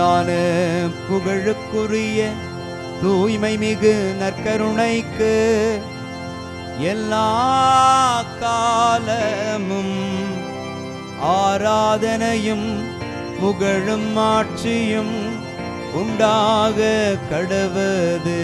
மேலான புகழுக்குரிய தூய்மை மிகு நற்கருணைக்கு எல்லா காலமும் ஆராதனையும் புகழும் ஆட்சியும் உண்டாக கடவது.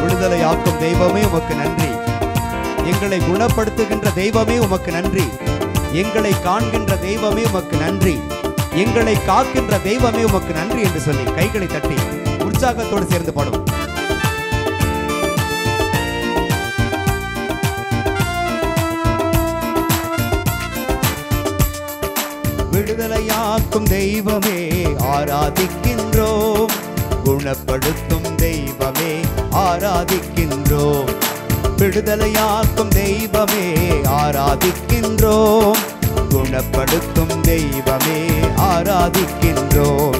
விடுதலையாக்கும் தெய்வமே உமக்கு நன்றி. எங்களை குணப்படுத்துகின்ற தெய்வமே உமக்கு நன்றி. எங்களை காண்கின்ற தெய்வமே உமக்கு நன்றி. எங்களை காக்கின்ற தெய்வமே உமக்கு நன்றி என்று சொல்லி கைகளை தட்டி உற்சாகத்தோடு சேர்ந்து பாடுவோம். விடுதலையாக்கும் தெய்வமே ஆராதிக்கின்றோம். குணப்படுத்தும் தெய்வமே ஆராதிக்கின்றோம். விடுதலையாக்கும் தெய்வமே ஆராதிக்கின்றோம். குணப்படுத்தும் தெய்வமே ஆராதிக்கின்றோம்.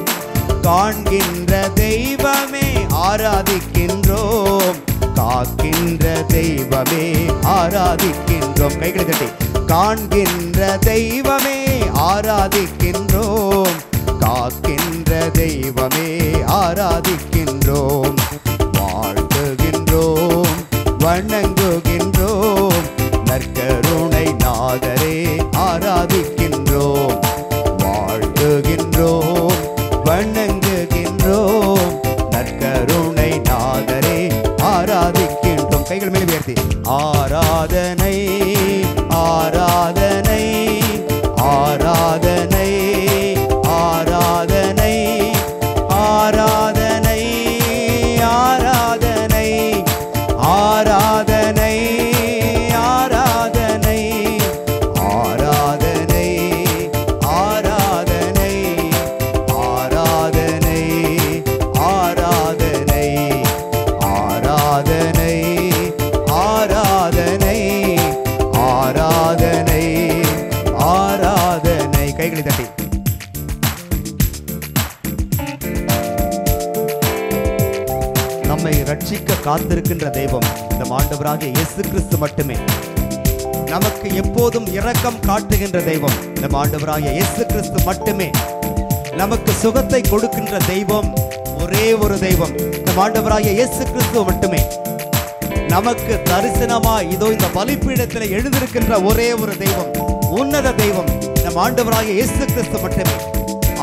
காண்கின்ற தெய்வமே ஆராதிக்கின்றோம். காக்கின்ற தெய்வமே ஆராதிக்கின்றோம். கைகளை தட்டி காண்கின்ற தெய்வமே ஆராதிக்கின்றோம். காக்கின்ற தெய்வமே ஆராதிக்கின்றோம். வாழ்த்துகின்றோம், வணங்குகின்றோம், நற்கருணை நாதரே ஆராதிக்கின்றோம். வாழ்த்துகின்றோம், வணங்குகின்றோம், நற்கருணை நாதரே ஆராதிக்கின்றோம். கைகள் மேலே உயர்த்தி ஆராதனை ஆராதனை ஆராதனை ஆராதனை ஆராதனை ஆராதனை ஆராதனை ஆராதனை ஆராதனை ஆராதனை ஆராதனை ஆராதனை ஆராதனை ஆராதனை ஆராதனை ஆராதனை. கைகளை தட்டி நம்மை ரட்சிக்க காத்திருக்கின்ற தெய்வம் நம் ஆண்டவராகிய இயேசு கிறிஸ்து மட்டுமே. நமக்கு எப்போதும் இரக்கம் காட்டுகின்ற தெய்வம் நம் ஆண்டவராகிய இயேசு கிறிஸ்து மட்டுமே. நமக்கு சுகத்தை கொடுக்கின்ற தெய்வம் ஒரே ஒரு தெய்வம் நம் ஆண்டவராகிய இயேசு கிறிஸ்து மட்டுமே. நமக்கு தரிசனமாய் இதோ இந்த பலிபீடத்தில் எழுந்திருக்கின்ற ஒரே ஒரு தெய்வம், உன்னத தெய்வம் நம் ஆண்டவராகிய இயேசு கிறிஸ்து மட்டுமே.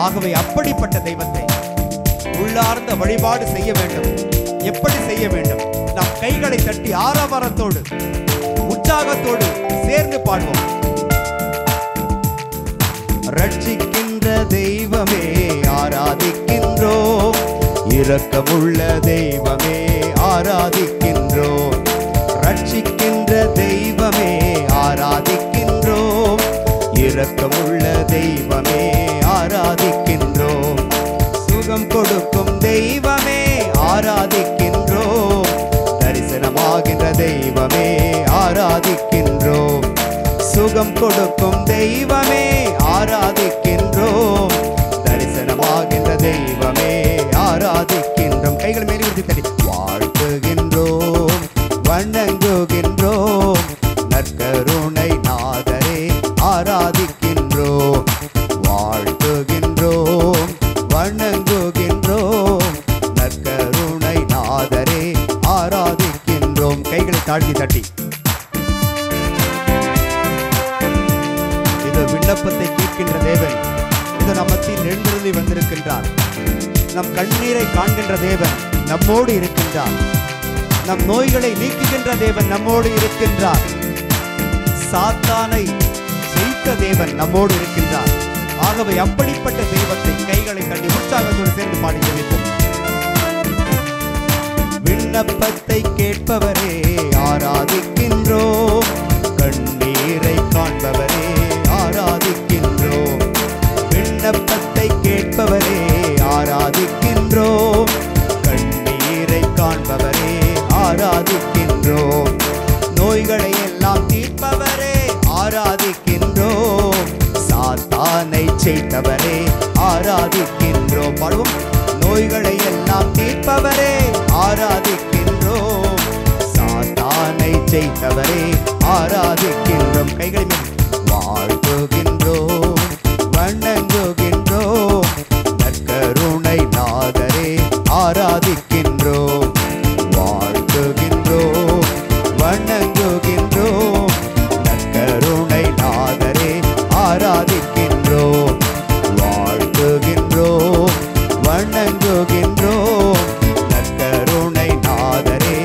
ஆகவே அப்படிப்பட்ட தெய்வத்தை உள்ளார்ந்த வழிபாடு செய்ய வேண்டும். எப்படி செய்ய வேண்டும்? நாம் கைகளை தட்டி ஆரவாரத்தோடு உற்சாகத்தோடு சேர்ந்து பாடுவோம். ரட்சிக்கின்ற தெய்வமே ஆராதிக்கின்றோம். இரக்கமுள்ள தெய்வமே ஆராதிக்கின்றோம். ரட்சிக்கின்ற தெய்வமே ஆராதிக்கின்றோம். இரக்கமுள்ள தெய்வமே ஆராதிக்கின்றோம். சுகம் கொடுக்கும் தெய்வமே ஆராதிக்கின்றோம். தரிசனமாகின்ற தெய்வமே ஆராதிக்கின்றோம். சுகம் கொடுக்கும் தெய்வமே ஆராதிக்கின்றோம். தரிசனமாகின்ற தெய்வமே ஆராதிக்கின்றோம். கைகள் மேலே உயர்த்தி தட்டி வாழ்த்துகின்றோம், வணங்குகின்றோம், நற்கருணை நாதரே ஆராதிக்கின்றோம். வாழ்த்துகின்றோம், வணங்குகின்றோம், நற்கருணை நாதரே ஆராதிக்கின்றோம். கைகளை தாழ்த்தி தட்டி இது விண்ணப்பத்தை கேட்கின்ற தேவன் இந்த நம்மத்தில் எழுந்தருளி வந்திருக்கின்றார். நம் கண்ணீரை காண்கின்ற தேவன் நம்மோடு இருக்கின்றார். நம் நோய்களை நீக்குகின்ற தேவன் நம்மோடு இருக்கின்றார். சாத்தானை ஜெயித்த தேவன் நம்மோடு இருக்கின்றார். ஆகவே அப்படிப்பட்ட தெய்வத்தை கைகளை கட்டி உற்சாகத்தோடு சேர்ந்து பாடி ஜெபிப்போம். விண்ணப்பத்தை கேட்பவரே ஆராதிக்கின்றோம், கண்ணீரை காண்பவரே ஆராதிக்கின்றோம். விண்ணப்பத்தை கேட்பவரே ஆராதிக்கின்றோம், கண்ணீரை காண்பவரே ஆராதிக்கின்றோம். நோய்களை எல்லாம் தீர்ப்பவரே ஆராதிக்கின்றோம், சாத்தானை ஜெயித்தவரே ஆராதிக்கின்றோம். பாடுவோம். நோய்களை எல்லாம் தீர்ப்பவரே ஆராதிக்கின்றோம், சாத்தானை ஜெயித்தவரே ஆராதிக்கின்றோம். கைகளை வாழ்த்துகின்றோம், வணங்குகின்றோம், நற்கருணை நாதரே ஆராதிக்கின்றோம். வாழ்த்துகின்றோம், வணங்குகின்றோம், நற்கருணை நாதரே ஆராதிக்கின்றோம். வாழ்த்துகின்றோம், வணங்குகின்றோம், நற்கருணை நாதரே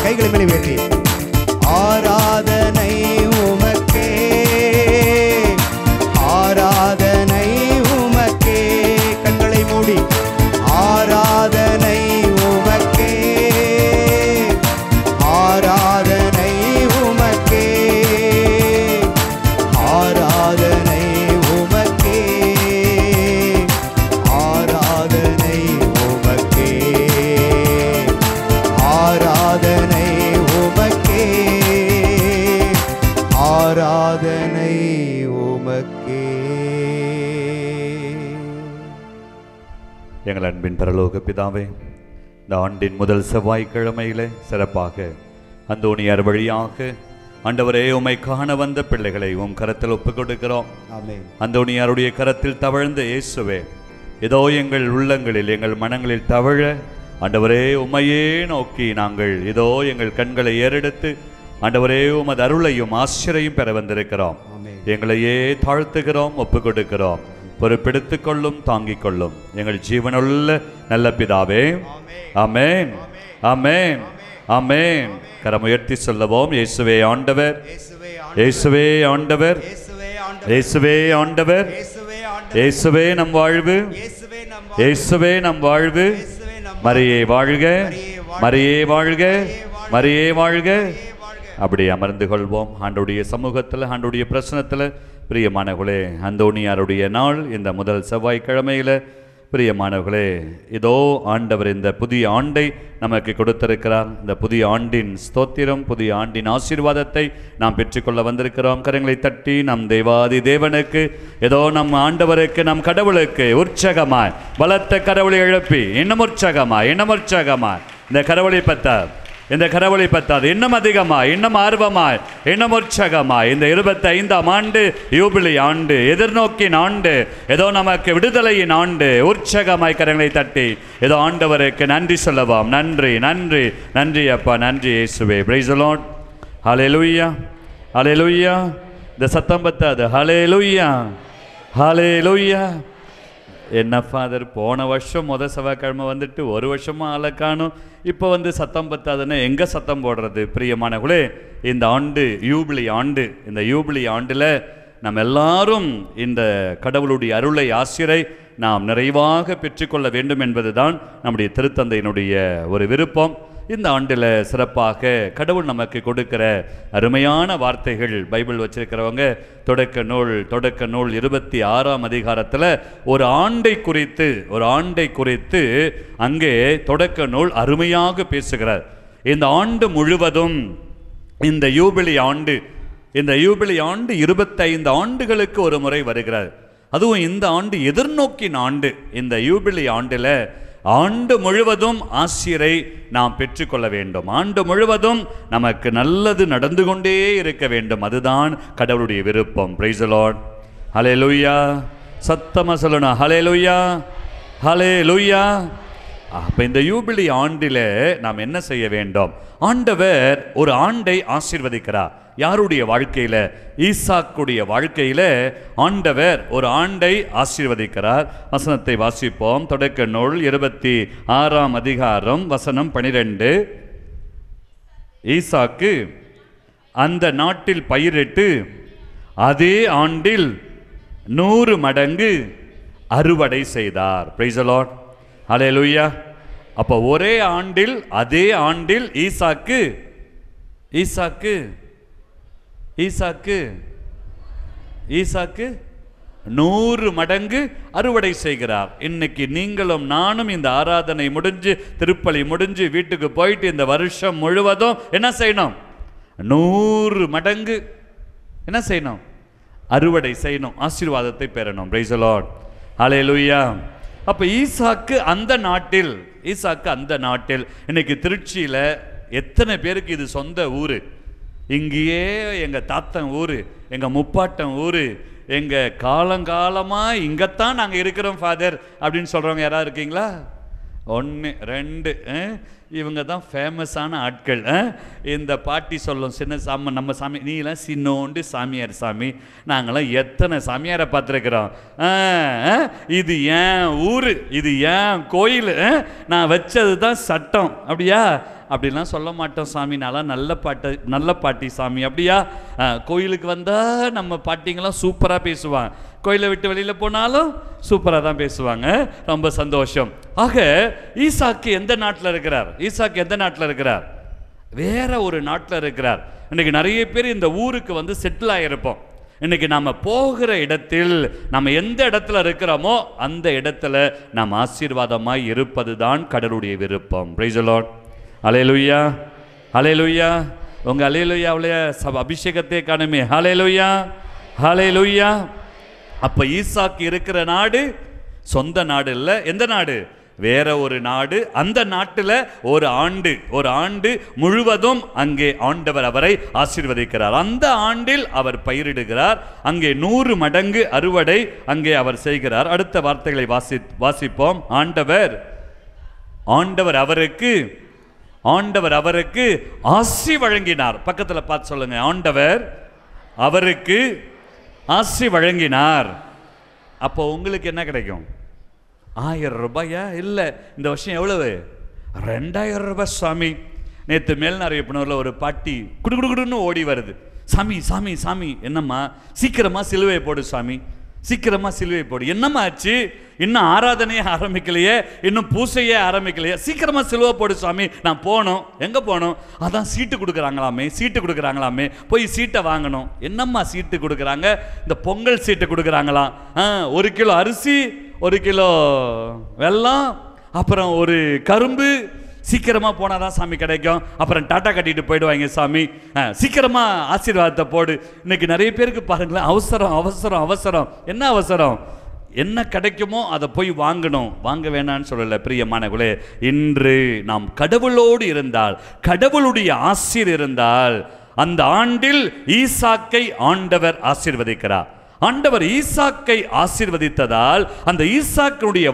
கைகளை மேலே வேண்டி ஆராதனை உமக்கே, ஆராதனை உமக்கே. கண்களை மூடி ஆராதனை உமக்கே, ஆராதனை உமக்கே, ஆராதனை உமக்கே, ஆராதனை உமக்கே, ஆராதனை உமக்கே, ஆராதனை உமக்கே. எங்கள் அன்பின் பரலோக பிதாவே, இந்த ஆண்டின் முதல் செவ்வாய்க்கிழமையிலே சிறப்பாக அந்தோணியார் வழியாக ஆண்டவரே உம்மை காண வந்த பிள்ளைகளை உம் கரத்தில் ஒப்புக் கொடுக்கிறோம். அந்தோணியாருடைய கரத்தில் தவழ்ந்த இயேசுவே, இதோ எங்கள் உள்ளங்களில் எங்கள் மனங்களில் தவழ ஆண்டவரே உம்மையே நோக்கி நாங்கள் இதோ எங்கள் கண்களை ஏறெடுத்து ஆண்டவரே உமது அருளையும் ஆசிரியையும் பெற வந்திருக்கிறோம். எங்களையே தாழ்த்துகிறோம், ஒப்புக் கொடுக்கிறோம். பொறுப்பெடுத்துக் கொள்ளும், தாங்கிக் கொள்ளும் எங்கள் ஜீவனுள்ள நல்ல பிதாவே. ஆமென், ஆமென், ஆமென். கரமுயர்த்தி சொல்லவோம். இயேசுவே ஆண்டவர், இயேசுவே ஆண்டவர், இயேசுவே ஆண்டவர், இயேசுவே நம் வாழ்வு, இயேசுவே நம் வாழ்வு. மரியே வாழ்க, மரியே வாழ்க, மரியே வாழ்க. அப்படி அமர்ந்து கொள்வோம். ஆண்டவருடைய சமூகத்தில், ஆண்டவருடைய பிரசனத்தில் பிரியமானவர்களே, அந்தோணியாருடைய நாள் இந்த முதல் செவ்வாய்க்கிழமையில் பிரியமானவர்களே, இதோ ஆண்டவர் இந்த புதிய ஆண்டை நமக்கு கொடுத்திருக்கிறார். இந்த புதிய ஆண்டின் ஸ்தோத்திரம், புதிய ஆண்டின் ஆசீர்வாதத்தை நாம் பெற்றுக்கொள்ள வந்திருக்கிறோம். கரங்களை தட்டி நம் தேவாதி தேவனுக்கு, ஏதோ நம் ஆண்டவருக்கு, நம் கடவுளுக்கு உற்சாகமாய் பலத்த கடவுளை எழுப்பி இன்னும் உற்சாகமாய், இன்னும் உற்சாகமாய் இந்த கடவுளை பத்தார், இந்த கடவுளை பத்தாது இன்னும் அதிகமாய், இன்னும் ஆர்வமாய், இன்னும் உற்சாகமாய் இந்த 25ஆம் ஆண்டு யூபிலி ஆண்டு, எதிர்நோக்கின் ஆண்டு, ஏதோ நமக்கு விடுதலையின் ஆண்டு, உற்சாகமாய் கரங்களை தட்டி ஏதோ ஆண்டவருக்கு நன்றி சொல்லலாம். நன்றி, நன்றி, நன்றி அப்பா, நன்றி இயேசுவே. Praise the Lord. ஹல்லேலூயா, ஹல்லேலூயா. இந்த சத்தம் பத்தாது. ஹல்லேலூயா, ஹல்லேலூயா. என்ன ஃபாதர், போன வருஷம் முதல் செவ்வாய்க்கிழமை வந்துட்டு ஒரு வருஷமாக ஆளை காணும், இப்போ வந்து சத்தம் பத்தாதுன்னு எங்கே சத்தம் போடுறது? பிரியமானவர்களே, இந்த ஆண்டு யூபிலி ஆண்டு. இந்த யூபிலி ஆண்டில் நம்ம எல்லாரும் இந்த கடவுளுடைய அருளை, ஆசிரை நாம் நிறைவாக பெற்றுக்கொள்ள வேண்டும் என்பதுதான் நம்முடைய திருத்தந்தையினுடைய ஒரு விருப்பம். இந்த ஆண்டில் சிறப்பாக கடவுள் நமக்கு கொடுக்கிற அருமையான வார்த்தைகள், பைபிள் வச்சிருக்கிறவங்க தொடக்க நூல் 26ஆம் அதிகாரத்தில் ஒரு ஆண்டை குறித்து அங்கே தொடக்க நூல் அருமையாக பேசுகிறார். இந்த ஆண்டு முழுவதும், இந்த யூபிலி ஆண்டு 25 ஆண்டுகளுக்கு ஒரு முறை வருகிறார். அதுவும் இந்த ஆண்டு எதிர்நோக்கின் ஆண்டு. இந்த யூபிலி ஆண்டில் ஆண்டு முழுவதும் ஆசிரை நாம் பெற்றுக்கொள்ள வேண்டும். ஆண்டு முழுவதும் நமக்கு நல்லது நடந்து கொண்டே இருக்க வேண்டும். அதுதான் கடவுளுடைய விருப்பம். Praise the Lord. ஹல்லேலூயா. சத்தமா சொல்லணும். ஹல்லேலூயா, ஹல்லேலூயா. அப்போ இந்த யூபிலி ஆண்டில் நாம் என்ன செய்ய வேண்டும்? ஆண்டவர் ஒரு ஆண்டை ஆசீர்வதிக்கிறார். யாருடைய வாழ்க்கையில? ஈசாக்குடைய வாழ்க்கையில ஆண்டவர் ஒரு ஆண்டை ஆசீர்வதிக்கிறார். வசனத்தை வாசிப்போம். தொடக்க நூல் 26ஆம் அதிகாரம் வசனம் 12. ஈசாக்கு அந்த நாட்டில் பயிரிட்டு அதே ஆண்டில் 100 மடங்கு அறுவடை செய்தார். Praise the Lord. ஹல்லேலூயா. அப்ப ஒரே ஆண்டில், அதே ஆண்டில் ஈசாக்கு 100 மடங்கு அறுவடை செய்கிறார். இன்னைக்கு நீங்களும் நானும் இந்த ஆராதனை முடிஞ்சு, திருப்பலி முடிஞ்சு வீட்டுக்கு போயிட்டு இந்த வருஷம் முழுவதும் என்ன செய்யணும்? 100 மடங்கு என்ன செய்யணும்? அறுவடை செய்யணும், ஆசீர்வாதத்தை பெறணும். Praise the Lord. ஹல்லேலூயா. அப்ப ஈசாக்கு அந்த நாட்டில் இன்னைக்கு திருச்சியில எத்தனை பேருக்கு இது சொந்த ஊரு? இங்கேயே எங்க தாத்தன் ஊரு, எங்க முப்பாட்டன் ஊரு, எங்க காலங்காலமா இங்கத்தான் நாங்க இருக்கிறோம் ஃபாதர் அப்படின்னு சொல்றவங்க யாராவது இருக்கீங்களா? 1 2 இவங்க தான் ஃபேமஸான ஆட்கள். இந்த பாட்டி சொல்லும், சின்ன சாமி நம்ம சாமி, நீலாம் சின்னோண்டு சாமியார் சாமி, நாங்களாம் எத்தனை சாமியாரை பார்த்துருக்குறோம். இது ஏன் ஊர், இது ஏன் கோயில், நான் வச்சது தான் சட்டம். அப்படியா? அப்படிலாம் சொல்ல மாட்டோம் சாமி, நான்லாம் நல்ல பாட்டி சாமி. அப்படியா? கோயிலுக்கு வந்தால் நம்ம பாட்டிங்கெல்லாம் சூப்பராக பேசுவாங்க, கோயிலை விட்டு வெளியில் போனாலும் சூப்பராக தான் பேசுவாங்க. ரொம்ப சந்தோஷம். ஆக ஈசாக்கு எந்த நாட்டில் இருக்கிறார்? வேற ஒரு நாட்டில் இருக்கிறார். இன்னைக்கு நிறைய பேர் இந்த ஊருக்கு வந்து செட்டில் ஆகிருப்போம். இன்னைக்கு நம்ம போகிற இடத்தில், நம்ம எந்த இடத்துல இருக்கிறோமோ அந்த இடத்துல நாம் ஆசீர்வாதமாய் இருப்பது தான் கடவுளுடைய விருப்பம். Praise the Lord. ஹல்லேலூயா, ஹல்லேலூயா. உங்க ஹல்லேலூயாவுல அபிஷேகத்தை காணுமே. ஹல்லேலூயா, ஹல்லேலூயா. அப்ப ஈசாக்கு இருக்கிற நாடு சொந்த நாடு இல்லை. எந்த நாடு? வேற ஒரு நாடு. அந்த நாட்டில் ஒரு ஆண்டு முழுவதும் அங்கே ஆண்டவர் அவரை ஆசீர்வதிக்கிறார். அந்த ஆண்டில் அவர் பயிரிடுகிறார். அங்கே 100 மடங்கு அறுவடை அங்கே அவர் செய்கிறார். அடுத்த வார்த்தைகளை வாசிப்போம். ஆண்டவர் அவருக்கு ஆசி வழங்கினார். பக்கத்துல பார்த்து சொல்லுங்க, ஆண்டவர் அவருக்கு ஆசி வழங்கினார். அப்போ உங்களுக்கு என்ன கிடைக்கும்? 1000 ரூபாயா? இல்லை, இந்த வருஷம் எவ்வளவு? 2000 ரூபாய் சாமி. நேற்று மேல்நாரியப்பனூரில் ஒரு பாட்டி குடுகுடுன்னு ஓடி வருது. சாமி சாமி சாமி, என்னம்மா? சீக்கிரமா சிலுவை போடு சாமி, சீக்கிரமா சிலுவை போடு. என்னம்மா ஆச்சு? இன்னும் ஆராதனையே ஆரம்பிக்கலையே, இன்னும் பூசையே ஆரம்பிக்கலையே, சீக்கிரமா சிலுவை போடு சாமி. நான் போனோம். எங்க போனோம்? அதான் சீட்டு கொடுக்குறாங்களாமே, போய் சீட்டை வாங்கணும். என்னம்மா சீட்டு கொடுக்குறாங்க? இந்த பொங்கல் சீட்டு கொடுக்குறாங்களாம். 1 கிலோ அரிசி, 1 கிலோ வெல்லம், அப்புறம் ஒரு கரும்பு. சீக்கிரமா போனாதான் சாமி கிடைக்கும். அப்புறம் டாட்டா கட்டிட்டு போயிடுவாங்க சாமி. சீக்கிரமா ஆசீர்வாதத்தை போடு. இன்னைக்கு நிறைய பேருக்கு பாருங்களேன், அவசரம். என்ன அவசரம்? என்ன கிடைக்குமோ அதை போய் வாங்கணும். வாங்க வேணான்னு சொல்லல பிரியமானவர்களே. இன்று நாம் கடவுளோடு இருந்தால், கடவுளுடைய ஆசீர் இருந்தால், அந்த ஆண்டில் ஈசாக்கை ஆண்டவர் ஆசீர்வதிக்கிறார். ஆண்டவர் ஈசாக்கை ஆசீர்வதித்ததால் அந்த ஈசாக்கினுடைய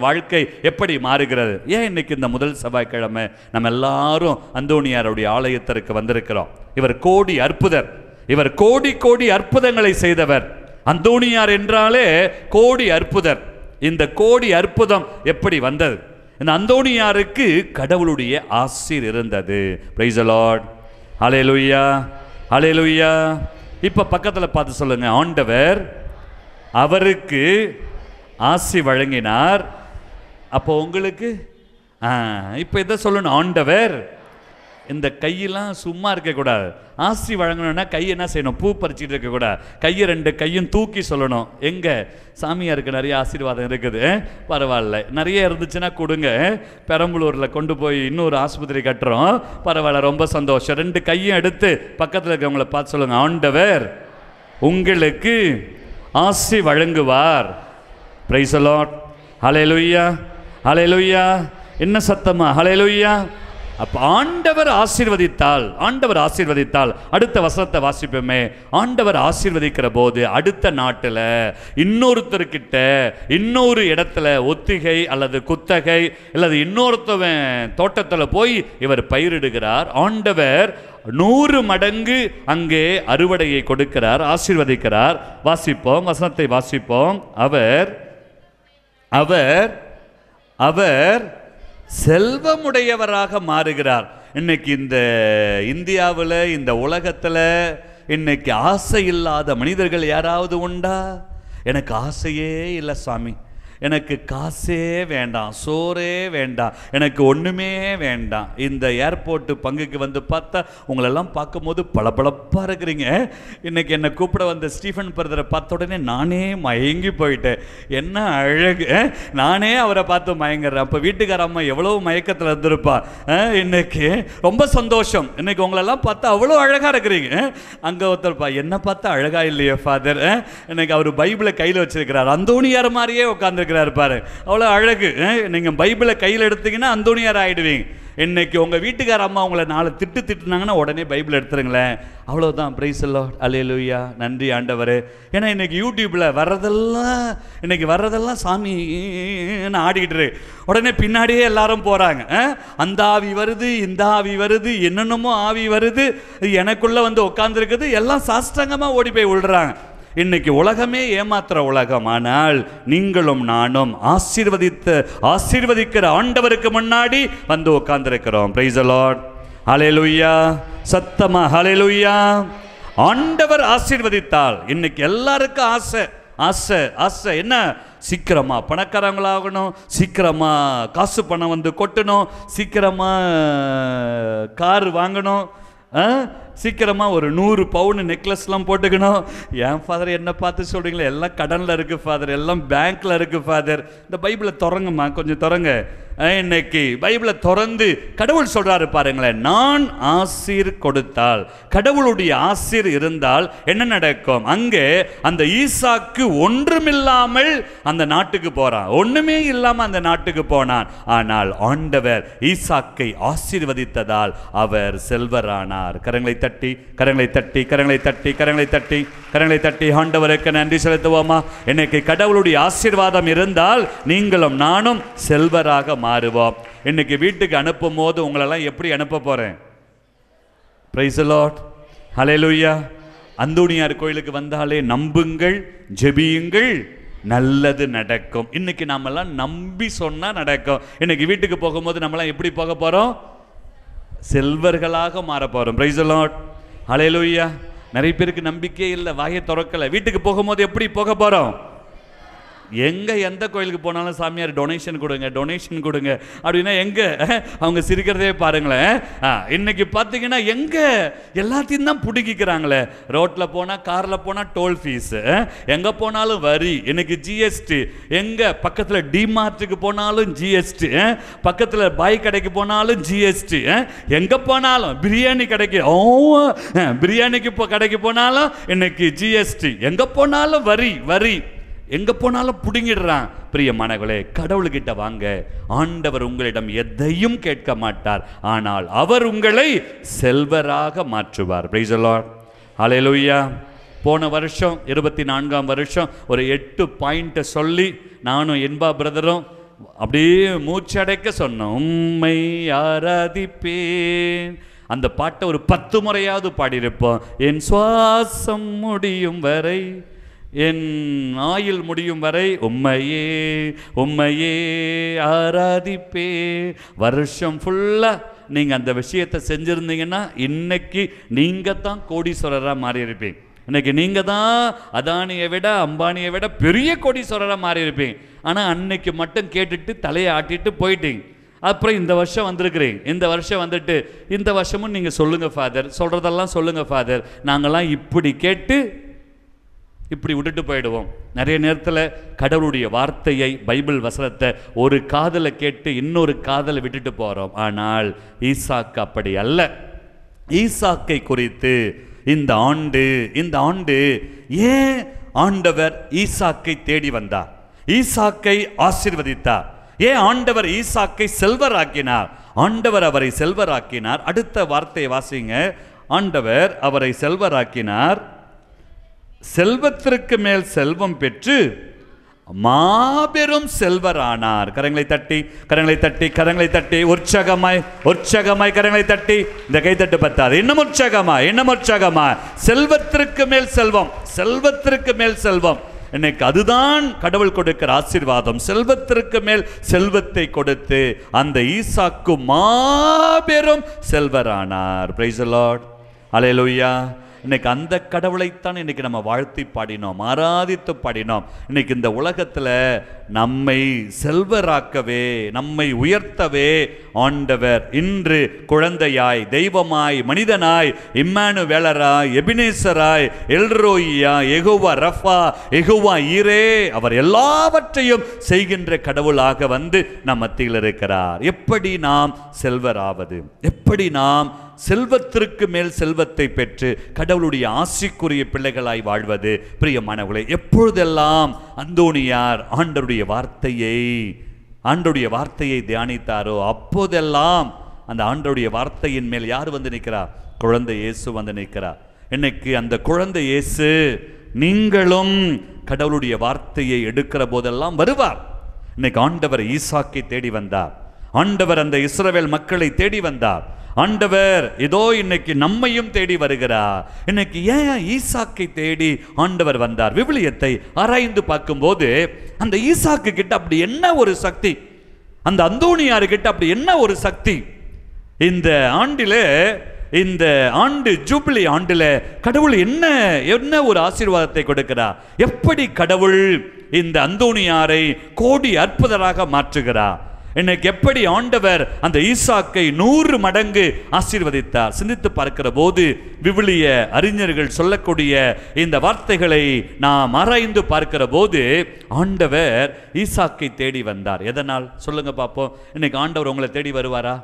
வாழ்க்கை எப்படி மாறுகிறது? ஏன் இன்னைக்கு இந்த முதல் செவ்வாய்க்கிழமை நம்ம எல்லாரும் அந்தோணியாருடைய ஆலயத்திற்கு வந்திருக்கிறோம்? இவர் கோடி அற்புதங்களை செய்தவர். அந்தோணியார் என்றாலே கோடி அற்புதர். இந்த கோடி அற்புதம் எப்படி வந்தது? இந்த அந்தோணியாருக்கு கடவுளுடைய ஆசீர் இருந்தது. Praise the Lord. ஹல்லேலூயா, ஹல்லேலூயா. இப்ப பக்கத்துல பார்த்து சொல்லுங்க, ஆண்டவர் அவருக்கு ஆசி வழங்கினார். அப்போ உங்களுக்கு இப்ப இதை சொல்லணும், ஆண்டவர். இந்த கையெல்லாம் சும்மா இருக்கக்கூடாது. ஆசி வழங்கணும்னா கை என்ன செய்யணும்? பூ பறிச்சுட்டு இருக்கக்கூடாது. கையை 2 கையும் தூக்கி சொல்லணும். எங்க சாமியாருக்கு நிறைய ஆசீர்வாதம் இருக்குது, பரவாயில்ல, நிறைய இருந்துச்சுன்னா கொடுங்க. பெரம்பலூரில் கொண்டு போய் இன்னொரு ஆஸ்பத்திரி கட்டுறோம், பரவாயில்ல, ரொம்ப சந்தோஷம். 2 கையும் எடுத்து பக்கத்தில் இருக்கவங்கள பார்த்து சொல்லுங்க, ஆண்டவர் உங்களுக்கு ஆசி வழங்குவார். Praise the Lord. ஹல்லேலூயா, ஹல்லேலூயா. என்ன சத்தமா? ஹல்லேலூயா. அப்ப ஆண்டவர் ஆசீர்வதித்தால் அடுத்த வசனத்தை வாசிப்போமே. ஆண்டவர் ஆசீர்வதிக்கிற போது அடுத்த நாட்டில் இன்னொருத்தர்கிட்ட இன்னொரு இடத்துல ஒத்திகை அல்லது குத்தகை அல்லது இன்னொருத்தவன் தோட்டத்தில் போய் இவர் பயிரிடுகிறார். ஆண்டவர் 100 மடங்கு அங்கே அறுவடையை கொடுக்கிறார், ஆசீர்வதிக்கிறார். வாசிப்போம், வசனத்தை வாசிப்போம். அவர் அவர் அவர் செல்வமுடையவராக மாறுகிறார். இன்னைக்கு இந்த இந்தியாவில், இந்த உலகத்தில் இன்னைக்கு ஆசை இல்லாத மனிதர்கள் யாராவது உண்டா? எனக்கு ஆசையே இல்லை சாமி, எனக்கு காசே வேண்டாம், சோறே வேண்டாம், எனக்கு ஒன்றுமே வேண்டாம். இந்த ஏர்போர்ட்டு பங்குக்கு வந்து பார்த்தா உங்களெல்லாம் பார்க்கும்போது பளபளப்பாக இருக்கிறீங்க. இன்றைக்கி என்னை கூப்பிட வந்த ஸ்டீஃபன் பிரதரை பார்த்த உடனே நானே மயங்கி போயிட்டேன். என்ன அழகு! நானே அவரை பார்த்து மயங்குறேன். அப்போ வீட்டுக்கார அம்மா எவ்வளோ மயக்கத்தில் இருந்திருப்பா. இன்னைக்கு ரொம்ப சந்தோஷம். இன்னைக்கு உங்களெல்லாம் பார்த்தா அவ்வளோ அழகாக இருக்கிறீங்க. அங்கே ஒருத்தர்ப்பா, என்ன பார்த்தா அழகா இல்லையே ஃபாதர். இன்னைக்கு அவர் பைபிளை கையில் வச்சிருக்கிறார், அந்தோணியார் மாதிரியே உட்காந்துருக்கிறார் பாரு, அவ்வளோ அழகு. நீங்கள் பைபிளை கையில் எடுத்தீங்கன்னா அந்தோணியார் ஆகிடுவீங்க. இன்னைக்கு உங்கள் வீட்டுக்கார அம்மா உங்களை 4 திட்டுனாங்கன்னா உடனே பைபிள் எடுத்துருங்களேன், அவ்வளோதான். பிரைஸ் தி லார்ட், அல்லேலூயா, நன்றி ஆண்டவரே. ஏன்னா இன்னைக்கு யூடியூப்பில் வர்றதெல்லாம் சாமின்னு ஆடிக்கிட்டு உடனே பின்னாடியே எல்லாரும் போகிறாங்க. அந்த ஆவி வருது, இந்த ஆவி வருது, என்னென்னமோ ஆவி வருது, எனக்குள்ளே வந்து உட்காந்துருக்குது, எல்லாம் சாஷ்டாங்கமாக ஓடி போய் விழுறாங்க. இன்னைக்கு உலகமே ஏமாத்துற உலகம். ஆனால் நீங்களும் நானும் ஆசீர்வதிக்கிற ஆண்டவருக்கு முன்னாடி வந்து உட்கார்ந்திருக்கிறோம். பிரைஸ் தி லார்ட், ஹல்லேலூயா, சத்தமா ஹல்லேலூயா. ஆண்டவர் ஆசீர்வதித்தால் இன்னைக்கு எல்லாருக்கும் ஆசை ஆசை ஆசை. என்ன? சீக்கிரமா பணக்காரங்களாகணும், சீக்கிரமா காசு பணம் வந்து கொட்டணும், சீக்கிரமா கார் வாங்கணும், சீக்கிரமாக ஒரு 100 பவுன் நெக்லஸ்லாம் போட்டுக்கணும். ஏன் ஃபாதர் என்ன பார்த்து சொல்கிறீங்களே, எல்லாம் கடனில் இருக்குது ஃபாதர், எல்லாம் பேங்க்கில் இருக்குது ஃபாதர். இந்த பைபிளை திறங்கம்மா, கொஞ்சம் திறங்க. இன்னைக்கு பைபிளை திறந்து கடவுள் சொல்கிறாரு பாருங்களேன், நான் ஆசீர் கொடுத்தால், கடவுளுடைய ஆசீர் இருந்தால் என்ன நடக்கும்? அங்கே அந்த ஈசாக்கு ஒன்றுமில்லாமல் அந்த நாட்டுக்கு போகிறான், ஒன்றுமே இல்லாமல் அந்த நாட்டுக்கு போனான். ஆனால் ஆண்டவர் ஈசாக்கை ஆசீர்வதித்ததால் அவர் செல்வரானார். கரங்களை தட்டி கரங்களை தட்டி கரங்களை தட்டி கரங்களை தட்டி கரங்களை தட்டி ஆண்டவருக்கு நன்றி செலுத்துவோமா? இன்னைக்கு கடவுளுடைய ஆசீர்வாதம் இருந்தால் நீங்களும் நானும் செல்வராக மாறுவோம். இன்னைக்கு வீட்டுக்கு அனுப்பும் போது உங்களெல்லாம் எப்படி அனுப்ப போறேன்? பிரைஸ் தி லார்ட், ஹல்லேலூயா. அந்தோணியார் கோயிலுக்கு வந்தாலே நம்புங்கள், ஜெபியுங்கள், நல்லது நடக்கும். இன்னைக்கு நாமெல்லாம் நம்பி சொன்னா நடக்கும். இன்னைக்கு வீட்டுக்கு போகும்போது நம்மளாம் எப்படி போக போறோம்? செல்வர்களாக மாற போறோம். பிரைஸ் தி லார்ட், ஹல்லேலூயா. நிறைய பேருக்கு நம்பிக்கையே இல்லை, வாயை திறக்கல. வீட்டுக்கு போகும்போது எப்படி போக போறோம்? எந்த கோயிலுக்கு போனாலும் சாமியார் டொனேஷன் கொடுங்க, டொனேஷன் கொடுங்க அப்படின்னா எங்கே அவங்க சிரிக்கிறதே பாருங்களேன். இன்னைக்கு பார்த்தீங்கன்னா எங்கே எல்லாத்தையும் தான் பிடிக்கிறாங்களே. ரோட்டில் போனால், காரில் போனால் டோல் ஃபீஸு, எங்கே போனாலும் வரி, இன்னைக்கு ஜிஎஸ்டி, எங்கே பக்கத்தில் டிமார்ட்டுக்கு போனாலும் ஜிஎஸ்டி, பக்கத்தில் பாய் கடைக்கு போனாலும் ஜிஎஸ்டி, எங்கே போனாலும் பிரியாணி கடைக்கு கடைக்கு போனாலும் இன்னைக்கு ஜிஎஸ்டி, எங்கே போனாலும் வரி வரி, எங்க போனாலும் புடுங்கிடுறான். பிரியமானவர்களே, கடவுள்கிட்ட வாங்க. ஆண்டவர் உங்களிடம் எதையும் கேட்க மாட்டார், ஆனால் அவர் உங்களை செல்வராக மாற்றுவார். பிரைஸ் தி லார்ட், ஹல்லேலூயா. போன வருஷம் 24ஆம் வருஷம் ஒரு 8 பாயிண்ட் சொல்லி நானும் என்பா பிரதரும் அப்படியே மூச்சடைக்க சொன்னோம். உம்மை ஆராதிப்பேன். அந்த பாட்டை ஒரு 10 முறையாவது பாடியிருப்போம். என் சுவாசம் முடியும் வரை, என் ஆயுள் முடியும் வரை உம்மையே உம்மையே ஆராதிப்பே. வருஷம் ஃபுல்லாக நீங்கள் அந்த விஷயத்தை செஞ்சுருந்தீங்கன்னா இன்னைக்கு நீங்கள் தான் கோடீஸ்வரராக மாறி இருப்பீங்க. இன்னைக்கு நீங்கள் தான் அதானியை விட, அம்பானியை விட பெரிய கோடீஸ்வரராக மாறி இருப்பீங்க. ஆனால் அன்னைக்கு மட்டும் கேட்டுட்டு தலையை ஆட்டிட்டு போயிட்டீங்க. அப்புறம் இந்த வருஷம் வந்திருக்கிறீங்க. இந்த வருஷம் வந்துட்டு இந்த வருஷமும் நீங்கள் சொல்லுங்கள் ஃபாதர், சொல்கிறதெல்லாம் சொல்லுங்கள் ஃபாதர், நாங்கள்லாம் இப்படி கேட்டு இப்படி விட்டுட்டு போயிடுவோம். நிறைய நேரத்தில் கடவுளுடைய வார்த்தையை, பைபிள் வசனத்தை ஒரு காதலை கேட்டு இன்னொரு காதலை விட்டுட்டு போகிறோம். ஆனால் ஈசாக்கு அப்படி அல்ல. ஈசாக்கை குறித்து இந்த ஆண்டு ஏன் ஆண்டவர் ஈசாக்கை தேடி வந்தார்? ஈசாக்கை ஆசீர்வதித்தார். ஏன் ஆண்டவர் ஈசாக்கை செல்வராக்கினார்? ஆண்டவர் அவரை செல்வராக்கினார். அடுத்த வார்த்தையை வாசிங்க. ஆண்டவர் அவரை செல்வராக்கினார், செல்வத்திற்கு மேல் செல்வம் பெற்று மாபெரும் செல்வரானார். கரங்களை தட்டி கரங்களை தட்டி கரங்களை தட்டி உற்சாகமாய் உற்சாகமாய் கரங்களை தட்டி. இந்த கைத்தட்டு பத்தாது, இன்னும் உற்சாகமாய் இன்னும் உற்சாகமாய். செல்வத்திற்கு மேல் செல்வம், செல்வத்திற்கு மேல் செல்வம். இன்னைக்கு அதுதான் கடவுள் கொடுக்கிற ஆசீர்வாதம். செல்வத்திற்கு மேல் செல்வத்தை கொடுத்து அந்த ஈசாக்கு மாபெரும் செல்வரானார். பிரைஸ் தி லார்ட், அல்லேலூயா. இன்னைக்கு அந்த கடவுளைத்தான் இன்னைக்கு நம்ம வாழ்த்தி பாடினோம், ஆராதித்து பாடினோம். இன்னைக்கு இந்த உலகத்தில் நம்மை செல்வராக்கவே, நம்மை உயர்த்தவே ஆண்டவர் இன்று குழந்தையாய், தெய்வமாய், மனிதனாய், இம்மானுவேலராய், எபினேசராய், எல்ரோயியா, யெகோவா ரஃபா, யெகோவா ஈரே, அவர் எல்லாவற்றையும் செய்கின்ற கடவுளாக வந்து நம் மத்தியில் இருக்கிறார். எப்படி நாம் செல்வராவது, எப்படி நாம் செல்வத்திற்கு மேல் செல்வத்தை பெற்று கடவுளுடைய ஆசிக்குரிய பிள்ளைகளாய் வாழ்வது? பிரியமானவர்களே, எப்பொழுதெல்லாம் அந்தோனியார் ஆண்டவருடைய வார்த்தையை தியானித்தாரோ அப்போதெல்லாம் அந்த ஆண்டவருடைய வார்த்தையின் மேல் யார் வந்து நிற்கிறார்? குழந்தை இயேசு வந்து நிற்கிறார். இன்னைக்கு அந்த குழந்தை இயேசு நீங்களும் கடவுளுடைய வார்த்தையை எடுக்கிற போதெல்லாம் வருவார். இன்னைக்கு ஆண்டவர் ஈசாக்கை தேடி வந்தார், ஆண்டவர் அந்த இஸ்ரவேல் மக்களை தேடி வந்தார், ஆண்டவர் இதோ இன்னைக்கு நம்மையும் தேடி வருகிறார். இன்னைக்கு ஏன் ஈசாக்கை தேடி ஆண்டவர் வந்தார்? விவிலியத்தை ஆராய்ந்து பார்க்கும்போது அந்த ஈசாக்கு கிட்ட அப்படி என்ன ஒரு சக்தி, அந்த அந்தோனியாரு கிட்ட அப்படி என்ன ஒரு சக்தி? இந்த ஆண்டிலே, இந்த ஆண்டு ஜூபிலி ஆண்டில் கடவுள் என்ன ஒரு ஆசீர்வாதத்தை கொடுக்கிறார்? எப்படி கடவுள் இந்த அந்தோனியாரை கோடி அற்புதராக மாற்றுகிறார்? இன்னைக்கு எப்படி ஆண்டவர் அந்த ஈசாக்கை 100 மடங்கு ஆசீர்வதித்தார்? சிந்தித்து பார்க்கிற போது விவிலிய அறிஞர்கள் சொல்லக்கூடிய இந்த வார்த்தைகளை நாம் ஆராய்ந்து பார்க்கிற போது ஆண்டவர் ஈசாக்கை தேடி வந்தார். எதனால் சொல்லுங்க பார்ப்போம். இன்னைக்கு ஆண்டவர் உங்களை தேடி வருவாரா?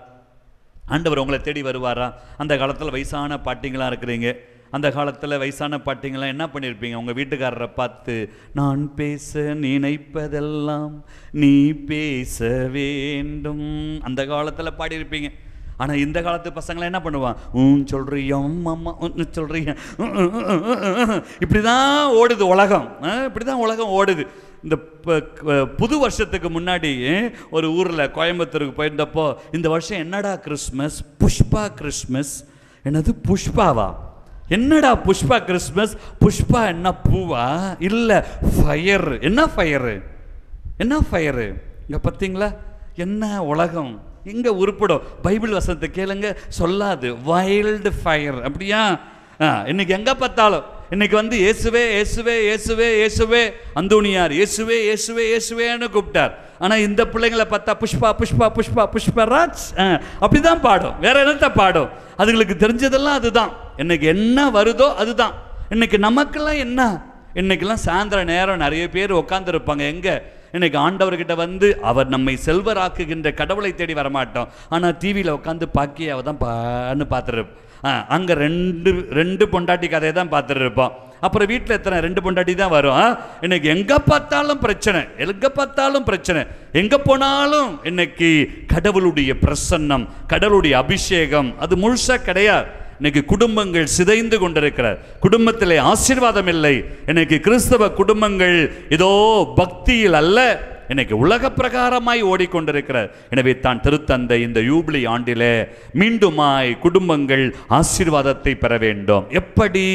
ஆண்டவர் உங்களை தேடி வருவாரா? அந்த காலத்தில் வயசான பாட்டிங்களாம் இருக்கிறீங்க, அந்த காலத்தில் வயசான பாட்டிங்கெல்லாம் என்ன பண்ணியிருப்பீங்க? உங்கள் வீட்டுக்காரரை பார்த்து, நான் பேச நினைப்பதெல்லாம் நீ பேச வேண்டும், அந்த காலத்தில் பாடியிருப்பீங்க. ஆனால் இந்த காலத்து பசங்களாம் என்ன பண்ணுவான்? சொல்றியா அம்மா, சொல்றியா, இப்படி தான் ஓடுது உலகம், இப்படி தான் உலகம் ஓடுது. இந்த புது வருஷத்துக்கு முன்னாடி ஒரு ஊரில் கோயம்புத்தூருக்கு போயிருந்தப்போ, இந்த வருஷம் என்னடா கிறிஸ்மஸ்? புஷ்பா கிறிஸ்மஸ். என்னது புஷ்பாவா? என்னடா புஷ்பா கிறிஸ்மஸ்? புஷ்பா என்ன பூவா? இல்லை, ஃபயர். என்ன ஃபயரு? என்ன ஃபயரு? இங்கே பார்த்தீங்களா என்ன உலகம் எங்கே உருப்படும்? பைபிள் வசனத்தை கேளுங்க, சொல்லாது வைல்டு ஃபயர். அப்படியா? இன்னைக்கு எங்கே பார்த்தாலும் இன்னைக்கு வந்து இயேசுவே இயேசுவே இயேசுவே இயேசுவே. அந்தோனியார் இயேசுவே இயேசுவே இயேசுவேன்னு கூப்பிட்டார். ஆனால் இந்த பிள்ளைங்களை பார்த்தா புஷ்பா புஷ்பா புஷ்பா புஷ்பராஜ் அப்படிதான் பாடும். வேற என்னத்தை பாடும்? அதுங்களுக்கு தெரிஞ்சதெல்லாம் அதுதான். இன்னைக்கு என்ன வருதோ அதுதான். இன்னைக்கு நமக்கெல்லாம் என்ன? இன்னைக்கெல்லாம் சாயந்தர நேரம் நிறைய பேர் உட்காந்துருப்பாங்க. எங்கே? இன்னைக்கு ஆண்டவர்கிட்ட வந்து அவர் நம்மை செல்வராக்குகின்ற கடவுளை தேடி வரமாட்டோம். ஆனால் டிவியில் உட்காந்து பாக்கியே அவ தான் பான்னு பார்த்துருப்போம். அங்கே ரெண்டு பொண்டாட்டி கதையை தான் பார்த்துட்டு இருப்போம். அப்புறம் வீட்டில் எத்தனை 2 பொண்டாட்டி தான் வரும். இன்னைக்கு எங்கே பார்த்தாலும் பிரச்சனை, எங்கே பார்த்தாலும் பிரச்சனை, எங்கே போனாலும் இன்னைக்கு கடவுளுடைய பிரசன்னம், கடவுளுடைய அபிஷேகம் அது முழுசாக கிடையாது. இன்னைக்கு குடும்பங்கள் சிதைந்து கொண்டிருக்கிறார், குடும்பத்திலே ஆசீர்வாதம் இல்லை. இன்னைக்கு கிறிஸ்தவ குடும்பங்கள் இதோ பக்தியில் அல்ல, இன்னைக்கு உலக பிரகாரமாய் ஓடிக்கொண்டிருக்கிறார். எனவே தான் திருத்தந்தை இந்த யூபிலி ஆண்டிலே மீண்டுமாய் குடும்பங்கள் ஆசீர்வாதத்தை பெற வேண்டும். எப்படி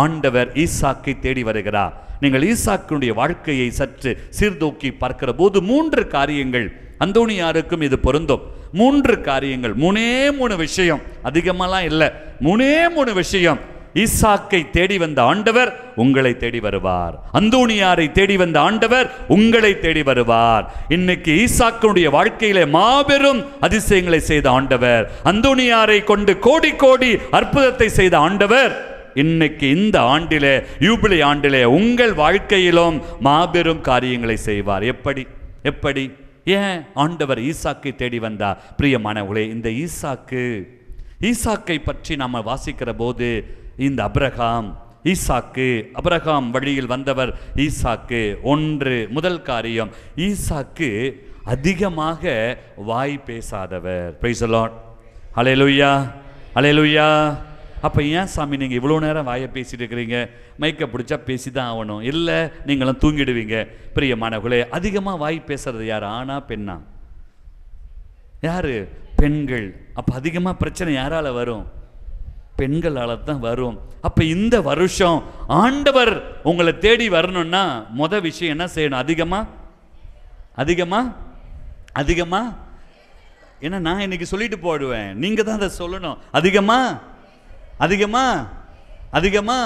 ஆண்டவர் ஈசாக்கை தேடி வருகிறார்? நீங்கள் ஈசாக்கினுடைய வாழ்க்கையை சற்று சீர்தூக்கி பார்க்கிற போது 3 காரியங்கள், அந்தோனியாருக்கும் இது பொருந்தும். 3 காரியங்கள், 3 விஷயம், அதிகமாலாம் இல்லை, 3 விஷயம். ஈசாக்கை தேடி வந்த ஆண்டவர் உங்களை தேடி வருவார். அந்தோனியாரை தேடி வந்த ஆண்டவர் உங்களை தேடி வருவார். இன்னைக்கு ஈசாக்கினுடைய வாழ்க்கையிலே மாபெரும் அதிசயங்களை செய்த ஆண்டவர், அந்தோனியாரை கொண்டு கோடி கோடி அற்புதத்தை செய்த ஆண்டவர் இன்னைக்கு இந்த ஆண்டிலே, யூபிலி ஆண்டிலே உங்கள் வாழ்க்கையிலும் மாபெரும் காரியங்களை செய்வார். எப்படி ஏன் ஆண்டவர் ஈசாக்கை தேடி வந்தார்? பிரியமானவர்களே, இந்த ஈசாக்கை பற்றி நாம் வாசிக்கிற போது இந்த அபிரகாம் வழியில் வந்தவர் ஈசாக்கு. முதல் காரியம், ஈசாக்கு அதிகமாக வாய் பேசாதவர். பிரைஸ் தி லார்ட், ஹல்லேலூயா, ஹல்லேலூயா. அப்போ ஏன் சாமி நீங்கள் இவ்வளோ நேரம் வாயை பேசிட்டு இருக்கிறீங்க? மைக்கை பிடிச்சா பேசி தான் ஆகணும், இல்லை நீங்களும் தூங்கிடுவீங்க. பிரியமானவர்களே, அதிகமாக வாய் பேசுறது யார்? ஆணா பெண்ணா? யாரு? பெண்கள். அப்போ அதிகமாக பிரச்சனை யாரால வரும்? பெண்களால் தான் வரும். அப்போ இந்த வருஷம் ஆண்டவர் உங்களை தேடி வரணும்னா விஷயம் என்ன செய்யணும்? அதிகமா ஏன்னா நான் இன்னைக்கு சொல்லிட்டு போடுவேன், நீங்க தான் அதை சொல்லணும். அதிகமா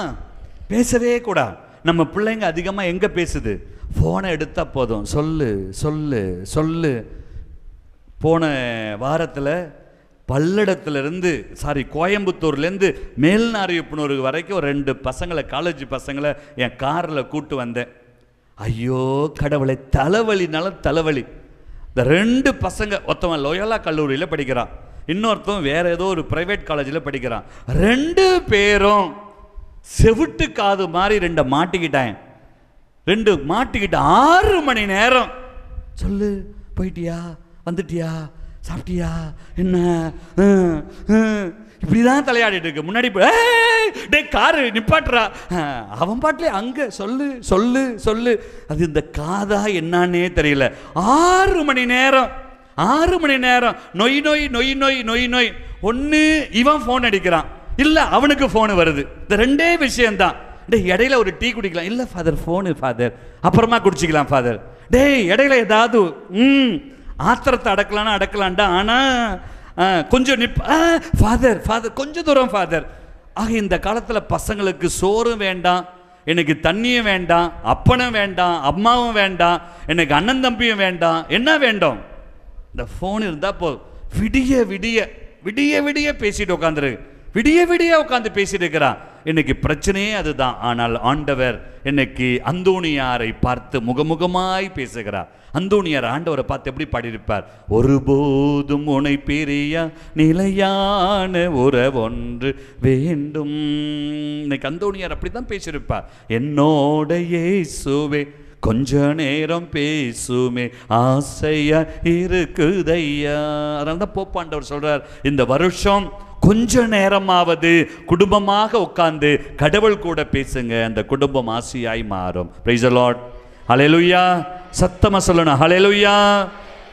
பேசவே கூடாது. நம்ம பிள்ளைங்க அதிகமா எங்க பேசுது? போனை எடுத்தா போதும், சொல்லு சொல்லு சொல்லு. போன வாரத்தில் கோயம்புத்தூர்லேருந்து மேல்நாரியப்பனூர் வரைக்கும் 2 பசங்களை, காலேஜ் பசங்களை என் காரில் கூட்டு வந்தேன். ஐயோ கடவுளை, தலைவலி. இந்த 2 பசங்க, ஒருத்தவன் லோயோலா கல்லூரியில் படிக்கிறான், இன்னொருத்தவன் வேற ஏதோ ஒரு பிரைவேட் காலேஜில் படிக்கிறான். 2 பேரும் செவிட்டு காது மாதிரி 2 மாட்டிக்கிட்டான். 2 மாட்டிக்கிட்டு 6 மணி நேரம் சொல்லு, போயிட்டியா, வந்துட்டியா, சாப்பிட்டியா, என்ன, இப்படிதான் தலையாடிட்டு இருக்கு. முன்னாடி காரு நிப்பாட்டுறா, அவன் பாட்டிலே அங்க சொல்லு சொல்லு சொல்லு. அது இந்த காதா என்னன்னே தெரியல. 6 மணி நேரம் நொய் நொய் நொய் நொய் நொய் நொய். ஒன்னு இவன் போன் அடிக்கிறான், இல்ல அவனுக்கு போன் வருது. இந்த 2 விஷயம்தான். இடையில ஒரு டீ குடிக்கலாம், இல்ல ஃபாதர் போனு ஃபாதர், அப்புறமா குடிச்சிக்கலாம் ஃபாதர். இடையில ஏதாவது ஆத்திரத்தை அடக்கலான்டா, ஆனா கொஞ்சம் ஃபாதர் கொஞ்சம் தூரம் ஃபாதர். ஆக இந்த காலத்தில் பசங்களுக்கு சோறும் வேண்டாம், எனக்கு தண்ணியும் வேண்டாம், அப்பனும் வேண்டாம், அம்மாவும் வேண்டாம், எனக்கு அண்ணன் தம்பியும் வேண்டாம். என்ன வேண்டும்? இந்த ஃபோன் இருந்தால் போதும். விடிய விடிய பேசிட்டு உட்காந்துரு, விடிய உட்காந்து பேசிட்டு இருக்கிறான். இன்னைக்கு பிரச்சனையே அதுதான். ஆனால் ஆண்டவர் இன்னைக்கு அந்தோணியாரை பார்த்து முகமுகமாய் பேசுகிறார். அந்தோணியார் ஆண்டவரை பார்த்து எப்படி பாடியிருப்பார்? ஒருபோதும் உனை பிரியா நிலையான உறவொன்று வேண்டும். இன்னைக்கு அந்தோணியார் அப்படிதான் பேசியிருப்பார். என்னோட இயேசுவே கொஞ்ச நேரம் பேசுமே ஆசையா இருக்குதையா. அதனால தான் போப்பாண்டவர் சொல்றார், இந்த வருஷம் கொஞ்ச நேரமாவது குடும்பமாக உட்கார்ந்து கடவுள் கூட பேசுங்க, அந்த குடும்பம் ஆசையாய் மாறும். Praise the Lord. ஹல்லேலூயா. சத்தமா சொல்லணும் ஹல்லேலூயா.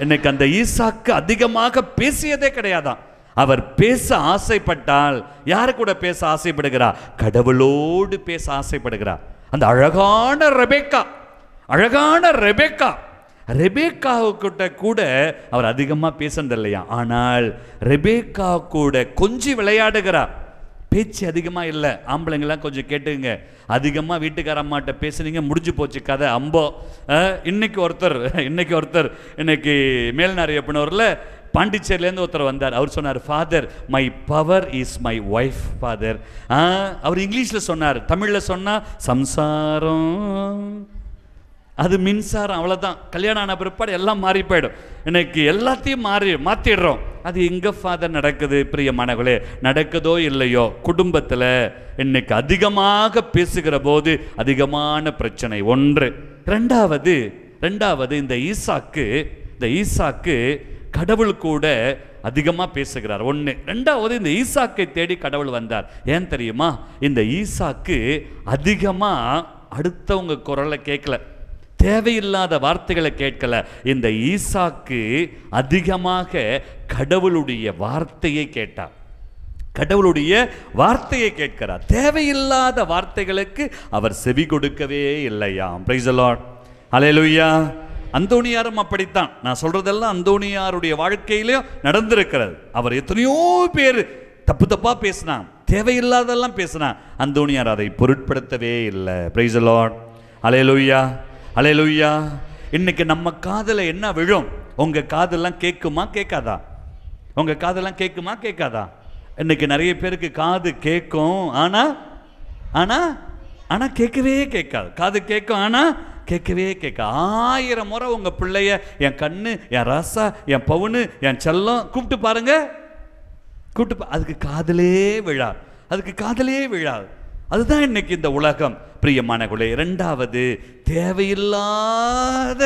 இன்னைக்கு அந்த ஈசாக்கு அதிகமாக பேசியதே கிடையாதான். அவர் பேச ஆசைப்பட்டால் யாரு கூட பேச ஆசைப்படுகிறார்? கடவுளோடு பேச ஆசைப்படுகிறார். அந்த அழகான ரெபேக்காவுக்கிட்ட கூட அவர் அதிகமாக பேசுனது இல்லையா. ஆனால் ரெபேக்கா கூட கொஞ்சம் விளையாடுகிறார், பேச்சு அதிகமாக இல்லை. ஆம்பளைங்களாம் கொஞ்சம் கேட்டுங்க, அதிகமாக வீட்டுக்கார அம்மாட்ட பேசுனீங்க, முடிஞ்சு போச்சு கதை அம்போ. இன்னைக்கு ஒருத்தர் இன்னைக்கு மேல்நாரியப்பனூரில் பாண்டிச்சேரியிலேருந்து ஒருத்தர் வந்தார். அவர் சொன்னார், father my power is my wife father. அவர் இங்கிலீஷில் சொன்னார், தமிழில் சொன்னால் சம்சாரம் அது மின்சாரம், அவ்வளோதான். கல்யாணம் ஆன பிற்பாடு எல்லாம் மாறி போயிடும். இன்னைக்கு எல்லாத்தையும் மாற்றிடுறோம். அது எங்கே ஃபாதர் நடக்குது? பிரியமானவர்களே, நடக்குதோ இல்லையோ, குடும்பத்தில் இன்னைக்கு அதிகமாக பேசுகிற போது அதிகமான பிரச்சனை. ஒன்று. ரெண்டாவது இந்த ஈசாக்கு கடவுள் கூட அதிகமாக பேசுகிறார். ஒன்று. ரெண்டாவது, இந்த ஈசாக்கை தேடி கடவுள் வந்தார். ஏன் தெரியுமா? இந்த ஈசாக்கு அதிகமாக அடுத்தவங்க குரலை கேட்கல, தேவையில்லாத வார்த்தைகளை கேட்கல. இந்த ஈசாக்கு அதிகமாக கடவுளுடைய வார்த்தையை கேட்டார், கடவுளுடைய வார்த்தையை கேட்கிறார். தேவையில்லாத வார்த்தைகளுக்கு அவர் செவி கொடுக்கவே இல்லையாம். Price the Lord. ஹல்லேலூயா. அந்தோணியாரும் அப்படித்தான். நான் சொல்றதெல்லாம் அந்தோணியாருடைய வாழ்க்கையிலேயும் நடந்திருக்கிறது. அவர் எத்தனையோ பேர் தப்பா பேசினான், தேவையில்லாதெல்லாம் பேசினான். அந்தோணியார் அதை பொருட்படுத்தவே இல்லை. Praise the Lord. ஹல்லேலூயா. ஹல்லேலூயா. இன்னைக்கு நம்ம காதுல என்ன விழும்? உங்க காதெல்லாம் கேட்குமா கேட்காதா? உங்க காதெல்லாம் கேட்குமா கேட்காதா? இன்னைக்கு நிறைய பேருக்கு காது கேட்கும், ஆனா கேட்கவே கேட்காது. காது கேட்கும், ஆனா கேட்கவே கேட்க. 1000 முறை உங்க பிள்ளைய என் கண்ணு, என் ராசா, என் பவுனு, என் செல்லம் கூப்பிட்டு பாருங்க, அதுக்கு காதலே விழாது. அதுதான் இன்னைக்கு இந்த உலகம். பிரியமானவர்களே, இரண்டாவது, தேவையில்லாத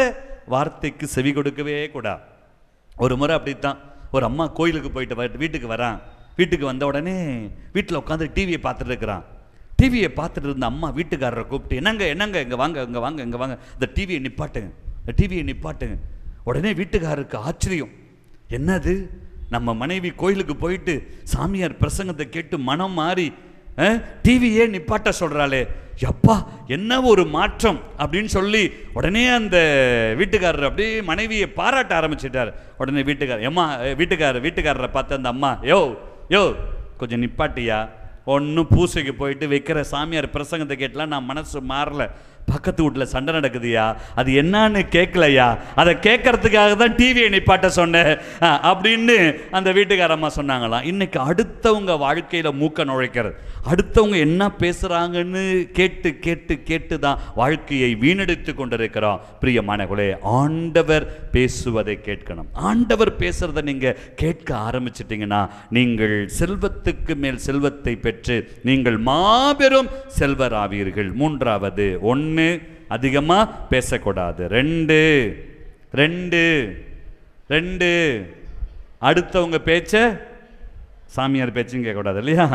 வார்த்தைக்கு செவி கொடுக்கவே கூடாது. ஒரு முறை அப்படித்தான், ஒரு அம்மா கோயிலுக்கு போயிட்டு வீட்டுக்கு வரான். வீட்டுக்கு வந்த உடனே வீட்டில் உட்காந்து டிவியை பார்த்துட்டு இருக்கிறான். டிவியை பார்த்துட்டு இருந்த அம்மா வீட்டுக்காரரை கூப்பிட்டு, என்னங்க இங்கே வாங்க இங்கே வாங்க, இந்த டிவியை நிப்பாட்டுங்க. உடனே வீட்டுக்காரருக்கு ஆச்சரியம், என்னது நம்ம மனைவி கோயிலுக்கு போயிட்டு சாமியார் பிரசங்கத்தை கேட்டு மனம் மாறி டிவியே நிப்பாட்ட சொல்றாளே, எப்பா என்ன ஒரு மாற்றம் அப்படின்னு சொல்லி உடனே அந்த வீட்டுக்காரர் அப்படியே மனைவியை பாராட்ட ஆரம்பிச்சிட்டார். உடனே வீட்டுக்காரரை பார்த்து அந்த அம்மா, யோ கொஞ்சம் நிப்பாட்டியா, ஒன்றும் பூசைக்கு போயிட்டு வைக்கிற சாமியார் பிரசங்கத்தை கேட்டலாம் நான் மனசு மாறல, பக்கத்து வீட்டில் சண்டை நடக்குதுயா, அது என்னன்னு கேட்கலையா, அதை கேட்கறதுக்காக தான் டிவியை நிப்பாட்ட சொன்னேன் அப்படின்னு அந்த வீட்டுக்காரம்மா சொன்னாங்களாம். இன்னைக்கு அடுத்தவங்க வாழ்க்கையில் மூக்க நுழைக்கிறது, அடுத்தவங்க என்ன பேசுகிறாங்கன்னு கேட்டு தான் வாழ்க்கையை வீணடித்து கொண்டிருக்கிறோம். பிரியமானவர்களே, ஆண்டவர் பேசுவதை கேட்கணும். ஆண்டவர் பேசுறதை நீங்கள் கேட்க ஆரம்பிச்சிட்டிங்கன்னா நீங்கள் செல்வத்துக்கு மேல் செல்வத்தை பெற்று நீங்கள் மாபெரும் செல்வர் ஆவீர்கள். மூன்றாவது, 1 அதிகமா பேசக்கூடாது. 2 அடுத்தவங்க பேச்ச, சாமியார் பேச்சும் கேட்கக்கூடாது இல்லையா,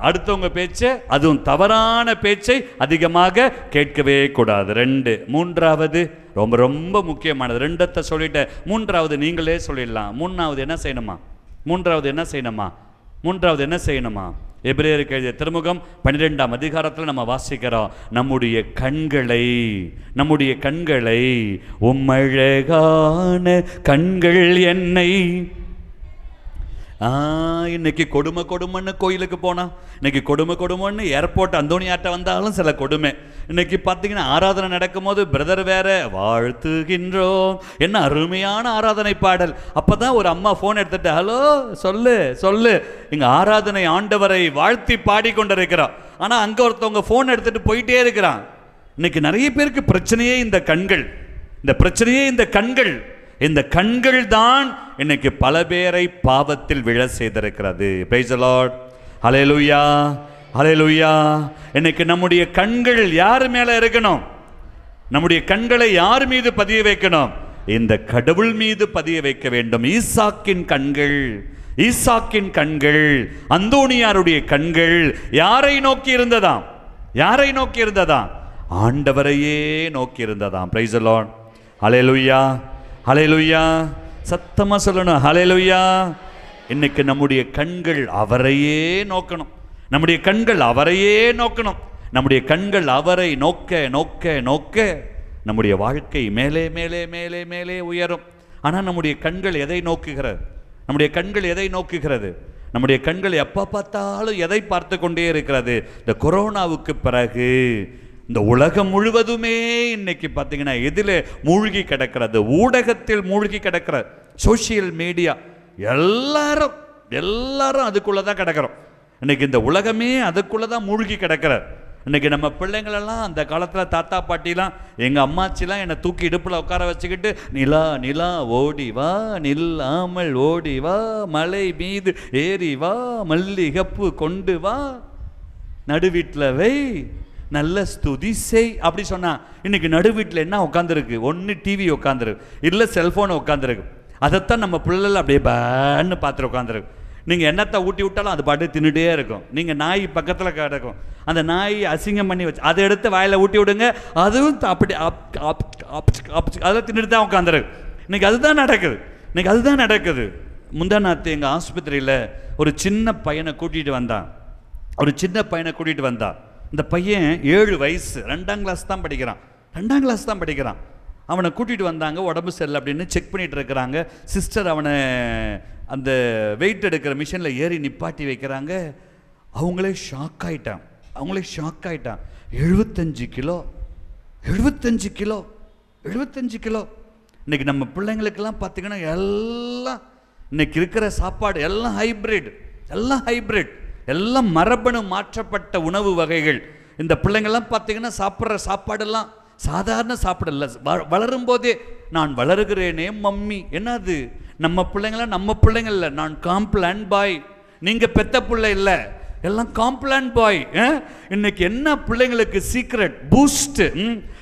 அடுத்தவங்க பேச்ச, அதுவும் தவறான பேச்சை அதிகமாக கேட்கவே கூடாது. 2. மூன்றாவது ரொம்ப ரொம்ப முக்கியமானது, 2 சொல்லிட்டேன், மூன்றாவது நீங்களே சொல்லிடலாம். மூன்றாவது என்ன செய்யணுமா? எபிரேயருக்கு எழுதிய திருமுகம் 12ஆம் அதிகாரத்தில் நம்ம வாசிக்கிறோம், நம்முடைய கண்களை உம்மழகான கண்கள் என்னை. இன்னைக்கு கொடுமைன்னு கோயிலுக்கு போனா, இன்னைக்கு கொடுமைன்னு ஏர்போர்ட் அந்தோனியாட்ட வந்தாலும் சில கொடுமை. இன்னைக்கு பார்த்தீங்கன்னா ஆராதனை நடக்கும் போது பிரதர் வேற வாழ்த்துகின்றோம், என்ன அருமையான ஆராதனை பாடல். அப்பதான் ஒரு அம்மா போன் எடுத்துட்டு, ஹலோ சொல்லு இங்க ஆராதனை ஆண்டவரை வாழ்த்தி பாடிக்கொண்டிருக்கிறான். ஆனா அங்க ஒருத்தவங்க போன் எடுத்துட்டு போயிட்டே இருக்கிறான். இன்னைக்கு நிறைய பேருக்கு பிரச்சனையே இந்த கண்கள். இந்த கண்கள் தான் இன்னைக்கு பல பேரை பாவத்தில் விழ செய்திருக்கிறது. பிரைஸ் தி லார்ட், ஹல்லேலூயா. இன்னைக்கு நம்முடைய கண்கள் யார் மேல இருக்கணும்? நம்முடைய கண்களை யார் மீது பதிய வைக்கணும்? இந்த கடவுள் மீது பதிய வைக்க வேண்டும். ஈசாக்கின் கண்கள், அந்தோனியாருடைய கண்கள் யாரை நோக்கி இருந்ததாம்? ஆண்டவரையே நோக்கி இருந்ததாம். பிரைஸ் தி லார்ட், ஹல்லேலூயா. சத்தமா சொல்லணும், ஹல்லேலூயா. இன்னைக்கு நம்முடைய கண்கள் அவரையே நோக்கணும். நம்முடைய கண்கள் அவரை நோக்க நம்முடைய வாழ்க்கை மேலே மேலே மேலே மேலே உயரும். ஆனால் நம்முடைய கண்கள் எதை நோக்குகிறது? நம்முடைய கண்கள் எப்போ பார்த்தாலும் எதை பார்த்து கொண்டே இருக்கிறது? இந்த கொரோனாவுக்கு பிறகு இந்த உலகம் முழுவதுமே இன்னைக்கு பார்த்தீங்கன்னா எதில் மூழ்கி கிடக்கிறது? ஊடகத்தில் மூழ்கி கிடக்கிறது. சோசியல் மீடியா, எல்லாரும் அதுக்குள்ளதான் கிடக்கிறோம். இன்னைக்கு இந்த உலகமே அதுக்குள்ளதான் மூழ்கி கிடக்கிறார். இன்னைக்கு நம்ம பிள்ளைங்களெல்லாம் அந்த காலத்தில் தாத்தா பாட்டிலாம், எங்கள் அம்மாச்சிலாம் என்னை தூக்கி இடுப்பில் உட்கார வச்சுக்கிட்டு, நிலா ஓடி வா, நில்லாமல் ஓடி வா, மலை மீது ஏறி வா, மல்லிகப்பு கொண்டு வா, நடுவீட்டில் வை, நல்ல ஸ்துதி செய் அப்படி சொன்னா. இன்னைக்கு நடுவீட்டில் என்ன உட்காந்துருக்கு? ஒன்று டிவி உட்காந்துருக்கு, இல்லை செல்ஃபோன் உட்காந்துருக்கு. அதைத்தான் நம்ம பிள்ளைகள் அப்படியே பேன்னு பார்த்துட்டு உட்காந்துருக்கு. நீங்கள் என்னத்தை ஊட்டி விட்டாலும் அது பாட்டு தின்னுட்டே இருக்கும். நீங்கள் நாய் பக்கத்தில் கிடக்கும், அந்த நாய் அசிங்கம் பண்ணி வச்சு அதை எடுத்து வாயில் ஊட்டி விடுங்க, அதுவும் அப்படி அதை தின்னுட்டு தான் உட்காந்துருக்கு. இன்னைக்கு அதுதான் நடக்குது. முந்தா நாத்து எங்கள் ஆஸ்பத்திரியில் ஒரு சின்ன பையனை கூட்டிகிட்டு வந்தான். இந்த பையன் 7 வயசு, 2ஆம் கிளாஸ் தான் படிக்கிறான். அவனை கூட்டிகிட்டு வந்தாங்க, உடம்பு சரியில்லை அப்படின்னு செக் பண்ணிட்டு இருக்கிறாங்க. சிஸ்டர் அவனை அந்த வெயிட் எடுக்கிற மிஷினில் ஏறி நிப்பாட்டி வைக்கிறாங்க. அவங்களே ஷாக் ஆயிட்டான். 75 கிலோ. இன்னைக்கு நம்ம பிள்ளைங்களுக்கெல்லாம் பார்த்தீங்கன்னா எல்லாம் இன்னைக்கு இருக்கிற சாப்பாடு எல்லாம் ஹைப்ரிட், எல்லாம் மரபணு மாற்றப்பட்ட உணவு வகைகள். இந்த பிள்ளைங்கள்லாம் பார்த்தீங்கன்னா சாப்பிட்ற சாப்பாடெல்லாம் சாதாரண சாப்பாடு இல்லை. வளரும் போதே நான் வளருகிறேனே மம்மி, என்னது நம்ம பிள்ளைங்க இல்லை, நான் காம்ப்ளான் பாய், நீங்கள் பெத்த பிள்ளை இல்லை, எல்லாம் காம்ப்ளான் பாய். இன்னைக்கு என்ன பிள்ளைங்களுக்கு சீக்ரெட் பூஸ்ட்?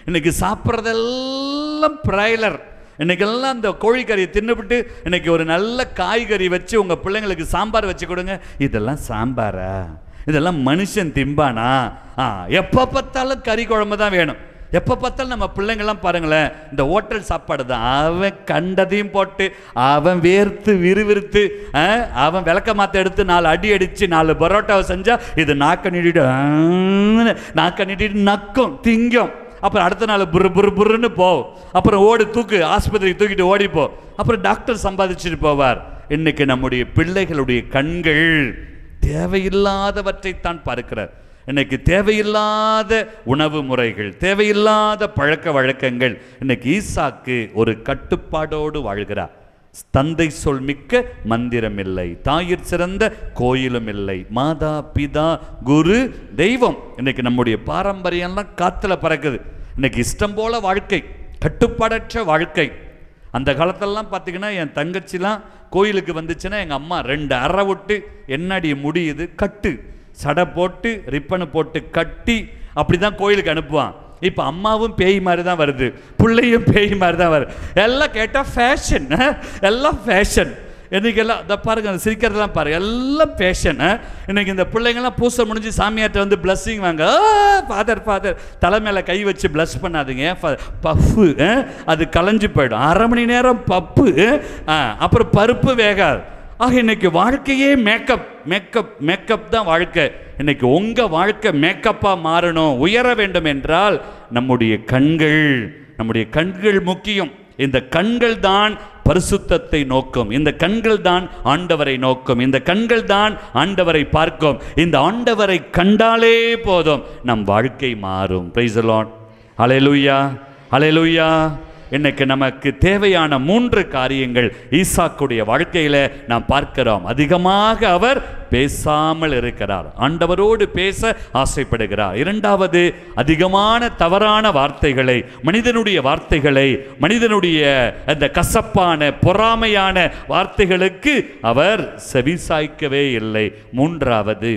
இன்னைக்கு சாப்பிட்றதெல்லாம் பிராய்லர், இன்னைக்கெல்லாம் அந்த கோழிக்கறியை தின்னுபிட்டு இன்னைக்கு ஒரு நல்ல காய்கறி வச்சு உங்கள் பிள்ளைங்களுக்கு சாம்பார் வச்சு கொடுங்க. இதெல்லாம் சாம்பாரா? இதெல்லாம் மனுஷன் திம்பானா? எப்போ பார்த்தாலும் கறி குழம்பு தான் வேணும். எப்போ பார்த்தாலும் நம்ம பிள்ளைங்கள்லாம் பாருங்களேன், இந்த ஹோட்டல் சாப்பாடு தான். அவன் கண்டதையும் போட்டு, அவன் வேர்த்து விறுவிறுத்து, அவன் விளக்க மாற்ற எடுத்து 4 அடி அடித்து 4 பரோட்டாவை செஞ்சால் இது நாக்க நீட்டிட்டு நக்கும் திங்கும். அப்புறம் அடுத்த நாள் புருன்னு போகும். அப்புறம் தூக்கு ஆஸ்பத்திரிக்கு தூக்கிட்டு ஓடிப்போ. அப்புறம் டாக்டர் சம்பாதிச்சுட்டு போவார். இன்னைக்கு நம்முடைய பிள்ளைகளுடைய கண்கள் தேவையில்லாதவற்றைத்தான் பார்க்கிறார். இன்னைக்கு தேவையில்லாத உணவு முறைகள், தேவையில்லாத பழக்க வழக்கங்கள். இன்னைக்கு ஈசாக்கு ஒரு கட்டுப்பாடோடு வாழ்கிறார். தந்தை சொல் மிக்க மந்திரம் இல்லை, தாயிற் சிறந்த கோயிலும் இல்லை, மாதா பிதா குரு தெய்வம். இன்னைக்கு நம்முடைய பாரம்பரியம்லாம் காத்துல பறக்குது. இன்னைக்கு இஷ்டம் போல வாழ்க்கை, கட்டுப்பாடற்ற வாழ்க்கை. அந்த காலத்திலலாம் பார்த்தீங்கன்னா என் தங்கச்சிலாம் கோயிலுக்கு வந்துச்சுன்னா எங்கள் அம்மா 2 அரை விட்டு என்னடி முடியுது கட்டு, சடை போட்டு ரிப்பனு போட்டு கட்டி அப்படி தான் கோயிலுக்கு அனுப்புவான். இப்போ அம்மாவும் பேய் மாதிரி தான் வருது, பிள்ளையும் பேய் மாதிரி தான் வருது. எல்லாம் கேட்டால் ஃபேஷன், எல்லாம் ஃபேஷன். இன்றைக்கெல்லாம் இதை பாருங்கள், சிரிக்கிறதெல்லாம் பாருங்கள், எல்லாம் ஃபேஷன். இன்றைக்கி இந்த பிள்ளைங்கள்லாம் பூசை முடிஞ்சு சாமியார்ட்ட வந்து பிளஸ்ஸிங் வாங்க. ஃபாதர் தலைமையில் கை வச்சு பிளஸ் பண்ணாதுங்க, பஃப்பு அது கலைஞ்சு போயிடும். 1/2 மணி நேரம் பப்பு, அப்புறம் பருப்பு வேகாது. இன்னைக்கு வாழ்க்கையே மேக்கப் தான் வாழ்க்கை. இன்னைக்கு உங்கள் வாழ்க்கை மேக்கப்பாக மாறணும், உயர வேண்டும் என்றால் நம்முடைய கண்கள் முக்கியம். இந்த கண்கள் தான் பரிசுத்தத்தை நோக்கும், இந்த கண்கள் தான் ஆண்டவரை நோக்கும், இந்த கண்கள் தான் ஆண்டவரை பார்க்கும். இந்த ஆண்டவரை கண்டாலே போதும் நம் வாழ்க்கை மாறும். Praise the Lord. ஹல்லேலூயா, ஹல்லேலூயா. இன்னைக்கு நமக்கு தேவையான 3 காரியங்கள் ஈசாக்குடைய வாழ்க்கையில நாம் பார்க்கிறோம். அதிகமாக அவர் பேசாமல் இருக்கிறார், ஆண்டவரோடு பேச ஆசைப்படுகிறார். 2வது, அதிகமான தவறான வார்த்தைகளை, மனிதனுடைய வார்த்தைகளை, மனிதனுடைய அந்த கசப்பான பொறாமையான வார்த்தைகளுக்கு அவர் செவிசாய்க்கவே இல்லை. 3வது,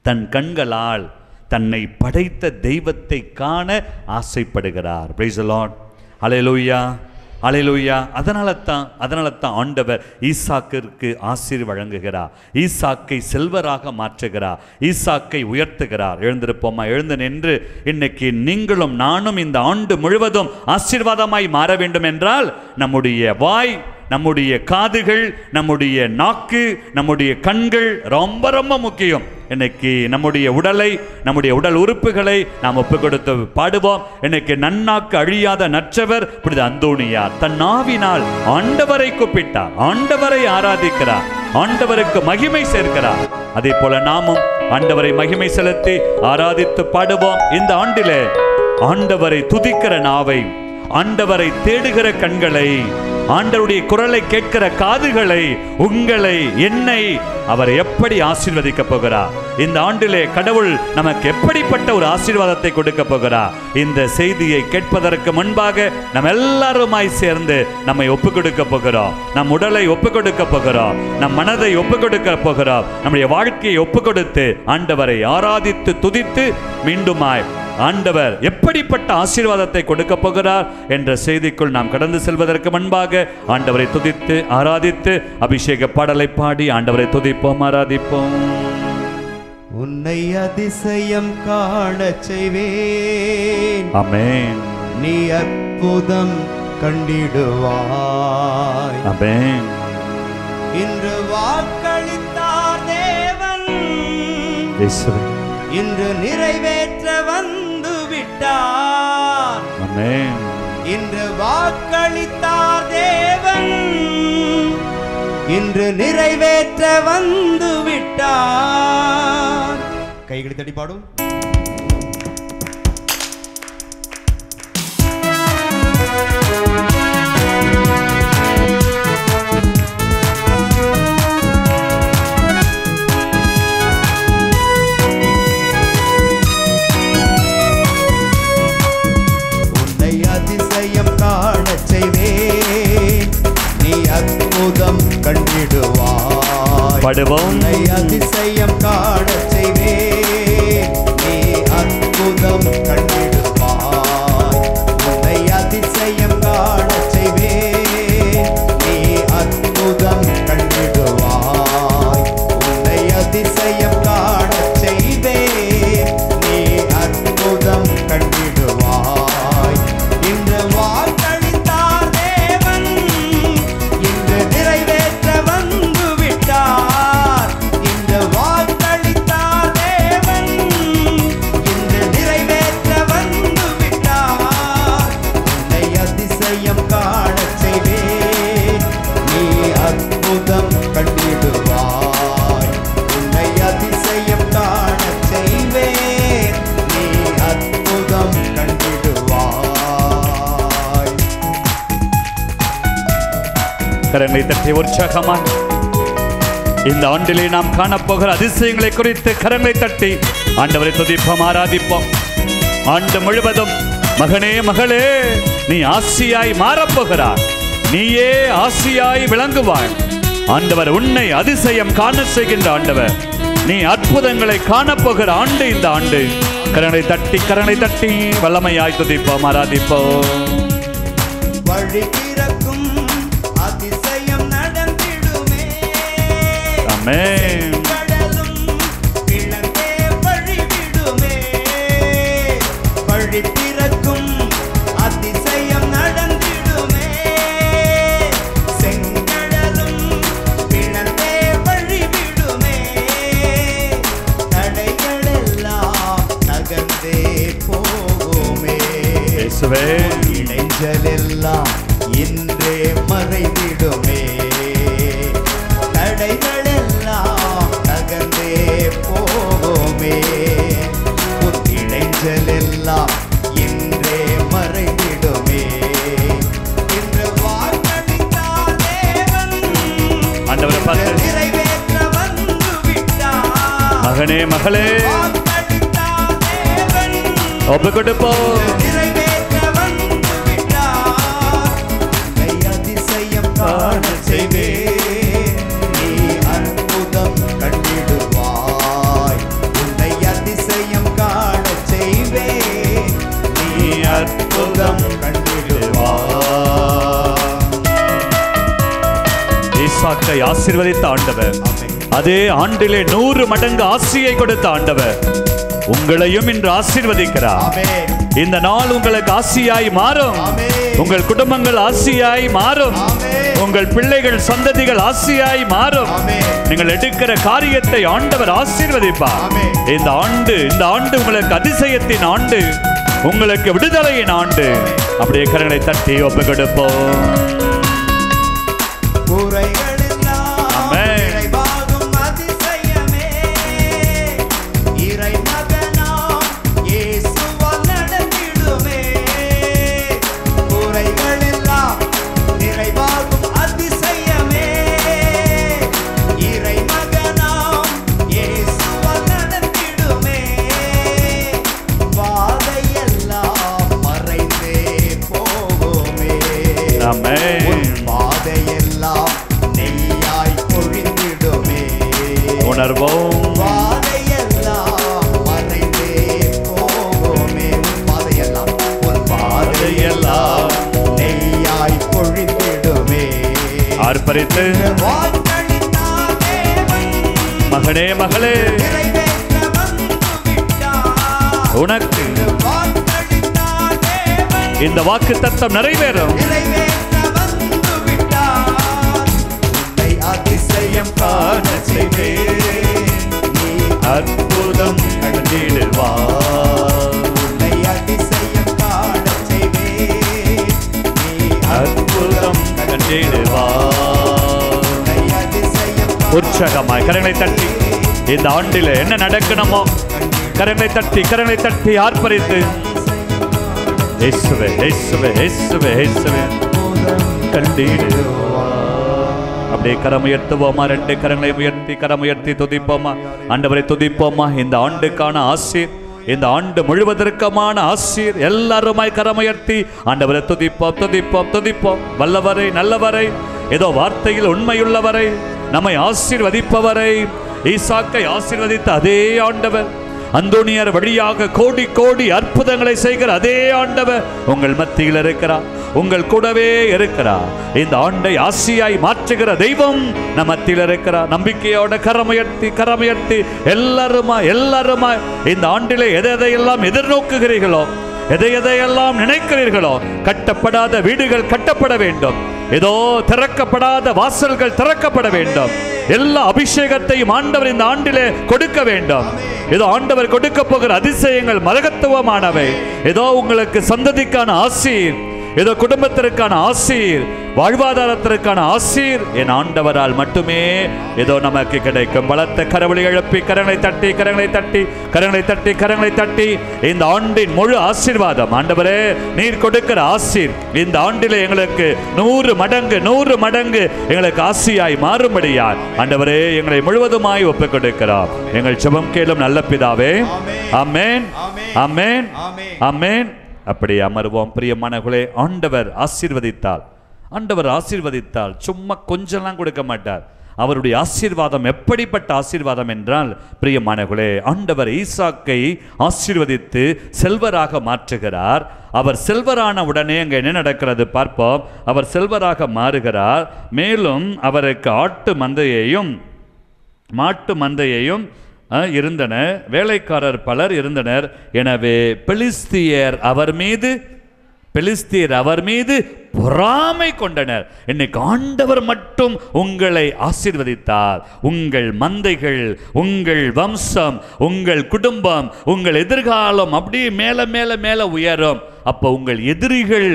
தன் கண்களால் தன்னை படைத்த தெய்வத்தை காண ஆசைப்படுகிறார். Price the Lord. ஹல்லேலூயா, ஹல்லேலூயா. அதனால தான் ஆண்டவர் ஈசாக்கிற்கு ஆசீர் வழங்குகிறார், ஈசாக்கை செல்வராக மாற்றுகிறார், ஈசாக்கை உயர்த்துகிறார். எழுந்திருப்போமா? எழுந்து நின்று இன்னைக்கு நீங்களும் நானும் இந்த ஆண்டு முழுவதும் ஆசீர்வாதமாய் மாற வேண்டும் என்றால் நம்முடைய வாய், நம்முடைய காதுகள், நம்முடைய நாக்கு, நம்முடைய கண்கள் ரொம்ப ரொம்ப முக்கியம். இன்னைக்கு நம்முடைய உடலை, நம்முடைய உடல் உறுப்புகளை நாம் ஒப்பு கொடுத்து பாடுவோம். இன்னைக்கு நன்னாக்கு அழியாத நற்றவர் புனித அந்தோணியார் தன் நாவினால் ஆண்டவரை கூப்பிட்டார், ஆண்டவரை ஆராதிக்கிறார், ஆண்டவருக்கு மகிமை சேர்க்கிறார். அதே போல நாமும் ஆண்டவரை மகிமை செலுத்தி ஆராதித்து பாடுவோம். இந்த ஆண்டிலே ஆண்டவரை துதிக்கிற நாவை, ஆண்டவரை தேடுகிற கண்களை, ஆண்டவருடைய குரலை கேட்கிற காதுகளை, உங்களை, என்னை அவர் எப்படி ஆசீர்வதிக்க போகிறார்? இந்த ஆண்டிலே கடவுள் நமக்கு எப்படிப்பட்ட ஒரு ஆசீர்வாதத்தை கொடுக்க போகிறார்? இந்த செய்தியை கேட்பதற்கு முன்பாக நம்ம எல்லாருமாய் சேர்ந்து நம்மை ஒப்பு கொடுக்க போகிறோம், நம் உடலை ஒப்பு கொடுக்க போகிறோம், நம் மனதை ஒப்பு கொடுக்க போகிறோம், நம்முடைய வாழ்க்கையை ஒப்பு கொடுத்து ஆண்டவரை ஆராதித்து துதித்து மீண்டுமாய் ஆண்டவர் எப்படிப்பட்ட ஆசீர்வாதத்தை கொடுக்க போகிறார் என்ற செய்திக்குள் நாம் கடந்து செல்வதற்கு முன்பாக ஆண்டவரை துதித்து ஆராதித்து அபிஷேக பாடலை பாடி ஆண்டவரை துதிப்போம், ஆராதிப்போம். உன்னை அதிசயம் காணச் செய்வேன், ஆமென். நீ அற்புதம் கண்டிடுவாய், ஆமென். இன்று வாக்களித்தார் தேவன், இன்று நிறைவேற்ற வந்து விட்டார். ஆமென். இன்று வாக்களித்தார் தேவன், இன்று நிறைவேற்ற வந்து விட்டார். கைகளை தட்டி பாடும். அற்புதம் கண்டிடுவாய், பாடுவோம். அதிசயம் காணச் செய்வேன், நீ அற்புதம் கண்டிடுவாய், உன்னை அதிசயம் காணச் செய்வேன், கரங்களை தட்டி உற்சாகமாய் இந்த ஆண்டிலே நாம் காணப்போகிற அதிசயங்களை குறித்து கரங்களை தட்டி ஆண்டவரை துதிப்போம், ஆராதிப்போம். ஆண்டு முழுவதும் மகனே மகளே, நீ ஆசியாய் மாறப்போகிறாய், நீயே ஆசியாய் விளங்குவாய். ஆண்டவர் உன்னை அதிசயம் காண செய்கின்ற ஆண்டவர், நீ அற்புதங்களை காணப்போகிற ஆண்டு இந்த ஆண்டு. கரங்களை தட்டி வல்லமையாய் துதிப்போம், ஆராதிப்போம். வழி பிறக்கும் அதிசயம் நடந்திடுமே. ஆமென். கடலும் இழந்தே வழி விடுமே. வழி பிறக்கும் அதிசயம் நடந்திடுமே. செங்கடலும் இழந்தே வழி விடுமே. தடைகள் எல்லாம் நகர்ந்தே போகுமே. இயேசுவே, இடைஞ்சல் எல்லாம் இன்றே மறைந்திடுமே. தடைகள் எல்லாம் நகர்ந்தே போகுமே. உன் இடைஞ்சல் எல்லாம் இன்றே மறைந்திடுமே. இன்று வாக்களித்தார் தேவன், ஆண்டவரை பார்த்து நிறைவேற்ற வந்து விட்டார். மகனே மகளே, வாக்களித்தார் தேவன், ஒப்பு கொடுப்போம். நிறைவேற்ற வந்து விட்டார். உன்னை அதிசயம் காண செய்வேன், நீ அற்புதம் கண்டிடுவாய். உன்னை அதிசயம் காண செய்வேன், நீ அற்புதம் கண்டிடுவாய். ஈசாக்கை ஆசீர்வதித்த ஆண்டவர், ஆமென். அதே ஆண்டிலே 100 மடங்கு ஆசியை கொடுத்த ஆண்டவர் உங்களையும் இன்று ஆசீர்வதிக்கிறார். ஆமென். இந்த நாள் உங்களுக்கு ஆசியாய் மாறும். ஆமென். உங்கள் குடும்பங்கள் ஆசியாய் மாறும். ஆமென். உங்கள் பிள்ளைகள் சந்ததிகள் ஆசியாய் மாறும். ஆமென். நீங்கள் எடுக்கிற காரியத்தை ஆண்டவர் ஆசீர்வதிப்பார். ஆமென். இந்த ஆண்டு உங்களுக்கு அதிசயத்தின் ஆண்டு, உங்களுக்கு விடுதலையின் ஆண்டு. அப்படியே கரங்களை தட்டி ஒப்பு கொடுப்போம். குறைகள் எல்லாம் ஆமென். நிறைவாகும் அதிசயமே. இறைமகனாம் இயேசுவால் நடந்திடுமே. குறைகள் எல்லாம் நிறைவாகும் அதிசயமே. இறைமகனாம் இயேசுவால் நடந்திடுமே. பாதையெல்லாம் மறைந்தே போகுமே. ஆமென். உன் பாதையெல்லாம் நெய்யாய் பொழிந்திடுமே. உணர்வோம். பாதையெல்லாம் மறைந்தே போகுமே. உன் பாதையெல்லாம் நெய்யாய் பொழிந்திடுமே. ஆர்ப்பரித்து வாக்களித்தார் தேவன், மகனே மகளே, நிறைவேற்ற வந்து விட்டார். உனக்கு வாக்களித்தார் தேவன், இந்த வாக்கு தத்தம் நிறைவேறும். நிறைவேற்ற வந்து விட்டார். உன்னை அதிசயம் காண செய்வேன், நீ அற்புதம் கண்டிடுவார். உன்னை அதிசயம் காண செய்வேன், நீ அற்புதம் கண்டிடுவார். உன்னை அதிசயம் உற்சாகமாய் கரங்களை தட்டி இந்த ஆண்டிலே என்ன நடக்கணுமோ கரங்களை தட்டி ஆர்ப்பரித்து இயேசுவே இயேசுவே இயேசுவே இயேசுவே கண்டிடுவார். அப்படியே கரம் உயர்த்துவோமா, 2 கரங்களை உயர்த்தி கரம் உயர்த்தி துதிப்போமா, ஆண்டவரை துதிப்போமா. இந்த ஆண்டுக்கான ஆசீர், இந்த ஆண்டு முழுவதற்குமான ஆசீர் எல்லாருமாய் கரம் உயர்த்தி ஆண்டவரை துதிப்போம் துதிப்போம் துதிப்போம். வல்லவரை, நல்லவரை, ஏதோ வார்த்தையில் உண்மையுள்ளவரை, நம்மை ஆசீர்வதிப்பவரை, ஈசாக்கை ஆசீர்வதித்த அதே ஆண்டவர், அந்தோனியார் வழியாக கோடி கோடி அற்புதங்களை செய்கிற அதே ஆண்டவர் உங்கள் மத்தியில் இருக்கிறார், உங்கள் கூடவே இருக்கிறார். இந்த ஆண்டை ஆசியாய் மாற்றுகிற தெய்வம் நம் மத்தியில் இருக்கிறார். நம்பிக்கையோட கரமுயர்த்தி எல்லாருமா இந்த ஆண்டிலே எதையெல்லாம் எதிர்நோக்குகிறீர்களோ, எதையெல்லாம் நினைக்கிறீர்களோ, கட்டப்படாத வீடுகள் கட்டப்பட வேண்டும், ஏதோ திறக்கப்படாத வாசல்கள் திறக்கப்பட வேண்டும். எல்லா அபிஷேகத்தையும் ஆண்டவர் இந்த ஆண்டிலே கொடுக்க வேண்டும். ஏதோ ஆண்டவர் கொடுக்க போகிற அதிசயங்கள் மகத்துவமானவை. ஏதோ உங்களுக்கு சந்ததிக்கான ஆசீர், ஏதோ குடும்பத்திற்கான ஆசீர், வாழ்வாதாரத்திற்கான ஆசீர் என் ஆண்டவரால் மட்டுமே ஏதோ நமக்கு கிடைக்கும். பலத்த கரவொலி எழுப்பி கரங்களை தட்டி கரங்களை தட்டி கரங்களை தட்டி கரங்களை தட்டி இந்த ஆண்டின் முழு ஆசீர்வாதம் ஆண்டவரே நீர் கொடுக்கிற ஆசீர் இந்த ஆண்டிலே எங்களுக்கு 100 மடங்கு 100 மடங்கு எங்களுக்கு ஆசியாய் மாறும்படியாய் ஆண்டவரே எங்களை முழுவதுமாய் ஒப்புக் கொடுக்கிறோம். எங்கள் ஜெபம் கேளும் நல்ல பிதாவே. ஆமென், ஆமென், ஆமென். அப்படி அமர்வோம். பிரியமானவர்களே, ஆண்டவர் ஆசீர்வதித்தால் சும்மா கொஞ்சம்லாம் கொடுக்க மாட்டார். அவருடைய ஆசீர்வாதம் எப்படிப்பட்ட ஆசீர்வாதம் என்றால், பிரியமானவர்களே, ஆண்டவர் ஈசாக்கை ஆசீர்வதித்து செல்வராக மாற்றுகிறார். அவர் செல்வரான உடனே அங்கே என்ன நடக்கிறது பார்ப்போம். அவர் செல்வராக மாறுகிறார். மேலும் அவருக்கு ஆட்டு மந்தையையும் மாட்டு மந்தையையும் இருந்தன, வேலைக்காரர் பலர் இருந்தனர். எனவே பெலிஸ்தியர் அவர் மீது பொறாமை கொண்டனர். இன்னைக்கு ஆண்டவர் மட்டும் உங்களை ஆசீர்வதித்தார், உங்கள் மந்தைகள், உங்கள் வம்சம், உங்கள் குடும்பம், உங்கள் எதிர்காலம் அப்படியே மேல மேல மேல உயரும். அப்போ உங்கள் எதிரிகள்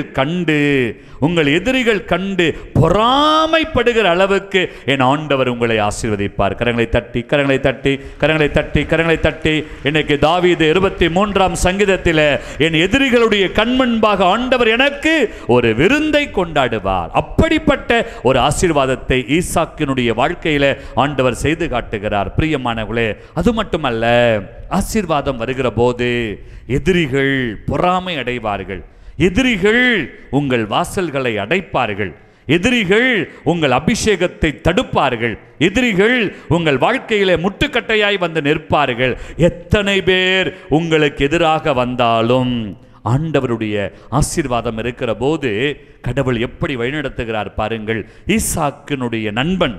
கண்டு பொறாமைப்படுகிற அளவுக்கு என் ஆண்டவர் உங்களை ஆசீர்வதிப்பார். கரங்களை தட்டி கரங்களை தட்டி கரங்களை தட்டி கரங்களை தட்டி. இன்னைக்கு தாவீது 23ஆம் சங்கீதத்தில் என் எதிரிகளுடைய கண்முன்பாக ஆண்டவர் எனக்கு ஒரு விருந்தை கொண்டாடுவார். அப்படிப்பட்ட ஒரு ஆசீர்வாதத்தை ஈசாக்கினுடைய வாழ்க்கையில ஆண்டவர் செய்து காட்டுகிறார். பிரியமானவர்களே, அது மட்டுமல்ல, ஆசீர்வாதம் வருகிற போது எதிரிகள் பொறாமை அடைவார்கள். எதிரிகள் உங்கள் வாசல்களை அடைப்பார்கள். எதிரிகள் உங்கள் அபிஷேகத்தை தடுப்பார்கள். எதிரிகள் உங்கள் வாழ்க்கையிலே முட்டுக்கட்டையாய் வந்து நிற்பார்கள். எத்தனை பேர் உங்களுக்கு எதிராக வந்தாலும் ஆண்டவருடைய ஆசீர்வாதம் இருக்கிற போது கடவுள் எப்படி வழிநடத்துகிறார் பாருங்கள். ஈசாக்கினுடைய நண்பன்,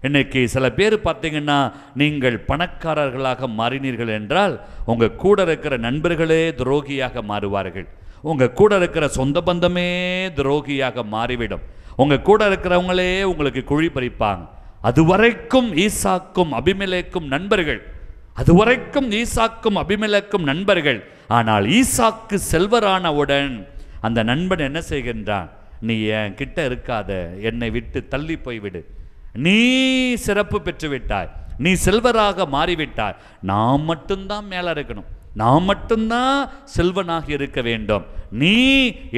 இன்னைக்கு சில பேர் பார்த்தீங்கன்னா, நீங்கள் பணக்காரர்களாக மாறினீர்கள் என்றால் உங்கள் கூட இருக்கிற நண்பர்களே துரோகியாக மாறுவார்கள். உங்கள் கூட இருக்கிற சொந்த பந்தமே துரோகியாக மாறிவிடும். உங்கள் கூட இருக்கிறவங்களே உங்களுக்கு குழி பறிப்பாங்க. அதுவரைக்கும் ஈசாக்கும் அபிமெலேக்கும் நண்பர்கள். ஆனால் ஈசாக்கு செல்வரானவுடன் அந்த நண்பன் என்ன செய்கின்றான்? நீ என் கிட்ட இருக்காத, என்னை விட்டு தள்ளி போய்விடு. நீ சிறப்பு பெற்று விட்டாய், நீ செல்வராக மாறிவிட்டாய், நான் மட்டும்தான் மேல இருக்கணும், நான் மட்டும்தான் செல்வனாக இருக்க வேண்டும். நீ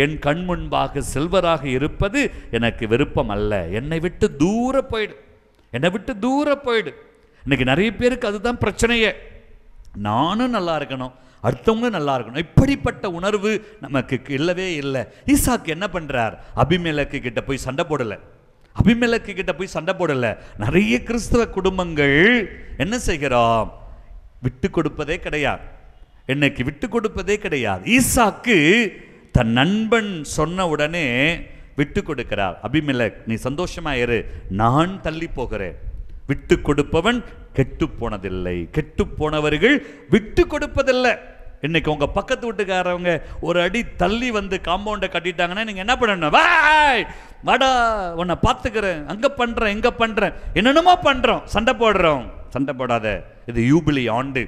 என் கண் முன்பாக செல்வராக இருப்பது எனக்கு விருப்பம் அல்ல. என்னை விட்டு தூர போயிடு, என்னை விட்டு தூர போயிடு. இன்னைக்கு நிறைய பேருக்கு அதுதான் பிரச்சனையே. நானும் நல்லா இருக்கணும், அடுத்தவங்களும் நல்லா இருக்கணும், இப்படிப்பட்ட உணர்வு நமக்கு இல்லவே இல்லை. ஈசாக்கு என்ன பண்றார்? அபிமெலேக்கு கிட்ட போய் சண்டை போடல. நிறைய கிறிஸ்தவ குடும்பங்கள் என்ன செய்கிறோம்? விட்டு கொடுப்பதே கிடையாது. இன்னைக்கு விட்டு கொடுப்பதே கிடையாது. ஈசாக்கு தன் நண்பன் சொன்ன உடனே விட்டு கொடுக்கிறார். அபிமெலேக், நீ சந்தோஷமா இரு, நான் தள்ளி போகிறேன். விட்டு கொடுப்பவன் கெட்டு போனதில்லை, கெட்டு போனவர்கள் விட்டு கொடுப்பதில்லை. இன்னைக்கு உங்க பக்கத்து வீட்டுக்காரவங்க ஒரு அடி தள்ளி வந்து காம்பவுண்டை கட்டிட்டாங்கன்னா நீங்க என்ன பண்ணணும்? வாடா, உன்னை பார்த்துக்கிறேன், அங்க பண்றேன், இங்க பண்றேன், என்னென்னமோ பண்றோம், சண்டை போடுறோம். சண்டை போடாத, இது யூபிலி ஆண்டு.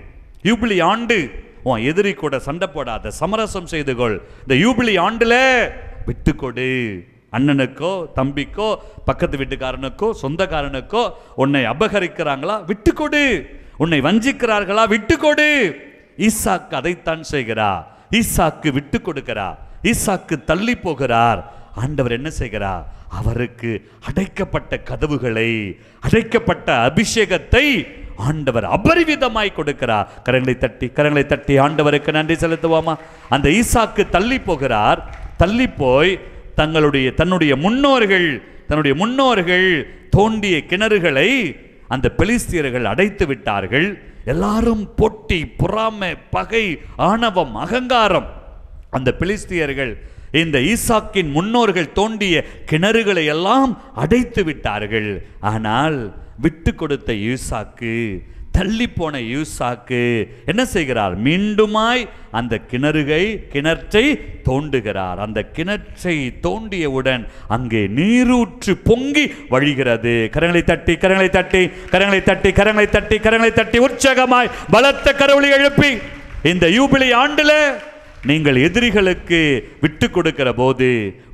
உன் எதிரி கூட சண்டை போடாத, சமரசம் செய்து கொள். இந்த யூபிலி ஆண்டுல விட்டு கொடு. அண்ணனுக்கோ தம்பிக்கோ பக்கத்து வீட்டுக்காரனுக்கோ சொந்தக்காரனுக்கோ உன்னை அபகரிக்கிறாங்களா? விட்டு கொடு. உன்னை வஞ்சிக்கிறார்களா? விட்டு கொடு. ஈசாக்கு அதைத்தான் செய்கிறார். ஈசாக்கு விட்டு கொடுக்கிறார். ஈசாக்கு தள்ளி போகிறார். ஆண்டவர் என்ன செய்கிறார்? அவருக்கு அடைக்கப்பட்ட கதவுகளை, அடைக்கப்பட்ட அபிஷேகத்தை ஆண்டவர் அபரிவிதமாய் கொடுக்கிறார். கரங்களை தட்டி ஆண்டவருக்கு நன்றி செலுத்துவோமா? அந்த ஈசாக்கு தள்ளி போகிறார். தள்ளி போய் தன்னுடைய முன்னோர்கள் தோண்டிய கிணறுகளை அந்த பெலிஸ்தியர்கள் அடைத்து விட்டார்கள். எல்லாரும் போட்டி, பொறாமை, பகை, ஆணவம், அகங்காரம். அந்த பெலிஸ்தியர்கள் இந்த ஈசாக்கின் முன்னோர்கள் தோண்டிய கிணறுகளை எல்லாம் அடைத்து விட்டார்கள். ஆனால் விட்டு கொடுத்த ஈசாக்கு, தள்ளி போன ஈசாக்கு என்ன செய்கிறார்? மீண்டுமாய் அந்த கிணற்றை தோண்டுகிறார். அந்த கிணற்றை தோண்டியவுடன் அங்கே நீரூற்று பொங்கி வழிகிறது. கரங்களை தட்டி உற்சாகமாய் பலத்த கரவொலி எழுப்பி இந்த யூபிலி ஆண்டுல நீங்கள் எதிரிகளுக்கு விட்டு கொடுக்கிற போது,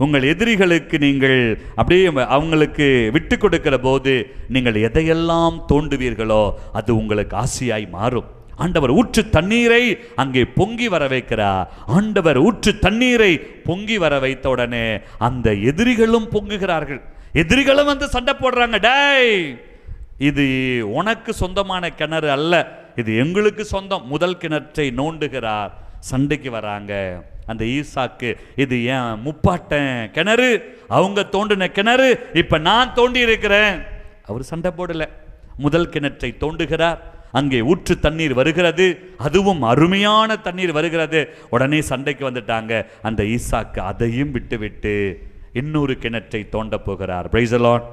உங்கள் எதிரிகளுக்கு நீங்கள் அப்படியே அவங்களுக்கு விட்டு கொடுக்கிற போது நீங்கள் எதையெல்லாம் தோண்டுவீர்களோ அது உங்களுக்கு ஆசையாய் மாறும். ஆண்டவர் ஊற்று தண்ணீரை அங்கே பொங்கி வர வைக்கிறார். ஆண்டவர் ஊற்று தண்ணீரை பொங்கி வர வைத்த உடனே அந்த எதிரிகளும் பொங்குகிறார்கள். எதிரிகளும் வந்து சண்டை போடுறாங்க. டேய், இது உனக்கு சொந்தமான கிணறு அல்ல, இது எங்களுக்கு சொந்தம். முதல் கிணற்றை நோண்டுகிறார். சண்டைக்கு வராங்க. அந்த ஈசாக்கு, இது ஏன் முப்பாட்டன் கிணறு, அவங்க தோண்டின கிணறு, இப்ப நான் தோண்டி இருக்கிறேன். அவர் சண்டை போடல. முதல் கிணற்றை தோண்டுகிறார். அங்கே ஊற்று தண்ணீர் வருகிறது, அதுவும் அருமையான தண்ணீர் வருகிறது. உடனே சண்டைக்கு வந்துட்டாங்க. அந்த ஈசாக்கு அதையும் விட்டு விட்டு இன்னொரு கிணற்றை தோண்ட போகிறார். Praise the Lord.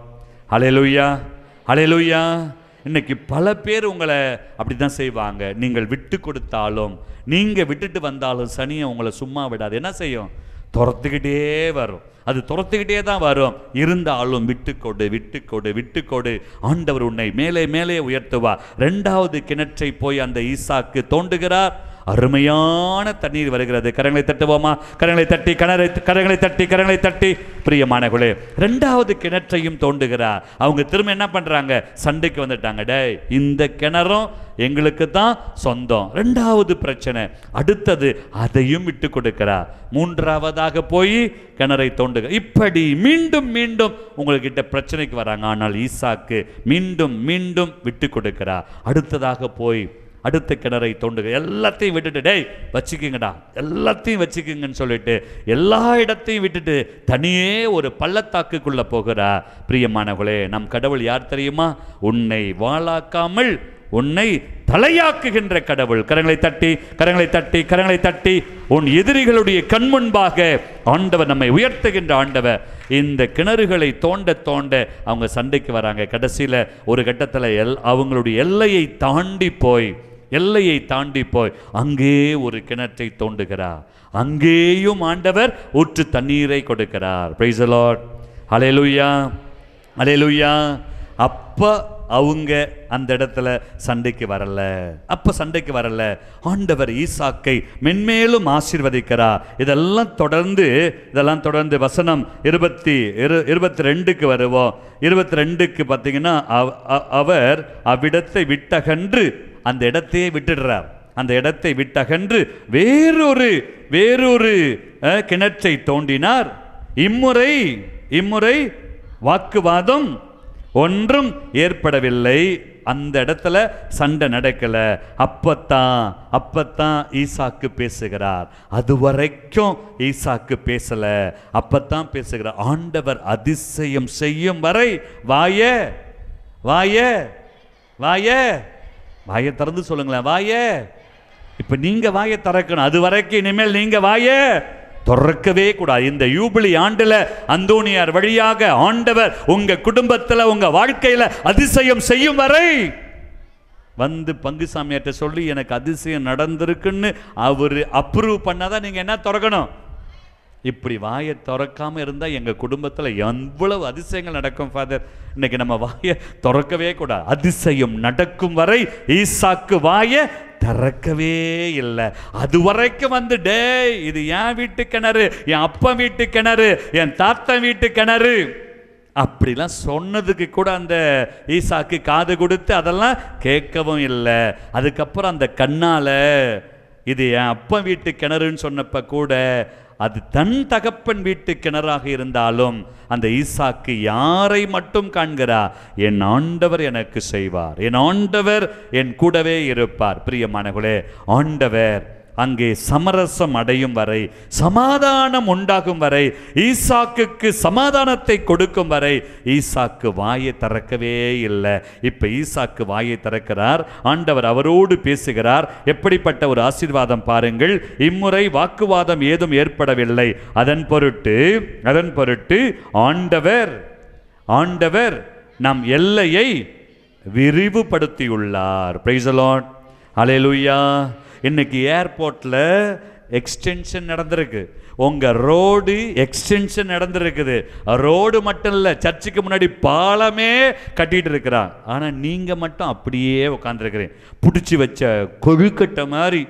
ஹல்லேலூயா, ஹல்லேலூயா. இன்னைக்கு பல பேர் உங்களை அப்படிதான் செய்வாங்க. நீங்கள் விட்டு கொடுத்தாலும், நீங்க விட்டுட்டு வந்தாலும் சனியை உங்களை சும்மா விடாது. என்ன செய்யும்? துரத்துக்கிட்டே வரும். அது துரத்துக்கிட்டே தான் வரும். இருந்தாலும் விட்டுக்கொடு, விட்டுக்கொடு, விட்டுக்கொடு. ஆண்டவர் உன்னை மேலே மேலே உயர்த்துவா. இரண்டாவது கிணற்றை போய் அந்த ஈசாக்கு தோண்டுகிறார். அருமையான தண்ணீர் வருகிறது. கரங்களை தட்டுவோமா? கரங்களை தட்டி, கரங்களை தட்டி, கரங்களை தட்டி. பிரியமானவர்களே, இரண்டாவது கிணற்றையும் தோண்டுகிறார். அவங்க திரும்ப என்ன பண்றாங்க? சண்டைக்கு வந்துட்டாங்க. டேய், இந்த கிணறும் எங்களுக்கு தான் சொந்தம். இரண்டாவது பிரச்சனை. அடுத்தது அதையும் விட்டு கொடுக்கிறார். மூன்றாவதாக போய் கிணறை தோண்டுக. இப்படி மீண்டும் மீண்டும் உங்கள்கிட்ட பிரச்சனைக்கு வராங்க. ஆனால் ஈசாக்கு மீண்டும் மீண்டும் விட்டு கொடுக்கிறார். அடுத்ததாக போய் அடுத்த கிணறை தோண்டுக. எல்லாத்தையும் விட்டுட்டு, டேய் வச்சுக்கிங்கடா, எல்லாத்தையும் வச்சுக்கிங்கன்னு சொல்லிட்டு எல்லா இடத்தையும் விட்டுட்டு தனியே ஒரு பள்ளத்தாக்குக்குள்ள போகிறா. பிரியமானவர்களே, நம் கடவுள் யார் தெரியுமா? உன்னை வாளாக்காமல் உன்னை தலையாக்குகின்ற கடவுள். கரங்களை தட்டி, கரங்களை தட்டி, கரங்களை தட்டி. உன் எதிரிகளுடைய கண் முன்பாக ஆண்டவர் நம்மை உயர்த்துகின்ற ஆண்டவர். இந்த கிணறுகளை தோண்ட தோண்ட அவங்க சண்டைக்கு வராங்க. கடைசியில் ஒரு கட்டத்தில் அவங்களுடைய எல்லையை தாண்டி போய் அங்கே ஒரு கிணற்றை தோண்டுகிறார். அங்கேயும் ஆண்டவர் ஊற்று தண்ணீரை கொடுக்கிறார். Praise the Lord. ஹல்லேலூயா, ஹல்லேலூயா. அப்ப அவங்க அந்த இடத்துல சண்டைக்கு வரல. ஆண்டவர் ஈசாக்கை மென்மேலும் ஆசீர்வதிக்கிறார். இதெல்லாம் தொடர்ந்து வசனம் 22க்கு வருவோம். 22க்கு பார்த்தீங்கன்னா, அவர் அவ்விடத்தை விட்டகன்று அந்த இடத்தையே விட்டுடுறார். அந்த இடத்தை விட்டகன்று வேறொரு கிணற்றை தோண்டினார். இம்முறை வாக்குவாதம் ஒன்றும் ஏற்படவில்லை. அந்த இடத்துல சண்டை நடக்கல. அப்பத்தான் ஈசாக்கு பேசுகிறார். அதுவரைக்கும் ஈசாக்கு பேசல. அப்பத்தான் பேசுகிறார். ஆண்டவர் அதிசயம் செய்யும் வரை வாயை திறந்து சொல்லுங்களேன். இப்ப நீங்க வாயை திறக்கணும். அது வரைக்கும் இனிமேல் நீங்க வாயை திறக்கவே கூடாது. இந்த யூபிலி ஆண்டுல அந்தோனியார் வழியாக ஆண்டவர் உங்க குடும்பத்துல, உங்க வாழ்க்கையில அதிசயம் செய்யும் வரை வந்து பங்குசாமியார்ட்ட சொல்லி எனக்கு அதிசயம் நடந்திருக்குன்னு அவரு அப்ரூவ் பண்ணாதான் நீங்க என்ன திறக்கணும். இப்படி வாயை திறக்காம இருந்தா எங்க குடும்பத்துல எவ்வளவு அதிசயங்கள் நடக்கும் ஃபாதர். இன்னைக்கு நம்ம வாயை திறக்கவே கூடாது. அதிசயம் நடக்கும் வரை ஈசாக்கு வாயை திறக்கவே இல்லை. அது வரைக்கும் வந்து, டேய் இது என் வீட்டு கிணறு, என் அப்பா வீட்டு கிணறு, என் தாத்தா வீட்டு கிணறு அப்படிலாம் சொன்னதுக்கு கூட அந்த ஈசாக்கு காது கொடுத்து அதெல்லாம் கேட்கவும் இல்லை. அதுக்கப்புறம் அந்த கண்ணால இது என் அப்பா வீட்டு கிணறுன்னு சொன்னப்ப கூட அது தன் தகப்பன் வீட்டு கிணறாக இருந்தாலும் அந்த ஈசாக்கு யாரை மட்டும் காண்கிறார்? என் ஆண்டவர் எனக்கு செய்வார், என் ஆண்டவர் என் கூடவே இருப்பார். பிரியமானவர்களே, ஆண்டவர் அங்கே சமரசம் அடையும் வரை, சமாதானம் உண்டாகும் வரை, ஈசாக்குக்கு சமாதானத்தை கொடுக்கும் வரை ஈசாக்கு வாயை திறக்கவே இல்லை. இப்ப ஈசாக்கு வாயை திறக்கிறார். ஆண்டவர் அவரோடு பேசுகிறார். எப்படிப்பட்ட ஒரு ஆசீர்வாதம் பாருங்கள். இம்முறை வாக்குவாதம் ஏதும் ஏற்படவில்லை. அதன் பொருட்டு ஆண்டவர் நம் எல்லையை விரிவுபடுத்தியுள்ளார். Praise the Lord. ஹல்லேலூயா. இன்னைக்கு ஏர்போர்ட்ல எக்ஸ்டென்ஷன் நடந்திருக்கு. உங்க ரோடு எக்ஸ்டென்ஷன் நடந்திருக்குது. ரோடு மட்டும் இல்ல, சர்ச்சுக்கு முன்னாடி பாலமே கட்டிட்டு இருக்கிறான். ஆனா நீங்க மட்டும் அப்படியே உட்கார்ந்துருக்கிறீங்க. பிடிச்சி வச்ச கொழுக்கட்டை மாதிரி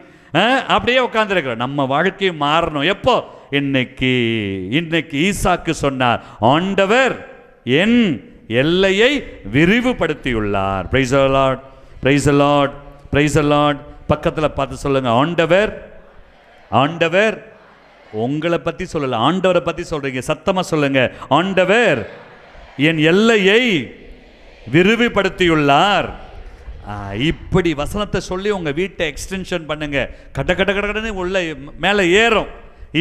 அப்படியே உட்கார்ந்துருக்கிறோம். நம்ம வாழ்க்கை மாறணும். எப்போ? இன்னைக்கு ஈசாக்கு சொன்னார், ஆண்டவர் என் எல்லையை விரிவுபடுத்தியுள்ளார். Praise the Lord, praise the Lord, praise the Lord. பக்கத்தில் பார்த்து சொல்லுங்க, ஆண்டவர். ஆண்டவர் உங்களை பத்தி சொல்லல, ஆண்டவரை பத்தி சொல்றீங்க. சத்தமா சொல்லுங்க, ஆண்டவர் என் எல்லையை விரிவுபடுத்தியுள்ளார். இப்படி வசனத்தை சொல்லி உங்க வீட்டை எக்ஸ்டென்ஷன் பண்ணுங்க. கட கட கடன்னு உள்ள மேலே ஏறும்.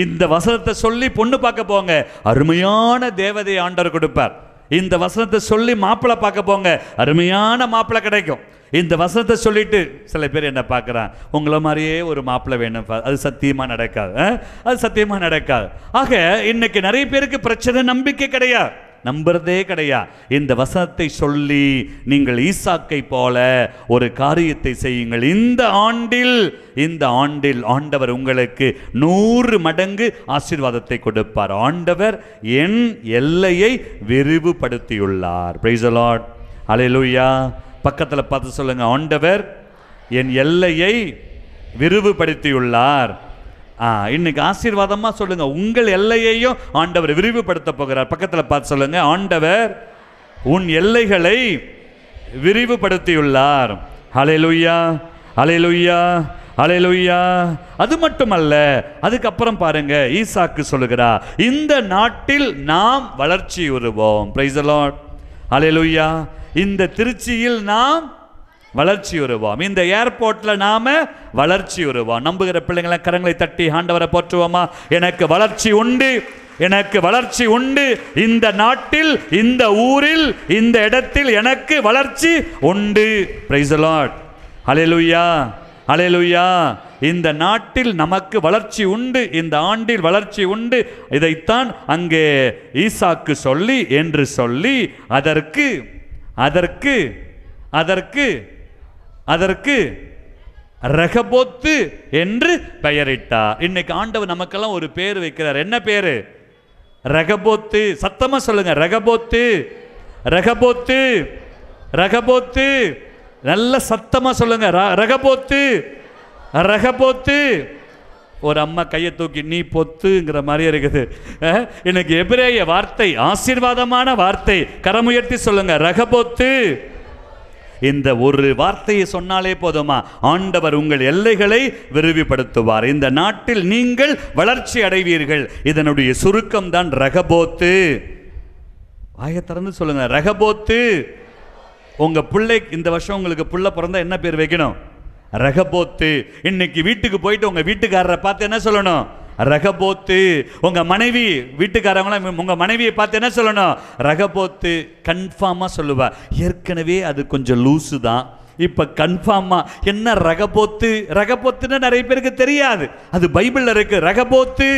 இந்த வசனத்தை சொல்லி பொண்ணு பார்க்க போங்க, அருமையான தேவதையை ஆண்டவர் கொடுப்பார். இந்த வசனத்தை சொல்லி மாப்பிள்ளை பார்க்க போங்க, அருமையான மாப்பிள்ளை கிடைக்கும். இந்த வசனத்தை சொல்லிட்டு சில பேர் என்ன பார்க்குறான், உங்களை மாதிரியே ஒரு மாப்பிள்ளை வேணும், அது சத்தியமாக நடக்காது. அது சத்தியமாக நடக்காது. ஆக இன்னைக்கு நிறைய பேருக்கு பிரச்சனை, நம்பிக்கை கிடையாது, நம்புறதே கிடையாது. இந்த வசனத்தை சொல்லி நீங்கள் ஈசாக்கை போல ஒரு காரியத்தை செய்யுங்கள். இந்த ஆண்டில் ஆண்டவர் உங்களுக்கு 100 மடங்கு ஆசீர்வாதத்தை கொடுப்பார். ஆண்டவர் என் எல்லையை விரிவுபடுத்தியுள்ளார். பிரைஸ் தி லார்ட், ஹல்லேலூயா. பக்கத்தில் பார்த்து சொல்லுங்க, ஆண்டவர் என் எல்லையை விரிவுபடுத்தியுள்ளார். இன்னைக்கு ஆசீர்வாதமா சொல்லுங்க, உங்கள் எல்லையையும் ஆண்டவர் விரிவுபடுத்த போகிறார். பக்கத்தில் பார்த்து சொல்லுங்க, ஆண்டவர் உன் எல்லைகளை விரிவுபடுத்தியுள்ளார். ஹல்லேலூயா, ஹல்லேலூயா, ஹல்லேலூயா. அது மட்டுமல்ல, அதுக்கப்புறம் பாருங்க, ஈசாக்கு சொல்லுகிறார், இந்த நாட்டில் நாம் வளர்ச்சி உருவோம். பிரைஸ் தி லார்ட், ஹல்லேலூயா. இந்த திருச்சியில் நாம் வளர்ச்சி வருவோம். இந்த ஏர்போர்ட்ல நாம வளர்ச்சி வருவோம். நம்புகிற பிள்ளைங்களை கரங்களை தட்டி ஆண்டவரை போற்றுவோமா? எனக்கு வளர்ச்சி உண்டு, எனக்கு வளர்ச்சி உண்டு. இந்த நாட்டில், இந்த ஊரில், இந்த இடத்தில் எனக்கு வளர்ச்சி உண்டு. பிரைஸ் தி லார்ட், ஹல்லேலூயா, ஹல்லேலூயா. இந்த நாட்டில் நமக்கு வளர்ச்சி உண்டு, இந்த ஆண்டில் வளர்ச்சி உண்டு. இதைத்தான் அங்கே ஈசாக்கு சொல்லி என்று சொல்லி அதற்கு அதற்கு அதற்கு அதற்கு ரகபோத்து என்று பெயரிட்டார். இன்னைக்கு ஆண்டவர் நமக்கெல்லாம் ஒரு பேர் வைக்கிறார். என்ன பேரு? ரகபோத்து. சத்தமா சொல்லுங்க, ரகபோத்து, ரகபோத்து, ரகபோத்து. நல்ல சத்தமா சொல்லுங்க, ரகபோத்து, ரகபோத்து. ஒரு அம்மா கையை தூக்கி நீ பொத்துங்கிற மாதிரி இருக்குது. இன்னைக்கு எபிரேய வார்த்தை, ஆசீர்வாதமான வார்த்தை. கரமுயர்த்தி சொல்லுங்க, ரகபோத்து. இந்த ஒரு வார்த்தையை சொன்னாலே போதுமா, ஆண்டவர் உங்கள் எல்லைகளை விரிவுபடுத்துவார். இந்த நாட்டில் நீங்கள் வளர்ச்சி அடைவீர்கள். இதனுடைய சுருக்கம் தான் ரகபோத்து. வாயை திறந்து சொல்லுங்க, ரகபோத்து. உங்க பிள்ளை இந்த வருஷம் உங்களுக்கு பிள்ளை பிறந்தா என்ன பேர் வைக்கணும்? ரகபோத்து. இன்னைக்கு வீட்டுக்கு போயிட்டு உங்க வீட்டுக்காரரை பார்த்து என்ன சொல்லணும்? ரகபோத்து. உங்க மனைவி, வீட்டுக்காரங்களாம் உங்க மனைவியை பார்த்து என்ன சொல்லணும்? ரகபோத்து. கன்ஃபார்மா சொல்லுவா. ஏற்கனவே அது கொஞ்சம் லூசு தான், இப்ப கன்ஃபார்மா என்ன ரகபோத்து. ரகபோத்துன்னு நிறைய பேருக்கு தெரியாது, அது பைபிள்ல இருக்கு. ரகபோத்து.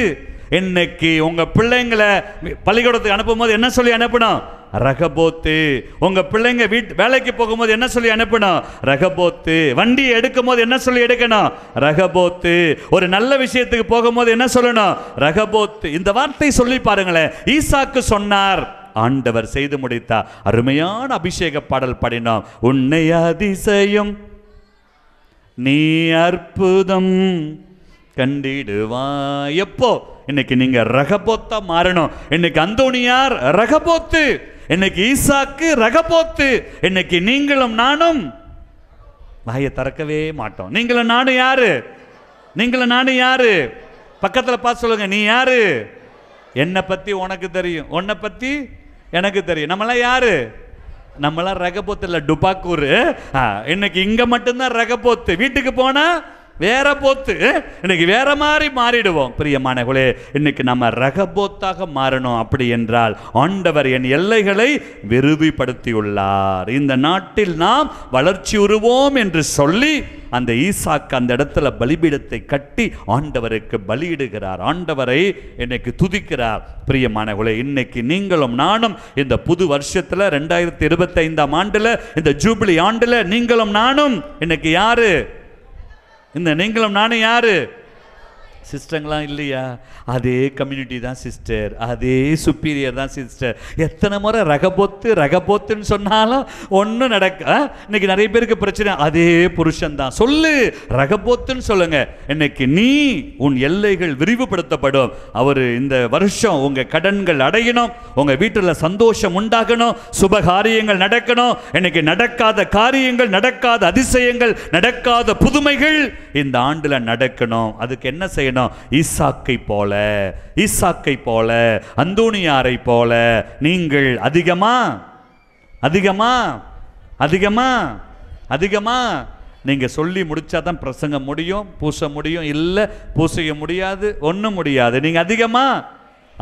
இன்னைக்கு உங்க பிள்ளைங்களை பள்ளிக்கூடத்துக்கு அனுப்பும் போது என்ன சொல்லி அனுப்பணும்? ரகபோத்து. உங்க பிள்ளைங்க வேலைக்கு போகும்போது என்ன சொல்லி அனுப்பணும்? ரகபோத்து. வண்டியை எடுக்கும் போது என்ன சொல்லி எடுக்கணும்? ரகபோத்து. ஒரு நல்ல விஷயத்துக்கு போகும்போது என்ன சொல்லணும்? ரகபோத்து. இந்த வார்த்தை சொல்லி பாருங்களேன். ஈசாக்கு சொன்னார், ஆண்டவர் செய்து முடித்தார். அருமையான அபிஷேக பாடல் பாடினோம். உன்னை அதிசயம் நீ அற்புதம் கண்டிடுவா. எப்போ? இன்னைக்கு நீங்க ரகபோத்தா மாறணும். இன்னைக்கு அந்தோனியார் ரகபோத்து, இன்னைக்கு ஈசாக்கு ரகபோத்து. இன்னைக்கு நீங்களும் நானும் வாயை திறக்கவே மாட்டோம். நீங்களும் நானும் யாரு? நீங்களும் நானும் யாரு? பக்கத்தில் பார்த்து சொல்லுங்க, நீ யாரு? என்னை பத்தி உனக்கு தெரியும், உன்னை பத்தி எனக்கு தெரியும். நம்மளாம் யாரு? நம்மளாம் ரகபோத்து இல்லை, டுபாக்கூர். இன்னைக்கு இங்க மட்டும்தான் ரகபோத்து. வீட்டுக்கு போனா வேற போத்து. இன்னைக்கு வேற மாதிரி மாறிடுவோம். பிரியமானவர்களே, இன்னைக்கு நம்ம ரகபோத்தாக மாறணும். அப்படி என்றால் ஆண்டவர் என் எல்லைகளை விரிவுபடுத்தியுள்ளார். இந்த நாட்டில் நாம் வளர்ச்சி உருவோம் என்று சொல்லி அந்த ஈசாக்கு அந்த இடத்துல பலிபீடத்தை கட்டி ஆண்டவருக்கு பலியிடுகிறார். ஆண்டவரை இன்னைக்கு துதிக்கிறார். பிரியமானவர்களே, இன்னைக்கு நீங்களும் நானும் இந்த புது வருஷத்துல 2025ஆம் ஆண்டுல, இந்த ஜூபிலி ஆண்டுல நீங்களும் நானும் இன்னைக்கு யாரு? இந்த நீங்களும் நானும் யாரு? சிஸ்டர்லாம் இல்லையா? அதே கம்யூனிட்டி தான் சிஸ்டர், அதே சுப்பீரியர் தான் சிஸ்டர். எத்தனை முறை ரகபோத்துன்னு சொன்னாலும் ஒன்றும் நடக்க. இன்னைக்கு நிறைய பேருக்கு பிரச்சனை, அதே புருஷன் தான். சொல்லு, ரகபோத்துன்னு சொல்லுங்க. இன்னைக்கு நீ உன் எல்லைகள் விரிவுபடுத்தப்படும். அவர் இந்த வருஷம் உங்க கடன்கள் அடையணும், உங்க வீட்டில் சந்தோஷம் உண்டாகணும், சுப காரியங்கள் நடக்கணும். இன்னைக்கு நடக்காத காரியங்கள், நடக்காத அதிசயங்கள், நடக்காத புதுமைகள் இந்த ஆண்டுல நடக்கணும். அதுக்கு என்ன செய்யணும்? ஈசாக்கை போல, அந்தோனியாரை போல நீங்கள் அதிகமா நீங்க சொல்லி முடிச்சாதான் பிரசங்கம் முடியும், பூச முடியும். இல்ல பூசைய முடியாது, ஒண்ணும் முடியாது. நீங்க அதிகமா,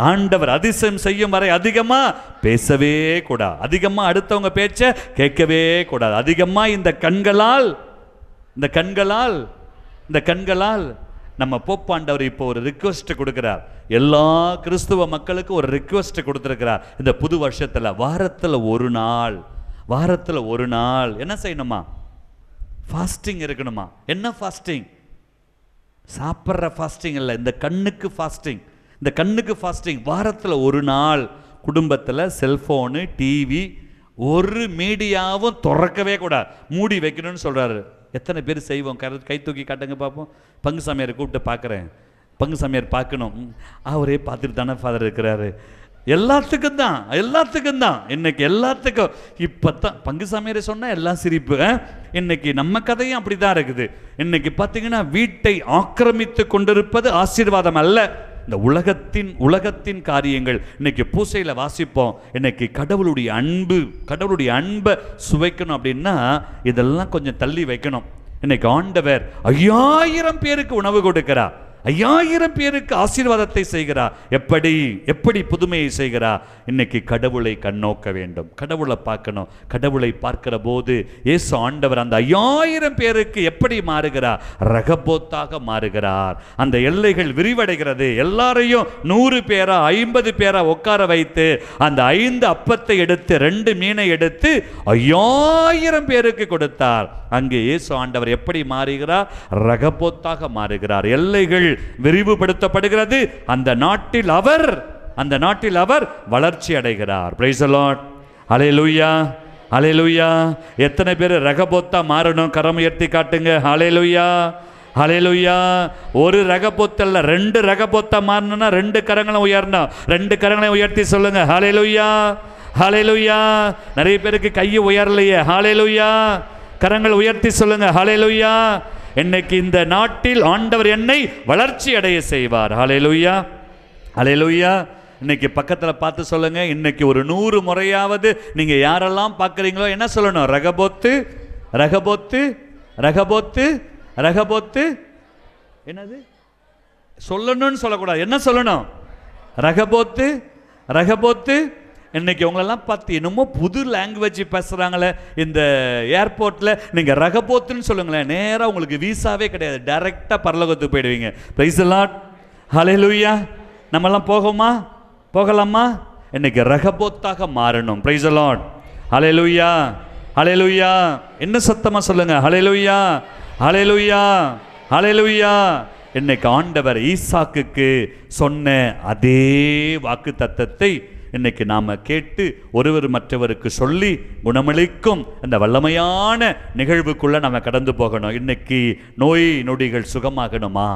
ஆண்டவர் அதிசயம் செய்யும் வரை அதிகமா பேசவே கூடாது, அதிகமா அடுத்தவங்க பேச்ச கேட்கவே கூடாது. அதிகமா இந்த கண்களால் நம்ம போப்பாண்டவர் இப்போ ஒரு ரிக்வெஸ்ட் கொடுக்கிறார். எல்லா கிறிஸ்துவ மக்களுக்கு ஒரு ரிக்வெஸ்ட் கொடுத்திருக்கிறார். இந்த புது வருஷத்துல வாரத்துல ஒரு நாள் என்ன செய்யணுமா? ஃபாஸ்டிங் இருக்கணுமா? என்ன ஃபாஸ்டிங்? சாப்பிட்ற ஃபாஸ்டிங் இல்லை, இந்த கண்ணுக்கு ஃபாஸ்டிங். வாரத்தில் ஒரு நாள் குடும்பத்தில் செல்ஃபோனு, டிவி, ஒரு மீடியாவும் திறக்கவே கூடாது, மூடி வைக்கணும்னு சொல்கிறாரு. எத்தனை பேர் செய்வோம்? கை தூக்கி காட்டுங்க பார்ப்போம். பங்கு சாமியாரை கூப்பிட்டு பார்க்குறேன், பங்கு சாமியார் பார்க்கணும். அவரே பார்த்துட்டு தானே ஃபாதர் இருக்கிறாரு. எல்லாத்துக்கும் தான் இன்னைக்கு எல்லாத்துக்கும். இப்போ தான் பங்கு சாமியாரை சொன்னால் எல்லாம் சிரிப்பு. இன்னைக்கு நம்ம கதையும் அப்படி தான் இருக்குது. இன்னைக்கு பார்த்தீங்கன்னா வீட்டை ஆக்கிரமித்து கொண்டிருப்பது ஆசீர்வாதம் அல்ல, இந்த உலகத்தின் காரியங்கள். இன்னைக்கு பூசையில் வாசிப்போம், இன்னைக்கு கடவுளுடைய அன்பை சுவைக்கணும் அப்படின்னா இதெல்லாம் கொஞ்சம் தள்ளி வைக்கணும். இன்னைக்கு ஆண்டவர் 5000 பேருக்கு உணவு கொடுக்கிறார், 5000 பேருக்கு ஆசீர்வாதத்தை செய்கிறார். எப்படி புதுமையை செய்கிறார்? இன்னைக்கு கடவுளை கண்ணோக்க வேண்டும், கடவுளை பார்க்கணும். கடவுளை பார்க்கிற போது இயேசு ஆண்டவர் அந்த 5000 பேருக்கு எப்படி மாறுகிறார்? ரகபோத்தாக மாறுகிறார். அந்த எல்லைகள் விரிவடைகிறது. எல்லாரையும் 100 பேரா 50 பேரா உட்கார வைத்து அந்த 5 அப்பத்தை எடுத்து 2 மீனை எடுத்து 5000 பேருக்கு கொடுத்தார். அங்கே இயேசு ஆண்டவர் எப்படி மாறுகிறார்? ரகபோத்தாக மாறுகிறார். எல்லைகள் விரிவுபடுத்தப்படுகிறது. அந்த நாட்டில் அவர் வளர்ச்சி அடைகிறார். Praise the Lord. ஹல்லேலூயா, ஹல்லேலூயா. எத்தனை பேர் ரகபோத்தா மாறணும்? கரம் உயர்த்தி காட்டுங்க. ஹல்லேலூயா, ஹல்லேலூயா. ஒரு ரகபோத்தல்ல 2 ரகபோத்தா மாறணும்னா 2 கரங்களை உயரணும். 2 கரங்களை உயர்த்தி சொல்லுங்க. ஹல்லேலூயா, ஹல்லேலூயா. நிறைய பேருக்கு கையை உயரலையே. ஹல்லேலூயா. கரங்கள் உயர்த்தி சொல்லுங்க. ஹல்லேலூயா. இன்னைக்கு இந்த நாட்டில் ஆண்டவர் என்னை வளர்ச்சி அடைய செய்வார். ஹல்லேலூயா, ஹல்லேலூயா. இன்னைக்கு பக்கத்தில் பார்த்து சொல்லுங்க. இன்னைக்கு ஒரு 100 முறையாவது நீங்க யாரெல்லாம் பார்க்குறீங்களோ என்ன சொல்லணும்? ரகபோத்து, ரகபோத்து, ரகபோத்து, ரகபோத்து. என்னது சொல்லணும்னு சொல்லக்கூடாது, என்ன சொல்லணும்? ரகபோத்து, ரகபோத்து. இன்னைக்கு உங்களெல்லாம் பார்த்து என்னமோ புது லாங்குவேஜ் பேசுகிறாங்களே இந்த ஏர்போர்ட்டில். நீங்கள் ரகபோத்துன்னு சொல்லுங்களேன், நேராக உங்களுக்கு வீசாவே கிடையாது, டைரெக்டாக பரலோகத்துக்கு போயிடுவீங்க. Praise the Lord. ஹல்லேலூயா. நம்மெல்லாம் போகலாமா? இன்னைக்கு ரகபோத்தாக மாறணும். Praise the Lord. ஹல்லேலூயா, ஹல்லேலூயா. இன்னும் சத்தமாக சொல்லுங்க. ஹல்லேலூயா, ஹல்லேலூயா, ஹல்லேலூயா. இன்னைக்கு ஆண்டவர் ஈசாக்குக்கு சொன்ன அதே வாக்கு தத்தத்தை இன்னைக்கு நாம கேட்டு ஒருவர் மற்றவருக்கு சொல்லி குணமளிக்கும் அந்த வல்லமையான நிகழ்வுக்குள்ள நாம கடந்து போகணும். இன்னைக்கு நோய் நொடிகள் சுகமாகணுமா?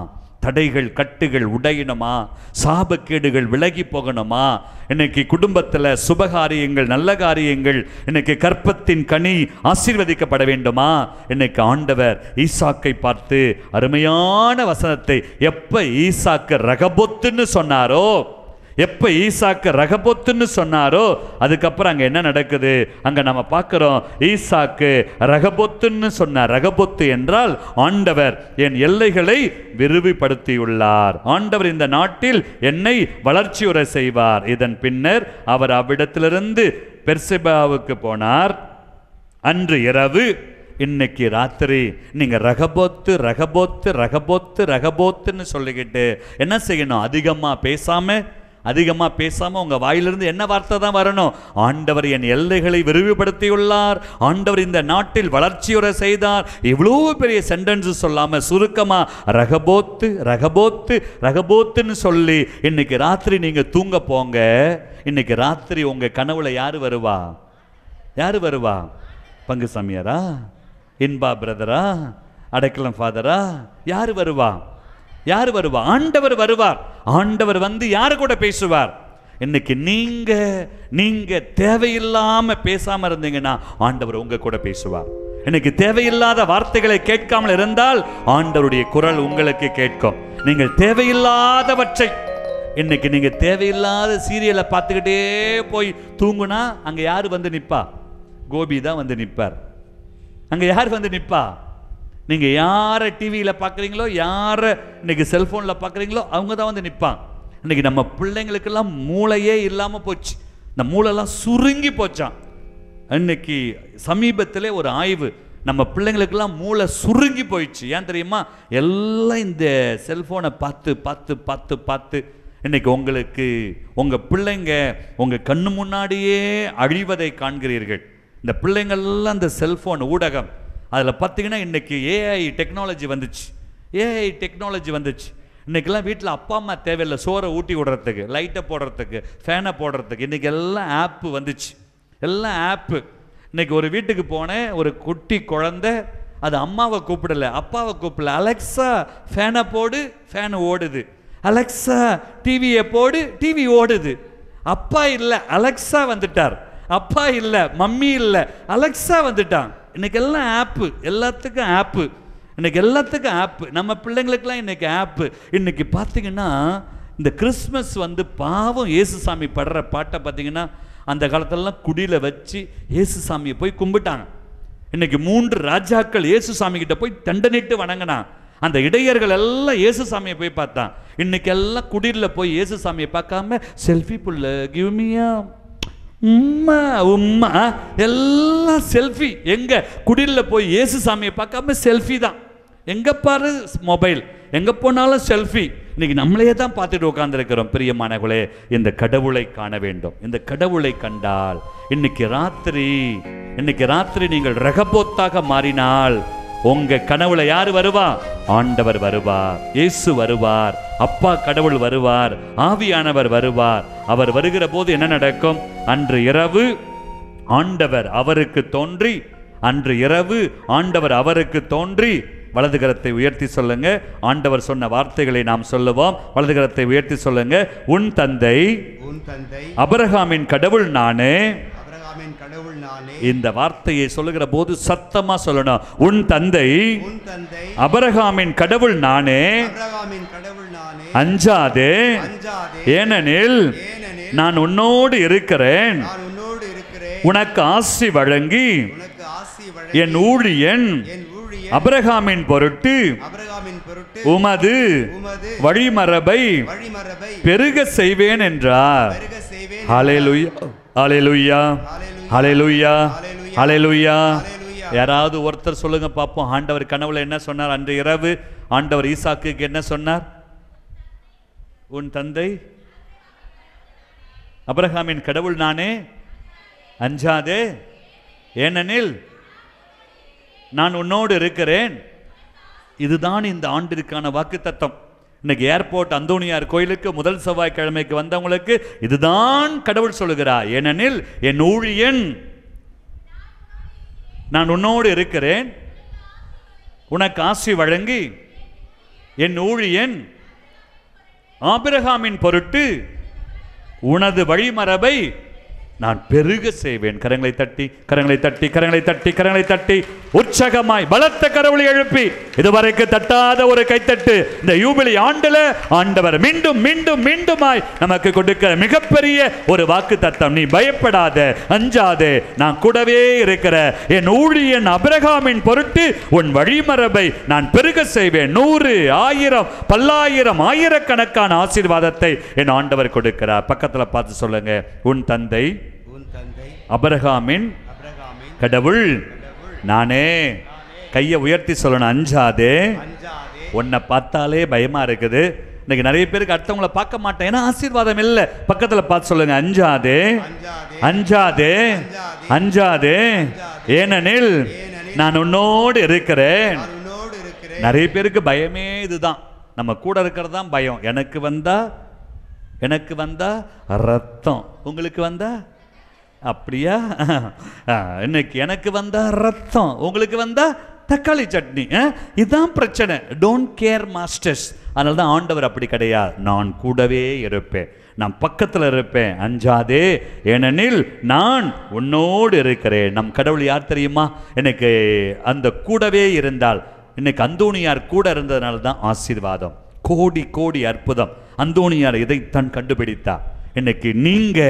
தடைகள் கட்டுகள் உடையணுமா? சாபக்கேடுகள் விலகி போகணுமா? இன்னைக்கு குடும்பத்தில் சுபகாரியங்கள் நல்ல காரியங்கள், இன்னைக்கு கற்பத்தின் கனி ஆசீர்வதிக்கப்பட வேண்டுமா? இன்னைக்கு ஆண்டவர் ஈசாக்கை பார்த்து அருமையான வசனத்தை, எப்ப ஈசாக்கு ரகபோத்துன்னு சொன்னாரோ, எப்ப ஈசாக்கு ரகபோத்துன்னு சொன்னாரோ அதுக்கப்புறம் அங்க என்ன நடக்குது? அங்க நம்ம பார்க்கிறோம், ஈசாக்கு ரகபோத்துன்னு சொன்னார். ரகபோத்து என்றால் ஆண்டவர் என் எல்லைகளை விரிவுபடுத்தியுள்ளார், ஆண்டவர் இந்த நாட்டில் என்னை வளர்ச்சியுற செய்வார். இதன் பின்னர் அவர் அவ்விடத்திலிருந்து பெர்செபாவுக்கு போனார். அன்று இரவு, இன்னைக்கு ராத்திரி நீங்க ரகபோத்து ரகபோத்து ரகபோத்து ரகபோத்துன்னு சொல்லிக்கிட்டு என்ன செய்யணும்? அதிகமா பேசாம அதிகமா பேசாம உங்க வாயிலிருந்து என்ன வார்த்தை தான் வரணும்? ஆண்டவர் என் எல்லைகளை விரிவுபடுத்தியுள்ளார், ஆண்டவர் இந்த நாட்டில் வளர்ச்சியுற செய்தார். இவ்வளோ பெரிய சென்டென்ஸ் சொல்லாம சுருக்கமா ரகபோத்து ரகபோத்து ரகபோத்துன்னு சொல்லி இன்னைக்கு ராத்திரி நீங்க தூங்க போங்க. இன்னைக்கு ராத்திரி உங்க கனவுல யாரு வருவா? யாரு வருவா? பங்கு சாமியாரா, இன்பா பிரதரா, அடைக்கலம் ஃபாதரா? யாரு வருவா? யார் வருவா? ஆண்டவர் வருவார். ஆண்டவர் வந்து யாரு கூட பேசுவார்? இன்னைக்கு நீங்க தேவையில்லாம பேசாம இருந்தீங்கன்னா ஆண்டவர் உங்க கூட பேசுவார். இன்னைக்கு தேவையில்லாத வார்த்தைகளை கேட்காமல் இருந்தால் ஆண்டவருடைய குரல் உங்களுக்கு கேட்கும். நீங்கள் தேவையில்லாதவற்றை, இன்னைக்கு நீங்க தேவையில்லாத சீரியலை பார்த்துக்கிட்டே போய் தூங்குனா அங்க யாரு வந்து நிப்பா? கோபி தான் வந்து நிப்பார். அங்க யார் வந்து நிப்பா? நீங்க யாரை டிவியில பார்க்குறீங்களோ, யாரை இன்னைக்கு செல்போன்ல பார்க்குறீங்களோ அவங்க தான் வந்து நிற்பான். இன்னைக்கு நம்ம பிள்ளைங்களுக்கெல்லாம் மூளையே இல்லாமல் போச்சு. இந்த மூளைலாம் சுருங்கி போச்சான். இன்னைக்கு சமீபத்தில் ஒரு ஆய்வு, நம்ம பிள்ளைங்களுக்கெல்லாம் மூளை சுருங்கி போயிடுச்சு. ஏன் தெரியுமா? எல்லாம் இந்த செல்போனை பார்த்து பார்த்து பார்த்து பார்த்து இன்னைக்கு உங்களுக்கு உங்கள் பிள்ளைங்க உங்கள் கண்ணு முன்னாடியே அழிவதை காண்கிறீர்கள். இந்த பிள்ளைங்கள்லாம் இந்த செல்போன் ஊடகம், அதில் பார்த்தீங்கன்னா இன்றைக்கி ஏஐ டெக்னாலஜி வந்துச்சு. ஏஐ டெக்னாலஜி வந்துச்சு. இன்றைக்கெல்லாம் வீட்டில் அப்பா அம்மா தேவையில்லை, சோறை ஊட்டி விடுறதுக்கு, லைட்டை போடுறதுக்கு, ஃபேனை போடுறதுக்கு. இன்றைக்கி எல்லாம் ஆப்பு வந்துச்சு, எல்லாம் ஆப்பு. இன்றைக்கி ஒரு வீட்டுக்கு போனேன், ஒரு குட்டி குழந்தை, அது அம்மாவை கூப்பிடலை, அப்பாவை கூப்பிடல. அலெக்ஸா ஃபேனை போடு, ஃபேன் ஓடுது. அலெக்ஸா டிவியை போடு, டிவி ஓடுது. அப்பா இல்லை, அலெக்ஸா வந்துட்டார். அப்பா இல்லை, மம்மி இல்லை, அலெக்ஸா வந்துட்டான். இன்னைக்கு எல்லாம் ஆப்பு, எல்லாத்துக்கும் ஆப்பு. இன்னைக்கு எல்லாத்துக்கும் ஆப்பு. நம்ம பிள்ளைங்களுக்கெல்லாம் இன்னைக்கு ஆப்பு. இன்னைக்கு பார்த்தீங்கன்னா இந்த கிறிஸ்மஸ் வந்து பாவம் இயேசுசாமி படுற பாட்டை பார்த்தீங்கன்னா அந்த காலத்திலலாம் குடியில் வச்சு இயேசுசாமியை போய் கும்பிட்டாங்க. இன்னைக்கு 3 ராஜாக்கள் இயேசுசாமி கிட்ட போய் தண்டனிட்டு வணங்கினான். அந்த இடையர்கள் எல்லாம் இயேசுசாமியை போய் பார்த்தான். இன்னைக்கு எல்லாம் குடியில் போய் இயேசுசாமியை பார்க்காம செல்ஃபி புள்ள கிவ்மியா உம்மா உம்மா எல்லாம் செல்ஃபி. எங்க குடியில் போய் இயேசு சாமியை பார்க்காம செல்ஃபி தான். எங்க பாரு மொபைல், எங்க போனாலும் செல்ஃபி. இன்னைக்கு நம்மளையே தான் பார்த்துட்டு உட்கார்ந்துருக்கிறோம். பிரியமானவர்களே, இந்த கடவுளை காண வேண்டும். இந்த கடவுளை கண்டால் இன்னைக்கு ராத்திரி நீங்கள் ரகபோத்தாக மாறினால் உங்க கனவுல யாரு வருவா? ஆண்டவர் வருவார், இயேசு வருவார், அப்பா கடவுள் வருவார், ஆவியானவர் வருவார். அவர் வருகிற போது என்ன நடக்கும்? அன்று இரவு ஆண்டவர் அவருக்கு தோன்றி வலது கரத்தை உயர்த்தி சொல்லுங்க. ஆண்டவர் சொன்ன வார்த்தைகளை நாம் சொல்லுவோம். வலது கரத்தை உயர்த்தி சொல்லுங்க. உன் தந்தை ஆபிரகாமின் கடவுள் நானே. இந்த வார்த்தையை சொல்லுகிற போது சத்தமா சொல்லணும். உன் தந்தை ஆபிரகாமின் கடவுள் நானே, அஞ்சாதே, ஏனெனில் நான் உன்னோடு இருக்கிறேன். உனக்கு ஆசி வழங்கி என் ஊழியன் ஆபிரகாமின் பொருட்டு உமது வழிமரபை பெருக செய்வேன் என்றார். ஹல்லேலூயா, ஹல்லேலூயா, ஹல்லேலூயா, ஹல்லேலூயா. யாராவது ஒருத்தர் சொல்லுங்க பாப்போம், ஆண்டவர் கனவுல என்ன சொன்னார்? அன்று இரவு ஆண்டவர் ஈசாக்குக்கு என்ன சொன்னார்? உன் தந்தை ஆபிரகாமின் கடவுள் நானே, அஞ்சாதே, ஏனெனில் நான் உன்னோடு இருக்கிறேன். இதுதான் இந்த ஆண்டிற்கான வாக்குத்தத்தம். இன்னைக்கு ஏர்போர்ட் அந்தோனியார் கோயிலுக்கு முதல் செவ்வாய்க்கிழமைக்கு வந்தவங்களுக்கு இதுதான் கடவுள் சொல்லுகிறார். ஏனெனில் என் ஊழியன் நான் உன்னோடு இருக்கிறேன், உனக்கு ஆசி வழங்கி என் ஊழியன் ஆபிரகாமின் பொருட்டு உனது வழிமரபை நான் பெருக செய்வேன். கரங்களை தட்டி கரங்களை தட்டி கரங்களை தட்டி கரங்களை தட்டி உற்சாகமாய் பலத்த கரவொலி எழுப்பி இதுவரைக்கும் தட்டாத ஒரு கைத்தட்டு இந்த யூபிலி ஆண்டுல ஆண்டவர் மீண்டும் மீண்டும் மீண்டுமாய் நமக்கு கொடுக்கிற மிகப்பெரிய ஒரு வாக்கு தத்தம். நீ பயப்படாத, அஞ்சாதே, நான் கூடவே இருக்கிற என் ஊழியன் ஆபிரகாமின் பொருட்டு உன் வழிமரபை நான் பெருக செய்வேன். 100, 1000, 10,000, ஆயிரக்கணக்கான ஆசீர்வாதத்தை என் ஆண்டவர் கொடுக்கிறார். பக்கத்துல பார்த்து சொல்லுங்க, உன் தந்தை ஆபிரகாமின் கடவுள் நானே. கையை உயர்த்தி சொல்லணும், அஞ்சாதே. உன்னை பார்த்தாலே பயமா இருக்குது. இன்னைக்கு நிறைய பேருக்கு அடுத்தவங்களை பார்க்க மாட்டேன், ஏன்னா ஆசீர்வாதம் இல்லை. பக்கத்துல பார்த்து சொல்லுங்க, அஞ்சாதே அஞ்சாதே அஞ்சாதே, ஏனெனில் நான் உன்னோடு இருக்கிறேன். நிறைய பேருக்கு பயமே இதுதான், நம்ம கூட இருக்கிறது தான் பயம். எனக்கு வந்தா ரத்தம், உங்களுக்கு வந்தா அப்படியா? இன்னைக்கு எனக்கு வந்தா ரத்தம், உங்களுக்கு வந்தா தக்காளி சட்னி. இதுதான் பிரச்சனை. Don't care masters. அதனால தான் ஆண்டவர் அப்படி கிடையாது, நான் கூடவே இருப்பேன், நான் பக்கத்தில் இருப்பேன், அஞ்சாதே ஏனெனில் நான் உன்னோடு இருக்கிறேன். நம் கடவுள் யார் தெரியுமா? எனக்கு அந்த கூடவே இருந்தால், இன்னைக்கு அந்தோணியார் கூட இருந்ததுனால தான் ஆசீர்வாதம். கோடி கோடி அற்புதம். அந்தோணியார் இதைத்தான் கண்டுபிடித்தார். இன்னைக்கு நீங்க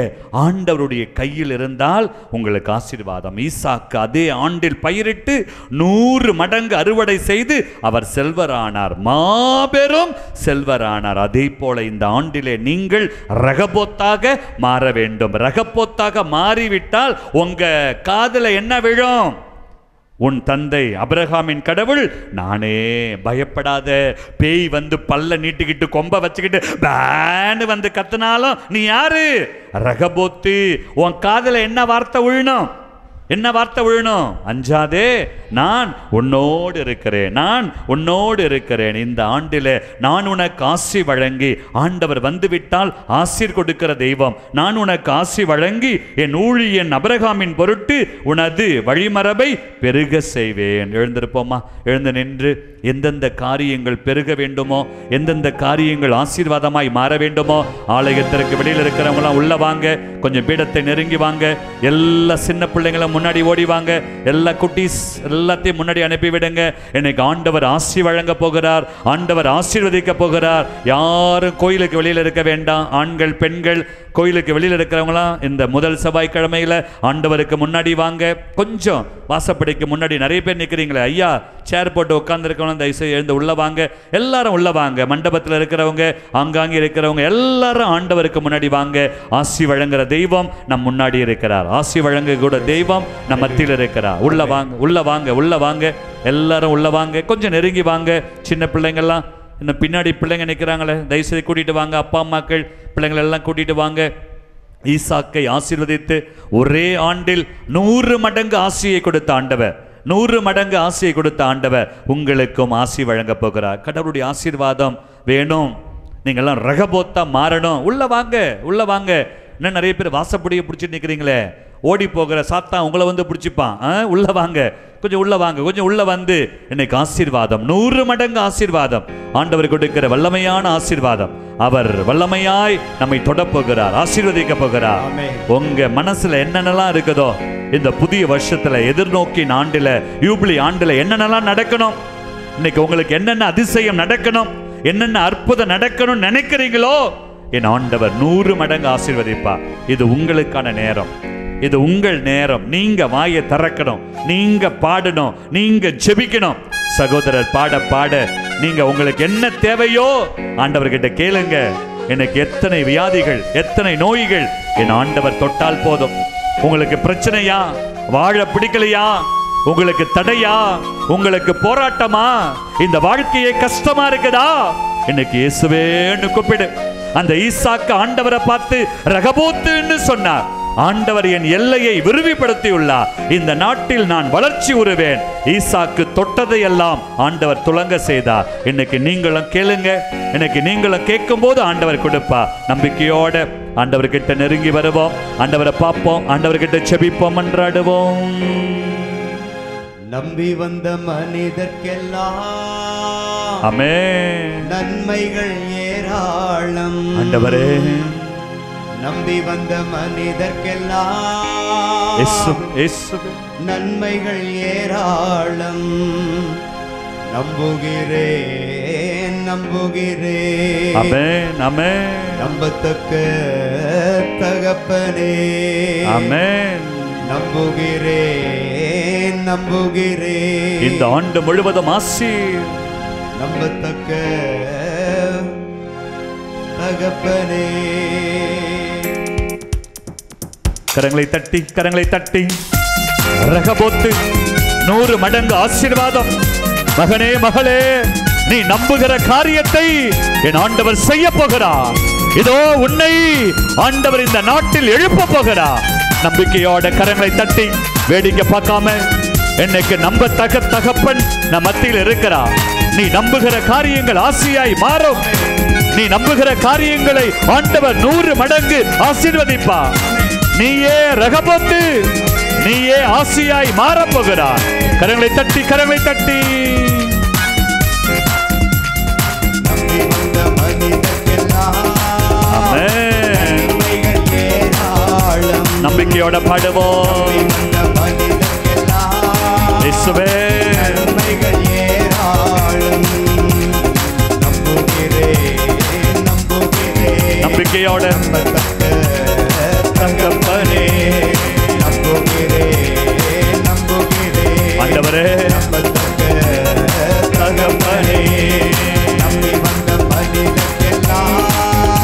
ஆண்டவருடைய கையில் இருந்தால் உங்களுக்கு ஆசீர்வாதம். ஈசாக்கு அதே ஆண்டில் பயிரிட்டு 100 மடங்கு அறுவடை செய்து அவர் செல்வரானார், மாபெரும் செல்வரானார். அதே போல இந்த ஆண்டிலே நீங்கள் ரகபோத்தாக மாற வேண்டும். ரகபோத்தாக மாறிவிட்டால் உங்க காதுல என்ன விழும்? உன் தந்தை அபிரகாமின் கடவுள் நானே, பயப்படாத. பேய் வந்து பல்ல நீட்டிக்கிட்டு கொம்ப வச்சுக்கிட்டு பேன்னு வந்து கத்துனாலும் நீ யாரு? ரகபோத்து. உன் காதுல என்ன வார்த்தை விழணும்? என்ன வார்த்தை விழணும்? அஞ்சாதே, நான் உன்னோடு இருக்கிறேன், நான் உன்னோடு இருக்கிறேன். இந்த ஆண்டிலே நான் உனக்கு ஆசி வழங்கி, ஆண்டவர் வந்துவிட்டால் ஆசீர் கொடுக்கிற தெய்வம், நான் உனக்கு ஆசி வழங்கி என் ஊழியன் அபிரகாமின் பொருட்டு உனது வழிமரபை பெருக செய்வேன். எழுந்திருப்போமா? எழுந்து நின்று எந்தெந்த காரியங்கள் பெருக வேண்டுமோ, எந்தெந்த காரியங்கள் ஆசீர்வாதமாய் மாற வேண்டுமோ, ஆலயத்திற்கு வெளியில் இருக்கிறவங்களாம் உள்ள வாங்க, கொஞ்சம் பீடத்தை நெருங்கி வாங்க. எல்லா சின்ன பிள்ளைங்களும் முன்னாடி ஓடி வாங்க. எல்லா குட்டீஸ் எல்லாத்தையும் முன்னாடி அனுப்பிவிடுங்க. இன்னைக்கு ஆண்டவர் ஆசி வழங்க போகிறார், ஆண்டவர் ஆசீர்வதிக்க போகிறார். யாரும் கோயிலுக்கு வெளியில் இருக்க வேண்டாம். ஆண்கள் பெண்கள் கோயிலுக்கு வெளியில் இருக்கிறவங்களாம் இந்த முதல் செவ்வாய்க்கிழமையில ஆண்டவருக்கு முன்னாடி வாங்க. கொஞ்சம் வாசப்படிக்கு முன்னாடி நிறைய பேர் நிற்கிறீங்களே, ஐயா சேர் போட்டு உட்கார்ந்துருக்கவங்க தயவுசெய்து எழுந்து உள்ள வாங்க. எல்லாரும் உள்ள வாங்க. மண்டபத்தில் இருக்கிறவங்க, ஆங்காங்கே இருக்கிறவங்க எல்லாரும் ஆண்டவருக்கு முன்னாடி வாங்க. ஆசி வழங்குற தெய்வம் நம் முன்னாடி இருக்கிறார். ஆசி வழங்க கூட தெய்வம் நம் மத்தியில் இருக்கிறார். உள்ள வாங்க, உள்ள வாங்க, உள்ள வாங்க. எல்லாரும் உள்ள வாங்க. கொஞ்சம் நெருங்கி வாங்க. சின்ன பிள்ளைங்கள்லாம் இன்னும் பின்னாடி பிள்ளைங்க நிற்கிறாங்களே, தயவுசெய்து கூட்டிட்டு வாங்க. அப்பா அம்மாக்கள் பிள்ளைங்களை எல்லாம் கூட்டிட்டு வாங்க. ஈசாக்கை ஆசீர்வதித்து ஒரே ஆண்டில் 100 மடங்கு ஆசியை கொடுத்த ஆண்டவர், 100 மடங்கு ஆசியை கொடுத்த ஆண்டவர் உங்களுக்கும் ஆசி வழங்க போகிறார். கடவுளுடைய ஆசீர்வாதம் வேணும், நீங்கள்லாம் ரகபோத்தா மாறணும். உள்ள வாங்க, உள்ள வாங்க. இன்னும் நிறைய பேர் வாசப்படியை பிடிச்சிட்டு நிற்கிறீங்களே, ஓடி போகிற சாத்தான் உங்களை வந்து பிடிச்சிப்பான். உள்ள வாங்க, கொஞ்சம் உள்ள வாங்க, கொஞ்சம் உள்ள வந்து இன்னைக்கு ஆசீர்வாதம், 100 மடங்கு ஆசீர்வாதம், ஆண்டவர் கொடுக்கிற வல்லமையான ஆசீர்வாதம். அவர் வல்லமையாய் நம்மை தொடப்போகிறார், ஆசீர்வதிக்க போகிறார். உங்க மனசுல என்னென்னலாம் இருக்குதோ இந்த புதிய வருஷத்துல, எதிர்நோக்கின் ஆண்டுல, யூபிலி ஆண்டுல என்னென்னலாம் நடக்கணும், இன்னைக்கு உங்களுக்கு என்னென்ன அதிசயம் நடக்கணும், என்னென்ன அற்புதம் நடக்கணும் நினைக்கிறீங்களோ, என் ஆண்டவர் 100 மடங்கு ஆசீர்வதிப்பார். இது உங்களுக்கான நேரம், இது உங்கள் நேரம். நீங்க வாயை திறக்கணும், நீங்க பாடணும், நீங்க ஜெபிக்கணும். சகோதரர் பாட பாட நீங்க உங்களுக்கு என்ன தேவையோ ஆண்டவர்கிட்ட கேளுங்க. எனக்கு எத்தனை வியாதிகள், எத்தனை நோய்கள் என் ஆண்டவர் தொட்டால் போதும். உங்களுக்கு பிரச்சனையா, வாழ பிடிக்கலையா, உங்களுக்கு தடையா, உங்களுக்கு போராட்டமா, இந்த வாழ்க்கையே கஷ்டமா இருக்குதா, இன்னைக்கு இயேசுவேன்னு கூப்பிடு. அந்த ஈசாக்கு ஆண்டவரை பார்த்து ரகபோத்துன்னு சொன்னார். ஆண்டவர் என் எல்லையை விரிவுபடுத்தியுள்ளார், இந்த நாட்டில் நான் வளர்ச்சி உறுவேன். ஈசாக்கு தொட்டதையெல்லாம் ஆண்டவர் துலங்க செய்தார். இன்னைக்கு நீங்களும் கேளுங்க, இன்னைக்கு நீங்களும் கேட்கும் போது ஆண்டவர் கொடுப்பா. நம்பிக்கையோட ஆண்டவர்கிட்ட நெருங்கி வருவோம், ஆண்டவரை பார்ப்போம், ஆண்டவர்கிட்ட செபிப்போம், மன்றாடுவோம். நம்பி வந்த மனிதர்க்கெல்லாம் ஆமென், நன்மைகள் ஏராளம். ஆண்டவரே, நம்பி வந்த மனிதர்க்கெல்லாம் நன்மைகள் ஏராளம். நம்புகிறேன், நம்புகிறேன், ஆமென், ஆமென், நம்பத்தக்க தகப்பனே, ஆமென், நம்புகிறேன், நம்புகிறேன். இந்த ஆண்டு முழுவதும் ஆசி, நம்பத்தக்க தகப்பனே. கரங்களை தட்டி, கரங்களை தட்டி, ரகபோத்து 100 மடங்கு ஆசீர்வாதம். மகனே, மகளே, நீ நம்புகிற காரியத்தை என் ஆண்டவர் செய்ய போகிறார். இதோ உன்னை ஆண்டவர் இந்த நாட்டில் எழுப்ப போகிறார். நம்பிக்கையோட கரங்களை தட்டி வேடிக்கை பார்க்காம, என்னைக்கு நம்பத்தக்க தகப்பன் நம் மத்தியில் இருக்கிறார். நீ நம்புகிற காரியங்கள் ஆசையாய் மாறும். நீ நம்புகிற காரியங்களை ஆண்டவர் 100 மடங்கு ஆசீர்வதிப்பார். நீயே ரகபத்து, நீயே ஆசையாய் மாறப் போகிறார். கரங்களை தட்டி கரங்களை தட்டி நம்பிக்கையோட பாடுவோம். நம்பிக்கையோட ஆண்டவரே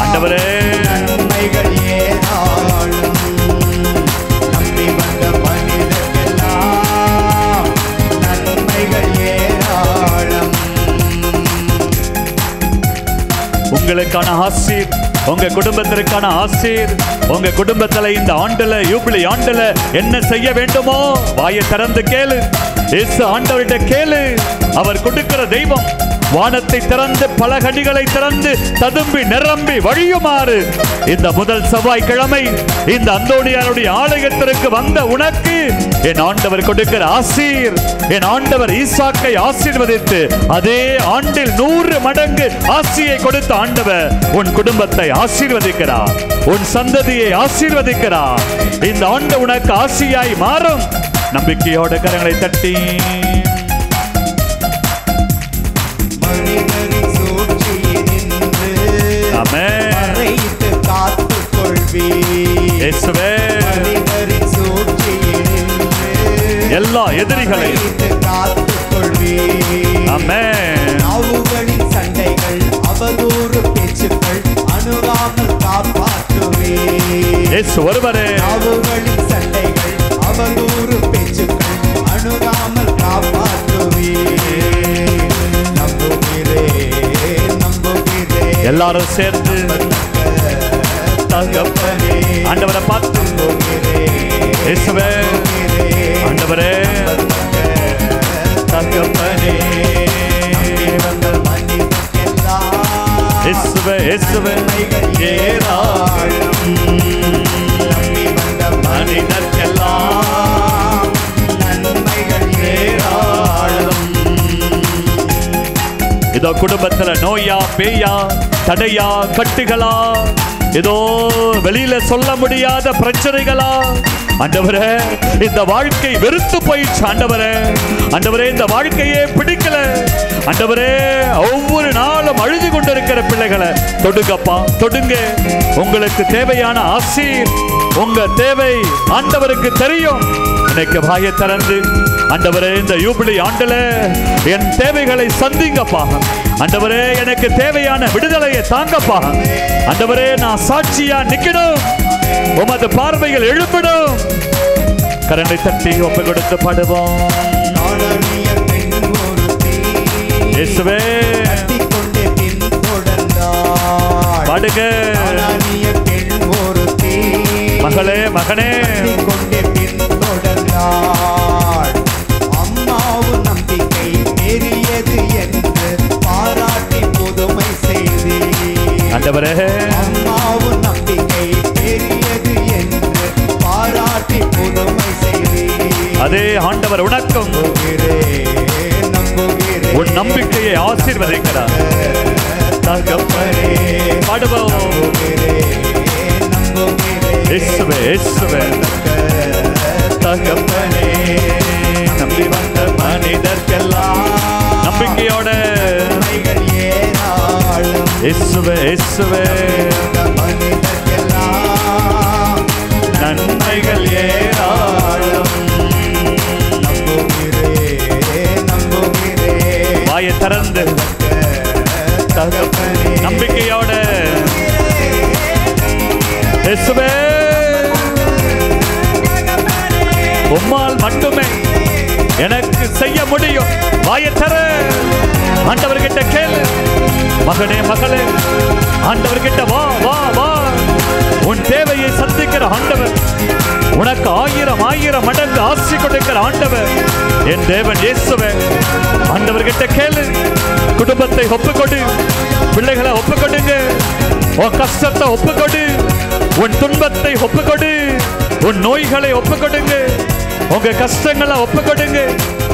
ஆண்டவரே உங்களுக்கான ஆசீர், உங்க குடும்பத்திற்கான ஆசீர், உங்க குடும்பத்துல இந்த ஆண்டுல யூபிலி ஆண்டுல என்ன செய்ய வேண்டுமோ வாயை திறந்து கேளு. இயேசு ஆண்டவர்கிட்ட கேளு. அவர் கொடுக்கிற தெய்வம். வானத்தை திறந்து பல கனிகளை திறந்து ததும்பி நிரம்பி வழியுமாறு இந்த முதல் செவ்வாய்க்கிழமை இந்த அந்தோனியாருடைய ஆலயத்திற்கு வந்த உனக்கு என் ஆண்டவர் கொடுக்கிற ஆசீர், என் ஆண்டவர் ஈசாக்கை ஆசீர்வதித்து அதே ஆண்டில் 100 மடங்கு ஆசியை கொடுத்த ஆண்டவர் உன் குடும்பத்தை ஆசீர்வதிக்கிறார், உன் சந்ததியை ஆசீர்வதிக்கிறார். இந்த ஆண்டு உனக்கு ஆசியாய் மாறும். நம்பிக்கையோட கரங்களை தட்டி எல்லா எதிரிகளை சண்டைகள் அவதூறு பேச்சுக்கள் அணுகாமல் காப்பாற்றுவே. ஒருவரே சண்டைகள் அவதூறு பேச்சுக்கள் அணுகாமல் காப்பாற்றுவே. எல்லாரும் சேர்ந்து ஆண்டவரை பார்த்து இயேசுவே ஆண்டவரே தகப்பனே இயேசுவே இயேசுவே ஏராளம் மனிதர்க்கெல்லாம் நன்மைகள் ஏராளம். இதோ குடும்பத்துல நோயா பேயா தடையா கட்டுகளா, ஏதோ வெளியில சொல்ல முடியாத பிரச்சனைகளா, ஆண்டவரே இந்த வாழ்க்கை வெறுத்து போயிடுச்சு, ஆண்டவரே ஆண்டவரே இந்த வாழ்க்கையே பிடிக்கல, ஆண்டவரே ஒவ்வொரு நாளும் அழுது கொண்டிருக்கிற பிள்ளைகளை தொடுங்கப்பா, தொடுங்க. உங்களுக்கு தேவையான ஆசீர், உங்க தேவை ஆண்டவருக்கு தெரியும். இன்னைக்கு வாயை திறந்து ஆண்டவரே இந்த யூபிலி ஆண்டுல என் தேவைகளை சந்திங்கப்பா, ஆண்டவரே எனக்கு தேவையான விடுதலையை தாங்கப்பா, ஆண்டவரே நான் சாட்சியா நிக்கணும், உமது பார்வைகள் எழுப்பணும். கரண்டை தட்டி ஒப்பு கொடுத்து பாடுவோம். இயேசுவே பாடுங்க. மகளே மகனே அம்மாவும் நம்பிக்கை பெரியது என்று பாராட்டி புதுமை செய்தி. ஆண்டவரே அம்மாவும் நம்பிக்கை பெரியது என்று பாராட்டி புதுமை செய்தி. அதே ஆண்டவர் உனக்கும் உன் நம்பிக்கையை ஆசீர்வதிக்கிறார். தகப்பனே பாடுவோம். இயேசுவே இயேசுவே தகப்பனே நம்பி வந்த மனிதர்க்கெல்லாம் நம்பிக்கையோட இயேசுவே இயேசுவே மனிதர்க்கெல்லாம் நன்மைகள் ஏராளம். வாயை திறந்து நம்பிக்கையோட இயேசுவே உம்மால் மட்டுமே எனக்கு செய்ய முடியும். வாயை திற ஆண்டவர்கிட்ட கேளு. மகனே மகளே, ஆண்டவர்கிட்ட வா வா வா. உன் தேவையை சந்திக்கிற ஆண்டவர், உனக்கு 1000 மடங்கு ஆசி கொடுக்கிற ஆண்டவர் என் தேவன் இயேசுவே. ஆண்டவர்கிட்ட கேளு. குடும்பத்தை ஒப்புக்கொடு, பிள்ளைகளை ஒப்புக்கொடுங்க, உன் கஷ்டத்தை ஒப்புக்கொடு, உன் துன்பத்தை ஒப்புக்கொடு, உன் நோய்களை ஒப்புக்கொடுங்க, உங்க கஷ்டங்களை ஒப்புக்கொடுங்க.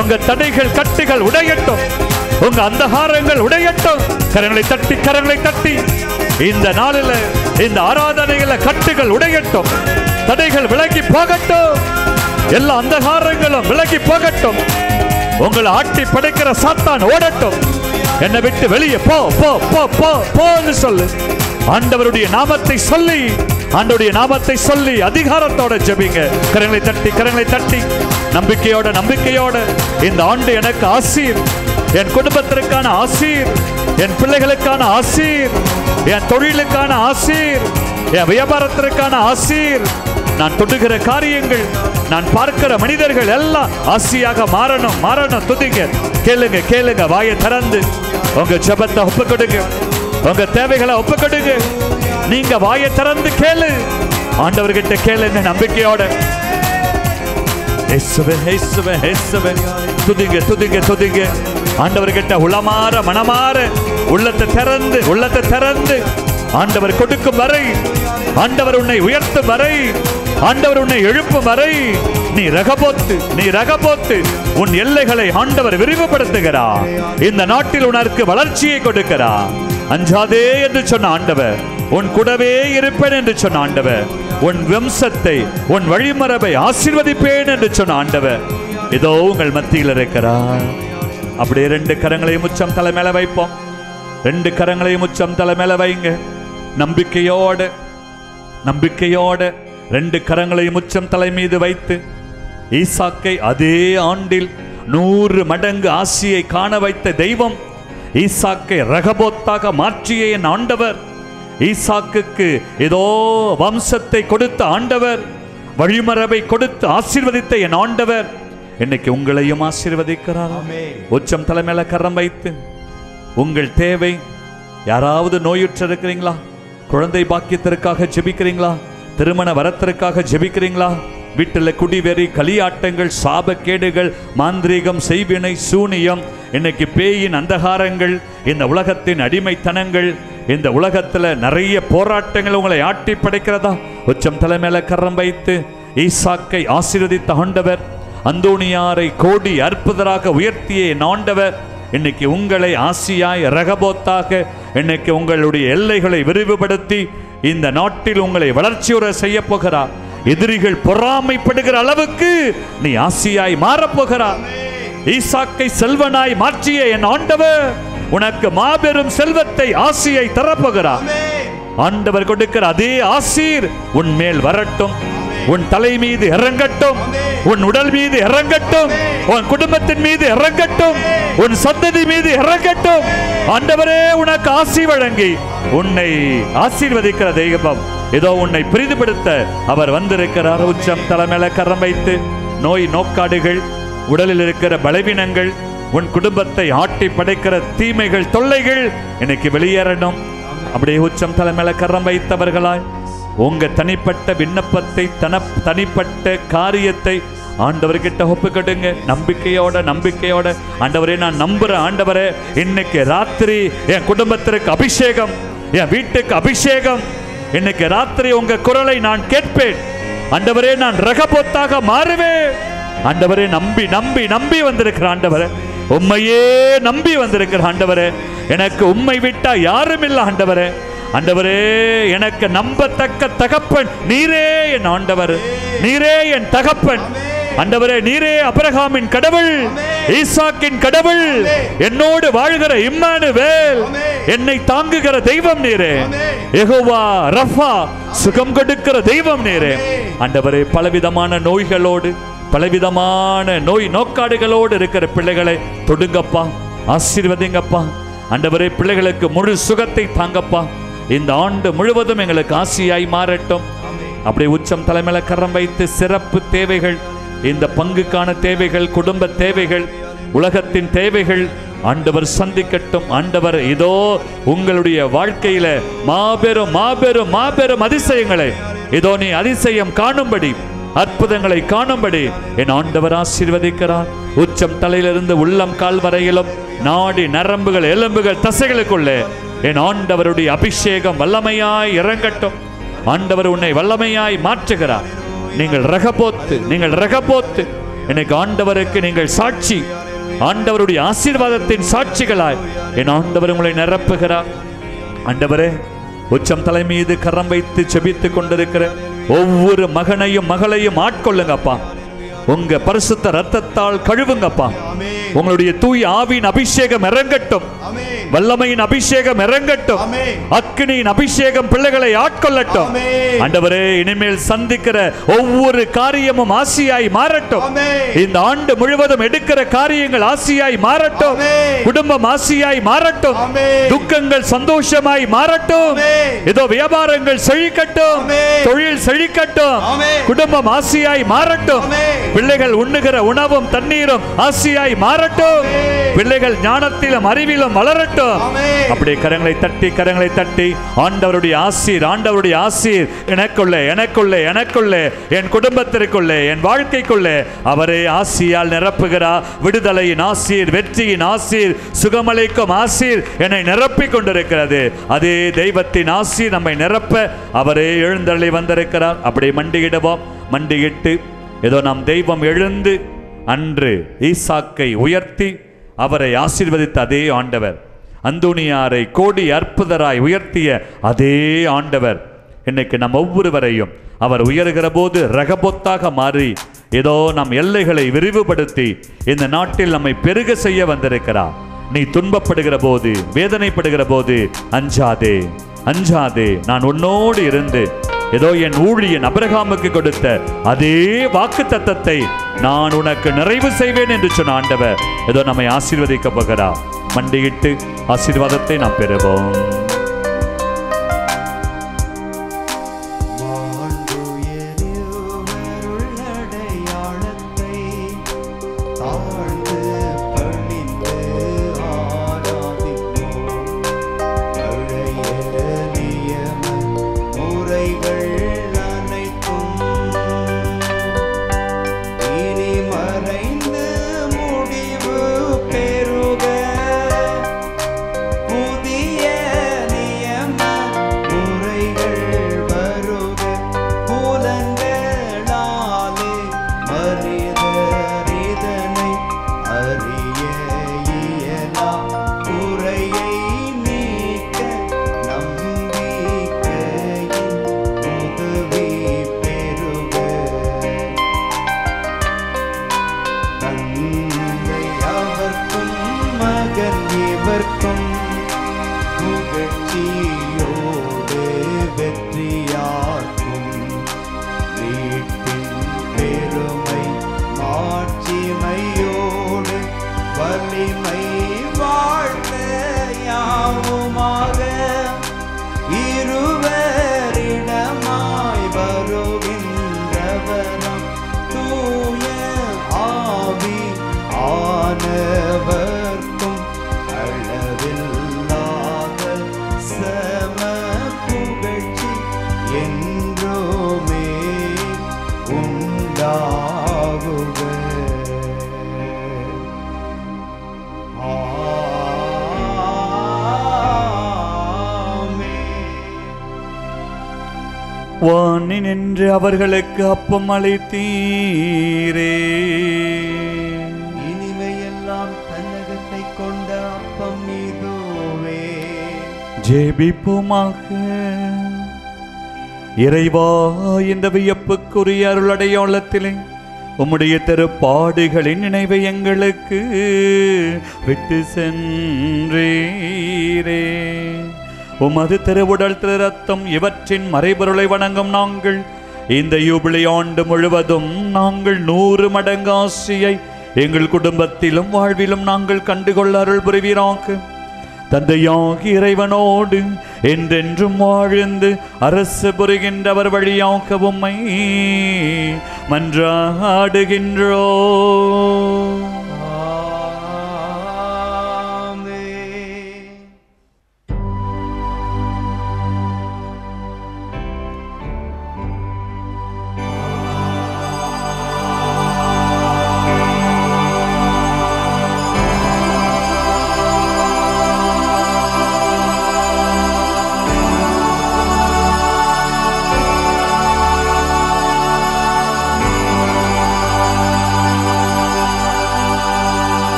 உங்க தடைகள் கட்டுகள் உடையட்டும், உங்க அந்தகாரங்கள் உடையட்டும். கரங்களை தட்டி கரங்களை தட்டி இந்த நாளில் இந்த ஆராதனையில கட்டுகள் உடையட்டும், தடைகள் விலகி போகட்டும், எல்லா அந்தகாரங்களும் விலகி போகட்டும். உங்களை ஆட்டி படைக்கிற சாத்தான் ஓடட்டும். என்னை விட்டு வெளியே போ போ போ போ போன்னு சொல்லு. ஆண்டவருடைய நாமத்தை சொல்லி, ஆண்டவருடைய நாமத்தை சொல்லி அதிகாரத்தோட ஜெபிங்க. கரங்களை தட்டி கரங்களை தட்டி நம்பிக்கையோட நம்பிக்கையோட இந்த ஆண்டு எனக்கு ஆசீர், என் குடும்பத்திற்கான ஆசீர், என் பிள்ளைகளுக்கான ஆசீர், என் தொழிலுக்கான ஆசீர், என் வியாபாரத்திற்கான ஆசீர், நான் தொடுகிற காரியங்கள், நான் பார்க்கிற மனிதர்கள் எல்லாம் ஆசியாக மாறணும் மாறணும். துதிங்க, கேளுங்க கேளுங்க, வாயை திறந்து உங்க ஜெபத்தை ஒப்புக்கொடுங்க, உங்க தேவைகளை ஒப்புக்கொடுங்க. நீங்க வாயை திறந்து கேளு, ஆண்டவர்கிட்ட கேளுங்க நம்பிக்கையோட. துதிங்க துதிங்க துதிங்க. ஆண்டவர்கிட்ட உளமாற மனமாற உள்ளத்தை திறந்து உள்ளத்தை திறந்து ஆண்டவர் கொடுக்கும் வரை, ஆண்டவர் உன்னை உயர்த்தும் வரை, ஆண்டவர் உன்னை எழுப்பும் வரை நீ ரகபோத்து உன் எல்லைகளை ஆண்டவர் விரிவுபடுத்துகிறார். இந்த நாட்டில் உனக்கு வளர்ச்சியை கொடுக்கிறார். அஞ்சாதே என்று சொன்ன ஆண்டவர், உன் கூடவே இருப்பேன் என்று சொன்ன ஆண்டவர், உன் வம்சத்தை உன் வழிமரபை ஆசீர்வதிப்பேன் என்று சொன்ன ஆண்டவர் இதோ உங்கள் மத்தியில் இருக்கிறார். அப்படியே 2 கரங்களையும் உச்சம் தலை மேல வைப்போம். 2 கரங்களையும் உச்சம் தலை மேல வைங்க. நம்பிக்கையோட நம்பிக்கையோட 2 கரங்களையும் உச்சம் தலை மீது வைத்து ஈசாக்கை அதே ஆண்டில் 100 மடங்கு ஆசியை காண வைத்த தெய்வம், ஈசாக்கை ரகபோத்தாக மாற்றிய என் ஆண்டவர், ஈசாக்குக்கு ஏதோ வம்சத்தை கொடுத்த ஆண்டவர், வழிமரபை கொடுத்து ஆசீர்வதித்த என் ஆண்டவர் இன்னைக்கு உங்களையும் ஆசீர்வதிக்கிறார். உச்சம் தலைமையில கரம் வைத்து உங்கள் தேவை, யாராவது நோயுற்று இருக்கிறீங்களா? குழந்தை பாக்கியத்திற்காக ஜெபிக்கிறீங்களா? திருமண வரத்திற்காக ஜெபிக்கிறீங்களா? வீட்டில் குடிவெறி, களியாட்டங்கள், சாபக்கேடுகள், மாந்திரீகம், செய்வினை, சூனியம், இன்னைக்கு பேயின் அந்தகாரங்கள், இந்த உலகத்தின் அடிமைத்தனங்கள், இந்த உலகத்தில் நிறைய போராட்டங்கள் உங்களை ஆட்டி படைக்கிறதா? உச்சம் தலைமையில கரம் வைத்து ஈசாக்கை ஆசீர்வதித்த ஆண்டவர், அந்தோனியாரை கோடி அற்புதராக உயர்த்திய என் ஆண்டவர் இன்னைக்கு உங்களை ஆசியாய் ரகபோத்தாக இன்னைக்கு உங்களுடைய எல்லைகளை விரிவுபடுத்தி இந்த நாட்டில் உங்களை வளர்ச்சியுற செய்ய போகிறார். எதிரிகள் பொறாமைப்படுகிற அளவுக்கு நீ ஆசியாய் மாறப்போகிறார். ஈசாக்கை செல்வனாய் மாற்றிய என் ஆண்டவர் உனக்கு மாபெரும் செல்வத்தை ஆசியை தரப்போகிறார். ஆண்டவர் கொடுக்கிற அதே ஆசீர் உன் மேல் வரட்டும், உன் தலை மீது இறங்கட்டும், உன் உடல் மீது இறங்கட்டும், உன் குடும்பத்தின் மீது இறங்கட்டும், உன் சந்ததி மீது இறங்கட்டும். ஆண்டவரே உனக்கு ஆசி வழங்கி உன்னை ஆசீர்வதிக்கிற தெய்வம் ஏதோ உன்னை பிரிதுபடுத்த அவர் வந்திருக்கிறார். உச்சம் தலைமையில கரம் வைத்து நோய் நோக்காடுகள், உடலில் இருக்கிற பலவீனங்கள், உன் குடும்பத்தை ஆட்டி படைக்கிற தீமைகள், தொல்லைகள் இன்னைக்கு வெளியேறணும். அப்படியே உச்சம் தலைமையில கரம் வைத்தவர்களாய் உங்க தனிப்பட்ட விண்ணப்பத்தை, தனிப்பட்ட காரியத்தை ஆண்டவர்கிட்ட ஒப்புக்கொடுங்க. நம்பிக்கையோட ஆண்டவரே நான் நம்புறேன், ஆண்டவரே இன்னைக்கு ராத்திரி என் குடும்பத்திற்கு அபிஷேகம், என் வீட்டுக்கு அபிஷேகம், இன்னைக்கு ராத்திரி உங்க குரலை நான் கேட்பேன், ஆண்டவரே நான் ரகபோத்தாக மாறுவேன். ஆண்டவரே நம்பி நம்பி நம்பி வந்திருக்கிற ஆண்டவரே, உம்மையே நம்பி வந்திருக்கிற ஆண்டவரே, எனக்கு உம்மை விட்டா யாரும் இல்லை ஆண்டவரே. ஆண்டவரே எனக்கு நம்பத்தக்க தகப்பன் நீரே என் ஆண்டவர், நீரே என் தகப்பன். ஆண்டவரே நீரே ஆபிரகாமின் கடவுள், ஈசாக்கின் கடவுள், என்னோடு வாழ்கிற இம்மானுவேல், என்னை தாங்குகிற தெய்வம் நீரே. யெகோவா ரஃபா, சுகம் கொடுக்கிற தெய்வம் நீரே. ஆண்டவரே பலவிதமான நோய்களோடு, பலவிதமான நோய் நோக்காடுகளோடு இருக்கிற பிள்ளைகளை தொடுங்கப்பா, ஆசீர்வதிங்கப்பா. ஆண்டவரே பிள்ளைகளுக்கு முழு சுகத்தை தாங்கப்பா. இந்த ஆண்டு முழுவதும் எங்களுக்கு ஆசியாய் மாறட்டும். அப்படியே உச்சம் தலைமையில கரம் வைத்து சிறப்பு தேவைகள், இந்த பங்குக்கான தேவைகள், குடும்ப தேவைகள், உலகத்தின் தேவைகள், ஆண்டவர் சந்திக்கட்டும். ஆண்டவர் இதோ உங்களுடைய வாழ்க்கையில மாபெரும் மாபெரும் மாபெரும் அதிசயங்களை இதோ நீ அதிசயம் காணும்படி, அற்புதங்களை காணும்படி என் ஆண்டவர் ஆசீர்வதிக்கிறார். உச்சம் தலையிலிருந்து உள்ளம் கால் வரையிலும் நாடி நரம்புகள் எலும்புகள் தசைகளுக்குள்ளே என் ஆண்டவருடைய அபிஷேகம் வல்லமையாய் இறங்கட்டும். ஆண்டவர் உன்னை வல்லமையாய் மாற்றுகிறார். நீங்கள் ரகபோத்து எனக்கு ஆண்டவருக்கு நீங்கள் சாட்சி, ஆண்டவருடைய ஆசீர்வாதத்தின் சாட்சிகளாய் என் ஆண்டவர் உங்களை நிரப்புகிறார். ஆண்டவரே, உச்சம் தலை மீது கரம் வைத்து செபித்துக் கொண்டிருக்கிற ஒவ்வொரு மகனையும் மகளையும் ஆட்கொள்ளுங்கப்பா. உங்க பரிசுத்த ரத்தத்தால் கழுவுங்கப்பா. உங்களுடைய தூய ஆவியின் அபிஷேகம் இறங்கட்டும், வல்லமையின் அபிஷேகம் இறங்கட்டும், அக்கினியின் அபிஷேகம் பிள்ளைகளை ஆட்கொள்ளட்டும். ஆண்டவரே, இனிமேல் சந்திக்கிற ஒவ்வொரு காரியமும் ஆசியாய் மாறட்டும். இந்த ஆண்டு முழுவதும் எடுக்கிற காரியங்கள் ஆசியாய் மாறட்டும். குடும்பம் ஆசியாய் மாறட்டும். துக்கங்கள் சந்தோஷமாய் மாறட்டும். ஏதோ வியாபாரங்கள் செழிக்கட்டும், தொழில் செழிக்கட்டும், குடும்பம் ஆசியாய் மாறட்டும். பிள்ளைகள் உண்ணுகிற உணவும் தண்ணீரும் ஆசியாய் மாறட்டும். பிள்ளைகள் ஞானத்திலும் அறிவிலும் வளரட்டும். அப்படியே கரங்களை தட்டி ஆண்டவருடைய ஆசீர் எனக்குள்ளே என் குடும்பத்திற்குள்ளே என் வாழ்க்கைக்குள்ளே அவரே ஆசியால் நிரப்புகிறார். விடுதலையின் ஆசீர், வெற்றியின் ஆசீர், சுகமளிக்கும் ஆசீர் என்னை நிரப்பிக் கொண்டிருக்கிறது. அதே தெய்வத்தின் ஆசீர் நம்மை நிரப்ப அவரே எழுந்தருளி வந்திருக்கிறார். அப்படியே மண்டியிட்டு ஏதோ நம் தெய்வம் எழுந்து அன்று ஈசாக்கை உயர்த்தி அவரை ஆசீர்வதித்த அதே ஆண்டவர், அந்தோனியாரை கோடி அற்புதராய் உயர்த்திய அதே ஆண்டவர் இன்னைக்கு நம் ஒவ்வொருவரையும் அவர் உயர்கிற போது ரகபொத்தாக மாறி ஏதோ நம் எல்லைகளை விரிவுபடுத்தி இந்த நாட்டில் நம்மை பெருக செய்ய வந்திருக்கிறார். நீ துன்பப்படுகிற போது, வேதனைப்படுகிற போது அஞ்சாதே, நான் உன்னோடு இருந்து ஏதோ என் ஊழியன் ஆபிரகாமுக்கு கொடுத்த அதே வாக்கு தத்தத்தை நான் உனக்கு நிறைவு செய்வேன் என்று சொன்ன ஆண்டவர் ஏதோ நம்மை ஆசீர்வதிக்க போகிறார். மண்டியிட்டு ஆசீர்வாதத்தை நாம் பெறுவோம். வானி நின்று அவர்களுக்கு அப்பம் அளித்தீரே, இனிமையெல்லாம் தன்னகத்தை கொண்ட அப்பம் இதுவே. ஜெபிப்போமாக. இறைவா, இந்த வியப்புக்குரிய அருளடையாளத்திலே உம்முடைய திருப்பாடுகளின் நினைவை எங்களுக்கு விட்டு சென்றீரே. உமது திருவுடல் திரு ரத்தம் இவற்றின் மறைபொருளை வணங்கும் நாங்கள் இந்த யூபிலி ஆண்டு முழுவதும் நாங்கள் 100 மடங்கு ஆசியை எங்கள் குடும்பத்திலும் வாழ்விலும் நாங்கள் கண்டுகொள்ள அருள் புரிவீராக. தந்தையாகி இறைவனோடு என்றென்றும் வாழ்ந்து அரசு புரிகின்றவர் வழியாக உம்மை மன்றாடுகின்றோம்.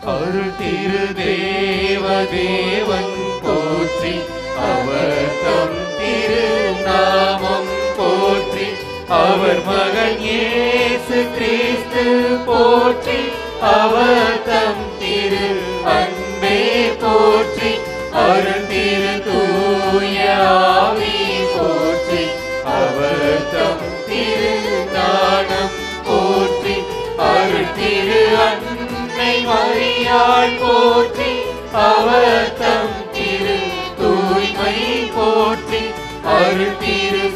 அருள் திரு தேவதேவன் போற்றி, அவர் தம் திரு நாமம் போற்றி, அவர் மகன் இயேசு கிறிஸ்து போற்றி, அவர் தம் திரு அன்பே போற்றி, அருள் திரு தூய ஆவி போற்றி, அவர் தம் திரு ஞானம் போற்றி, அருள் திரு அன்னை மரியாள் போற்றி, அவர் தம் திரு தூய்மை போற்றி, அருள் திரு